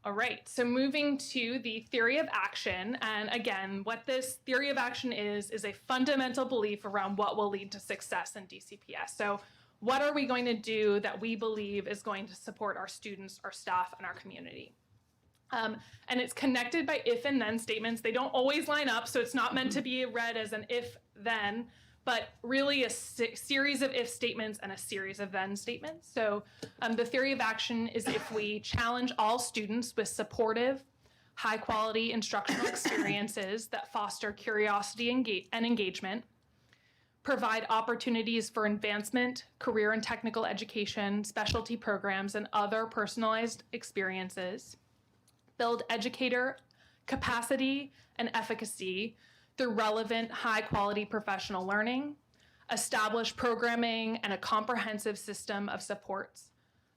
All right, so moving to the theory of action. And again, what this theory of action is a fundamental belief around what will lead to success in DCPS. So what are we going to do that we believe is going to support our students, our staff, and our community? And it's connected by if and then statements. They don't always line up, so it's not meant to be read as an if then, but really a series of if statements and a series of then statements. So the theory of action is if we challenge all students with supportive, high quality instructional experiences that foster curiosity and engagement, provide opportunities for advancement, career and technical education, specialty programs, and other personalized experiences, build educator capacity and efficacy through relevant, high-quality professional learning, establish programming and a comprehensive system of supports,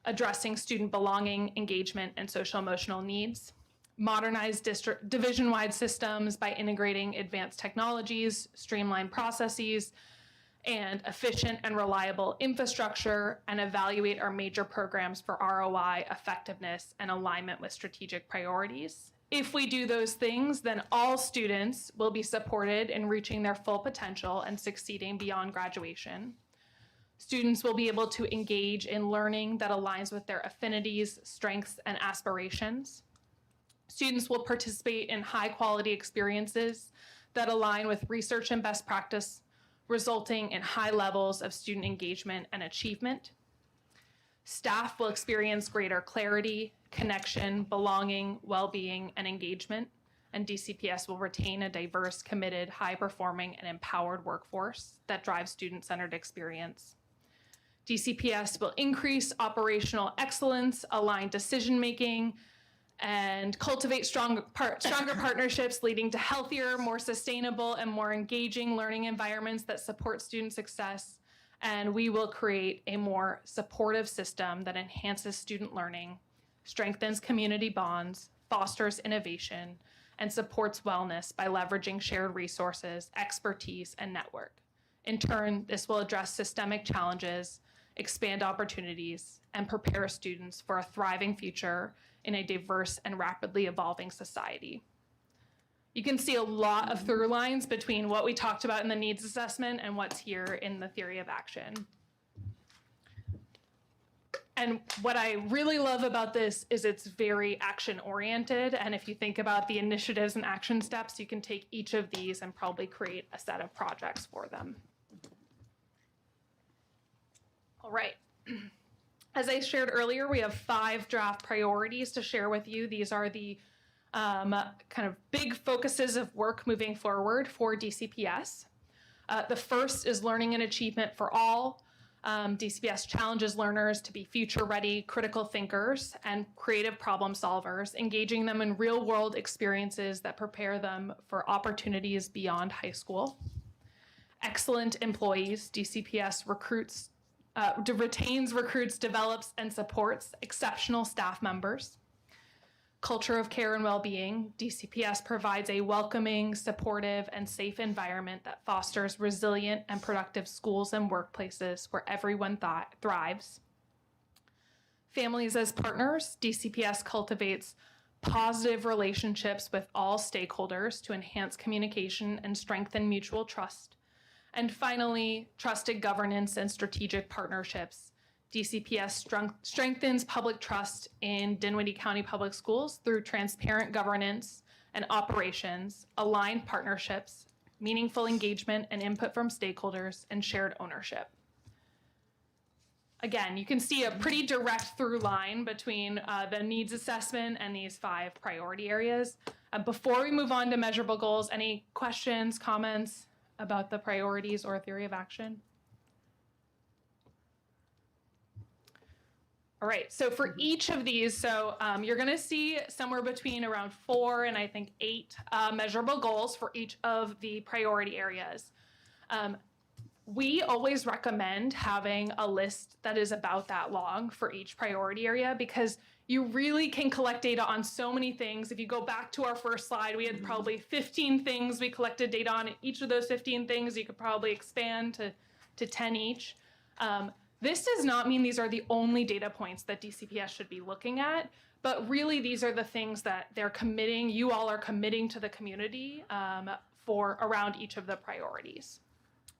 addressing student belonging, engagement, and social-emotional needs, modernize division-wide systems by integrating advanced technologies, streamlined processes, and efficient and reliable infrastructure, and evaluate our major programs for ROI, effectiveness, and alignment with strategic priorities. If we do those things, then all students will be supported in reaching their full potential and succeeding beyond graduation. Students will be able to engage in learning that aligns with their affinities, strengths, and aspirations. Students will participate in high-quality experiences that align with research and best practice, resulting in high levels of student engagement and achievement. Staff will experience greater clarity, connection, belonging, well-being, and engagement, and DCPS will retain a diverse, committed, high-performing, and empowered workforce that drives student-centered experience. DCPS will increase operational excellence, align decision-making, and cultivate stronger partnerships leading to healthier, more sustainable, and more engaging learning environments that support student success. And we will create a more supportive system that enhances student learning, strengthens community bonds, fosters innovation, and supports wellness by leveraging shared resources, expertise, and network. In turn, this will address systemic challenges, expand opportunities, and prepare students for a thriving future in a diverse and rapidly evolving society. You can see a lot of through lines between what we talked about in the needs assessment and what's here in the theory of action. And what I really love about this is it's very action oriented. And if you think about the initiatives and action steps, you can take each of these and probably create a set of projects for them. All right. As I shared earlier, we have 5 draft priorities to share with you. These are the kind of big focuses of work moving forward for DCPS. The first is learning and achievement for all. DCPS challenges learners to be future-ready, critical thinkers, and creative problem solvers, engaging them in real-world experiences that prepare them for opportunities beyond high school. Excellent employees, DCPS retains, recruits, develops, and supports exceptional staff members. Culture of care and well-being, DCPS provides a welcoming, supportive, and safe environment that fosters resilient and productive schools and workplaces where everyone thrives. Families as partners, DCPS cultivates positive relationships with all stakeholders to enhance communication and strengthen mutual trust. And finally, trusted governance and strategic partnerships. DCPS strengthens public trust in Dinwiddie County Public Schools through transparent governance and operations, aligned partnerships, meaningful engagement and input from stakeholders, and shared ownership. Again, you can see a pretty direct through line between the needs assessment and these 5 priority areas. Before we move on to measurable goals, any questions, comments about the priorities or theory of action? All right, so for each of these, you're gonna see somewhere between around 4 and I think 8 measurable goals for each of the priority areas. We always recommend having a list that is about that long for each priority area because you really can collect data on so many things. If you go back to our first slide, we had probably 15 things we collected data on. Each of those 15 things you could probably expand to 10 each. This does not mean these are the only data points that DCPS should be looking at, but really these are the things that you all are committing to the community for around each of the priorities.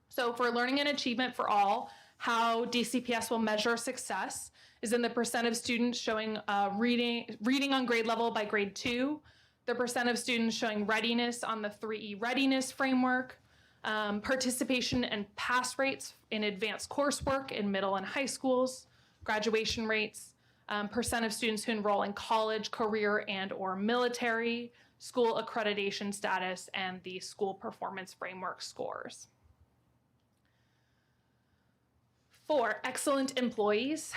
So for learning and achievement for all, how DCPS will measure success is in the percent of students showing reading on grade level by grade 2, the percent of students showing readiness on the 3E readiness framework, participation and pass rates in advanced coursework in middle and high schools, graduation rates, percent of students who enroll in college, career, and/or military, school accreditation status, and the school performance framework scores. For excellent employees,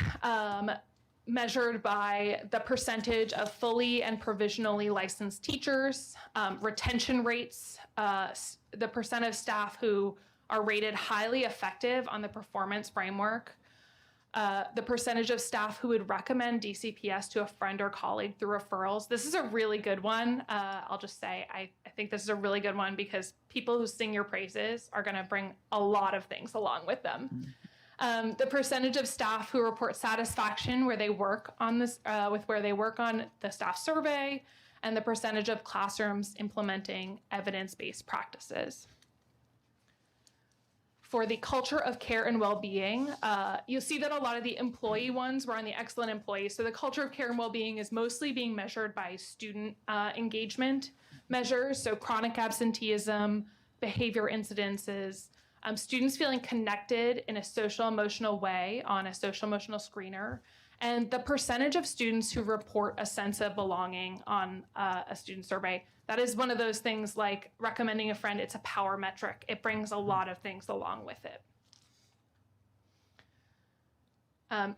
measured by the percentage of fully and provisionally licensed teachers, retention rates, the percent of staff who are rated highly effective on the performance framework, the percentage of staff who would recommend DCPS to a friend or colleague through referrals. This is a really good one. I'll just say, I think this is a really good one because people who sing your praises are gonna bring a lot of things along with them. The percentage of staff who report satisfaction where they work on this, with where they work on the staff survey, and the percentage of classrooms implementing evidence-based practices. For the culture of care and well-being, you'll see that a lot of the employee ones were on the excellent employees. So the culture of care and well-being is mostly being measured by student engagement measures, so chronic absenteeism, behavior incidences, students feeling connected in a social emotional way on a social emotional screener, and the percentage of students who report a sense of belonging on a student survey. That is one of those things like recommending a friend. It's a power metric. It brings a lot of things along with it.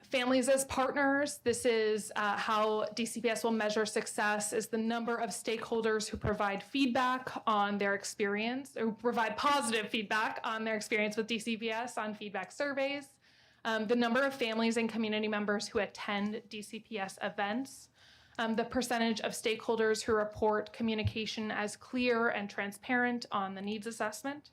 Families as partners. This is how DCPS will measure success, is the number of stakeholders who provide feedback on their experience, or provide positive feedback on their experience with DCPS on feedback surveys, the number of families and community members who attend DCPS events, the percentage of stakeholders who report communication as clear and transparent on the needs assessment,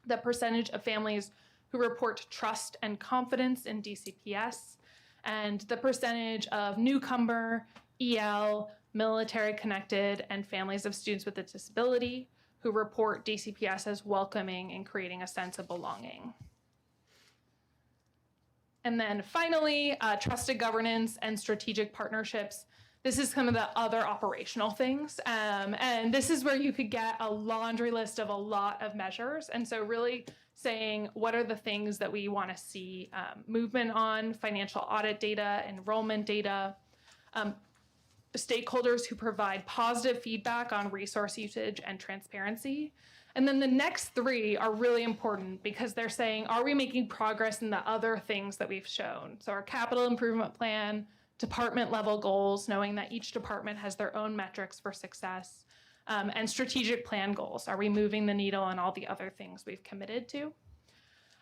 the percentage of families who report trust and confidence in DCPS, and the percentage of newcomer, EL, military connected, and families of students with a disability who report DCPS as welcoming and creating a sense of belonging. And then finally, trusted governance and strategic partnerships. This is some of the other operational things. And this is where you could get a laundry list of a lot of measures. And so really saying, what are the things that we want to see movement on, financial audit data, enrollment data, stakeholders who provide positive feedback on resource usage and transparency. And then the next 3 are really important because they're saying, are we making progress in the other things that we've shown? So our capital improvement plan, department level goals, knowing that each department has their own metrics for success, and strategic plan goals. Are we moving the needle on all the other things we've committed to?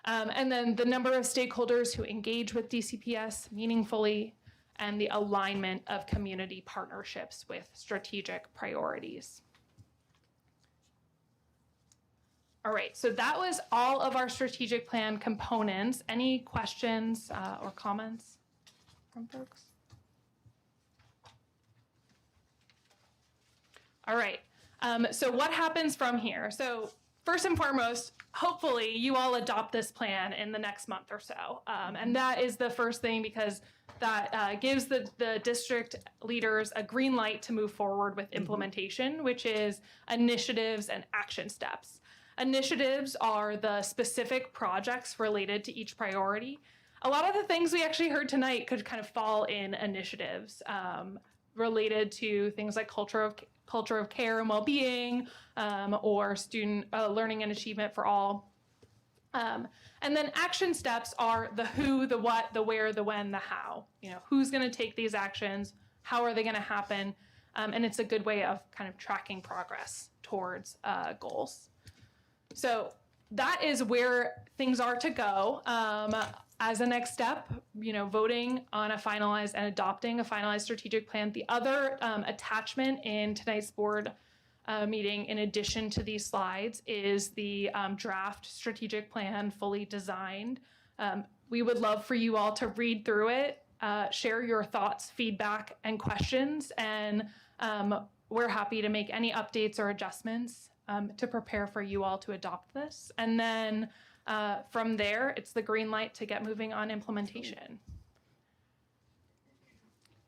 And then the number of stakeholders who engage with DCPS meaningfully, and the alignment of community partnerships with strategic priorities. All right, so that was all of our strategic plan components. Any questions or comments from folks? All right, so what happens from here? So first and foremost, hopefully you all adopt this plan in the next month or so. And that is the first thing because that gives the district leaders a green light to move forward with implementation, which is initiatives and action steps. Initiatives are the specific projects related to each priority. A lot of the things we actually heard tonight could kind of fall in initiatives related to things like culture of care and well-being, or student learning and achievement for all. And then action steps are the who, the what, the where, the when, the how. Who's going to take these actions? How are they going to happen? And it's a good way of kind of tracking progress towards goals. So that is where things are to go. As a next step, voting on a finalized and adopting a finalized strategic plan. The other attachment in tonight's board meeting, in addition to these slides, is the draft strategic plan, fully designed. We would love for you all to read through it, share your thoughts, feedback, and questions, and we're happy to make any updates or adjustments to prepare for you all to adopt this. And then from there, it's the green light to get moving on implementation.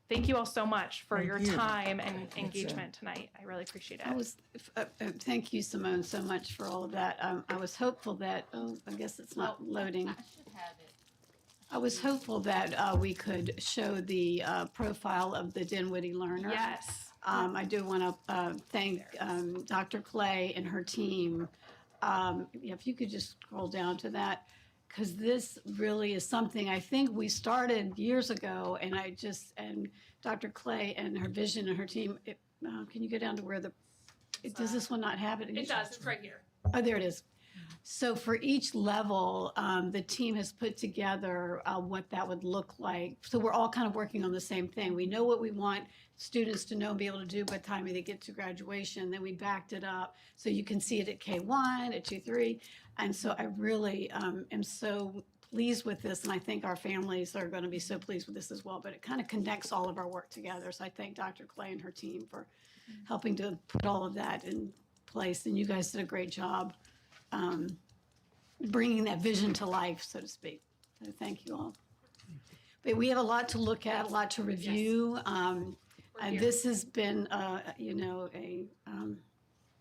Thank you all so much for your time and engagement tonight. I really appreciate it. Thank you, Simone, so much for all of that. I was hopeful that, I guess it's not loading. I was hopeful that we could show the profile of the Dinwiddie learner. Yes. I do want to thank Dr. Clay and her team. If you could just scroll down to that, because this really is something I think we started years ago, and Dr. Clay and her vision and her team. Can you go down to where does this one not have it? It does. It's right here. Oh, there it is. So for each level, the team has put together what that would look like. So we're all kind of working on the same thing. We know what we want students to know and be able to do by the time they get to graduation. Then we backed it up so you can see it at K1, at 2, 3. And so I really am so pleased with this, and I think our families are going to be so pleased with this as well. But it kind of connects all of our work together. So I thank Dr. Clay and her team for helping to put all of that in place. And you guys did a great job bringing that vision to life, so to speak. So thank you all. But we have a lot to look at, a lot to review. And this has been,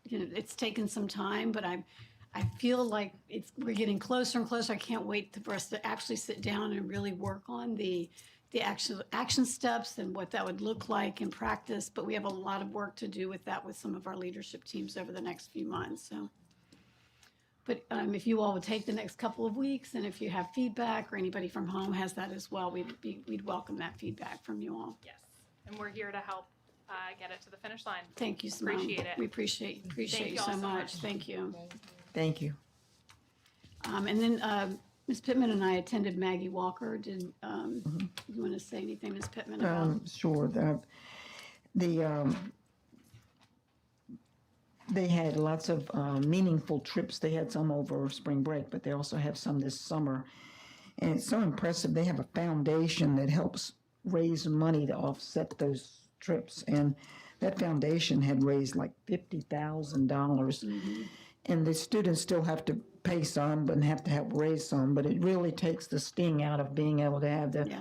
it's taken some time, but I feel like we're getting closer and closer. I can't wait for us to actually sit down and really work on the action steps and what that would look like in practice. But we have a lot of work to do with that with some of our leadership teams over the next few months. So. But if you all would take the next couple of weeks, and if you have feedback or anybody from home has that as well, we'd welcome that feedback from you all. Yes, and we're here to help get it to the finish line. Thank you, Simone. Appreciate it. We appreciate you so much. Thank you. Thank you. And then Ms. Pittman and I attended Maggie Walker. Did you want to say anything, Ms. Pittman? About? Sure. They had lots of meaningful trips. They had some over spring break, but they also have some this summer. And it's so impressive. They have a foundation that helps raise money to offset those trips. And that foundation had raised like $50,000. And the students still have to pay some, but have to help raise some. But it really takes the sting out of being able to have the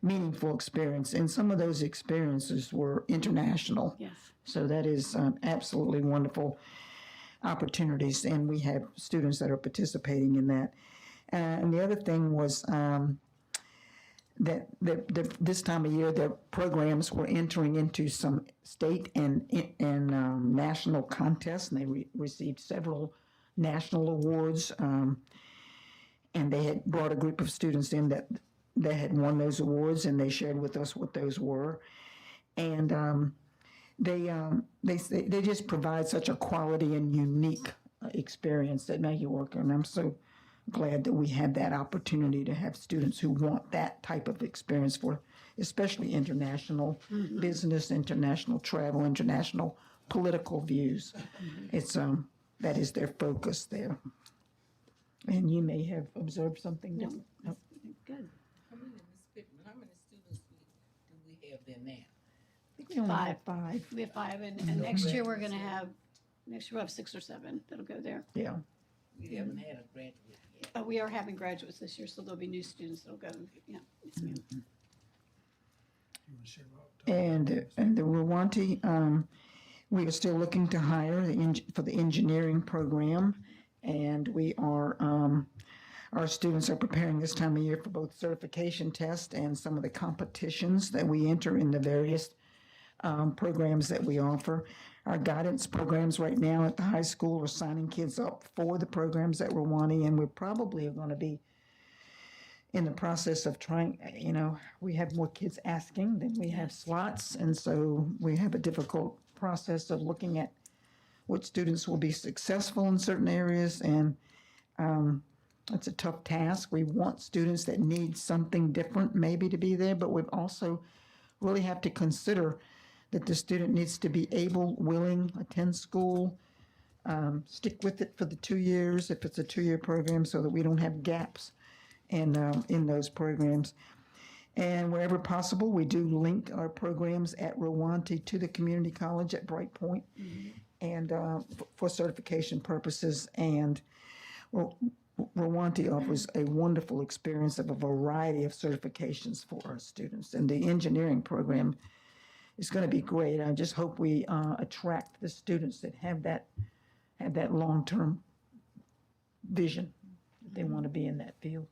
meaningful experience. And some of those experiences were international. Yes. So that is absolutely wonderful opportunities, and we have students that are participating in that. And the other thing was that this time of year, their programs were entering into some state and national contests, and they received several national awards. And they had brought a group of students in that had won those awards, and they shared with us what those were. And they just provide such a quality and unique experience at Maggie Walker, and I'm so glad that we have that opportunity to have students who want that type of experience for, especially international business, international travel, international political views. It's that is their focus there. And you may have observed something different. Good. How many students do we have there now? We only have 5. We have 5, and next year we'll have 6 or 7 that'll go there. Yeah. We haven't had a graduate yet. We are having graduates this year, so there'll be new students that'll go. Yeah. Yes, ma'am. And the Rwanti, we are still looking to hire for the engineering program, and we are our students are preparing this time of year for both certification tests and some of the competitions that we enter in the various programs that we offer. our guidance programs right now at the high school are signing kids up for the programs that we're wanting, and we're probably going to be in the process of trying, we have more kids asking than we have slots, and so we have a difficult process of looking at which students will be successful in certain areas, and it's a tough task. We want students that need something different maybe to be there, but we also really have to consider that the student needs to be able, willing, attend school, stick with it for the 2 years if it's a 2-year program, so that we don't have gaps in those programs. And wherever possible, we do link our programs at Rwanti to the community college at Bright Point, and for certification purposes. And Rwanti offers a wonderful experience of a variety of certifications for our students, and the engineering program is going to be great. I just hope we attract the students that have that long-term vision, that they want to be in that field.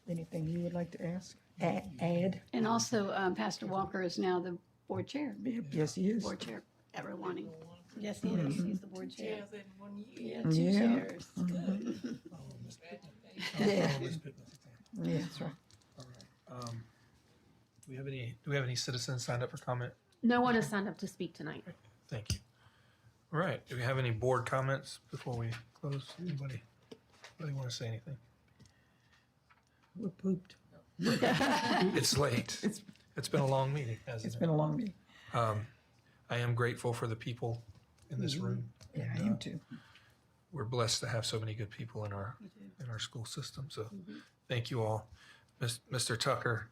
Anything you would like to ask? Add? And also, Pastor Walker is now the board chair. Yes, he is. Board chair at Rwanti. Yes, he is. He's the board chair. Yeah, 2 Yeah. chairs. Yeah. Yeah, that's right. Do we have any citizens signed up for comment? No one has signed up to speak tonight. Thank you. All right. Do we have any board comments before we close? Anybody want to say anything? We're pooped. It's late. It's been a long meeting, hasn't it? It's been a long meeting. I am grateful for the people in this room. Yeah, I am too. We're blessed to have so many good people in our school system. So thank you all. Mr. Tucker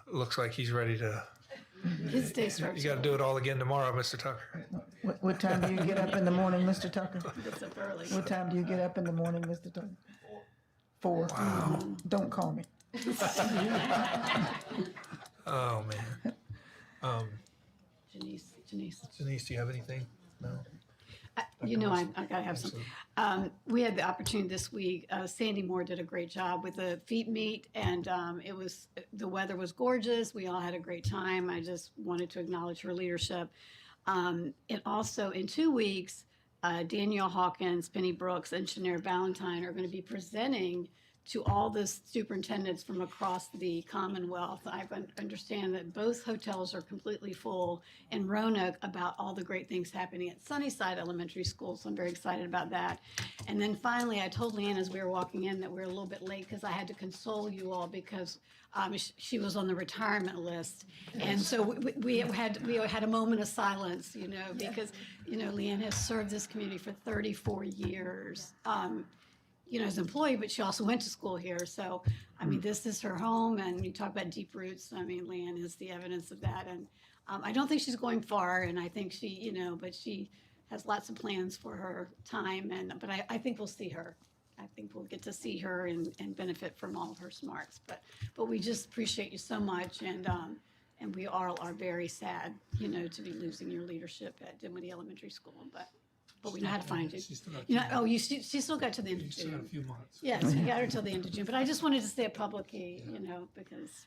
looks like he's ready to. His day starts. You got to do it all again tomorrow, Mr. Tucker. What time do you get up in the morning, Mr. Tucker? Gets up early. What time do you get up in the morning, Mr. Tucker? 4. Wow. Don't call me. Oh man. Janice. Janice, do you have anything? No. I gotta have some. We had the opportunity this week. Sandy Moore did a great job with the feet meet, and the weather was gorgeous. We all had a great time. I just wanted to acknowledge her leadership. And also in 2 weeks, Danielle Hawkins, Penny Brooks, and Shanair Valentine are going to be presenting to all the superintendents from across the Commonwealth. I understand that both hotels are completely full in Roanoke about all the great things happening at Sunnyside Elementary School, so I'm very excited about that. And then finally, I told Leanne as we were walking in that we were a little bit late because I had to console you all because she was on the retirement list. And so we had a moment of silence, because, Leanne has served this community for 34 years. As an employee, but she also went to school here. So, this is her home, and you talk about deep roots. Leanne is the evidence of that. And I don't think she's going far, and I think but she has lots of plans for her time. But I think we'll see her. I think we'll get to see her and benefit from all of her smarts. But we just appreciate you so much, and we all are very sad, to be losing your leadership at Dinwiddie Elementary School. But we know how to find you. She still got to the end of June. Still got a few months. Yes, we got her till the end of June. But I just wanted to say it publicly, because,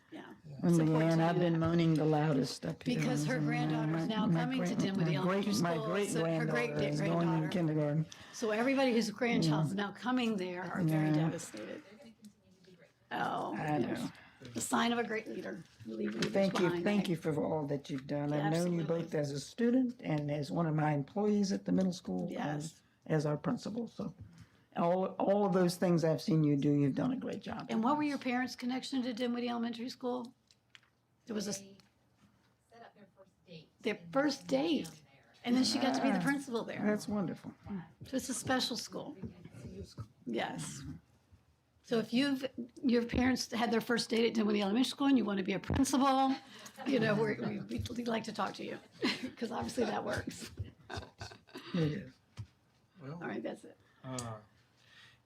And support Leanne, to I've you. been moaning the loudest up here. Because her granddaughter is now coming to Dinwiddie Elementary School. My great-granddaughter is going in granddaughter. kindergarten. So everybody whose grandchild is now coming there are very devastated. Oh, I know. the sign of a great leader. Thank you for all that you've done. I've known you Absolutely. both as a student and as one of my employees at the middle school. Yes. As our principal. So all of those things I've seen you do, you've done a great job. And what were your parents' connection to Dinwiddie Elementary School? There was a Set up their first date, and then she got to be the principal there. That's wonderful. So it's a special school. Yes. So if your parents had their first date at Dinwiddie Elementary School and you want to be a principal, we'd like to talk to you because obviously that works. It is. All right, that's it.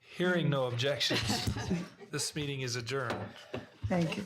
Hearing no objections, this meeting is adjourned. Thank you.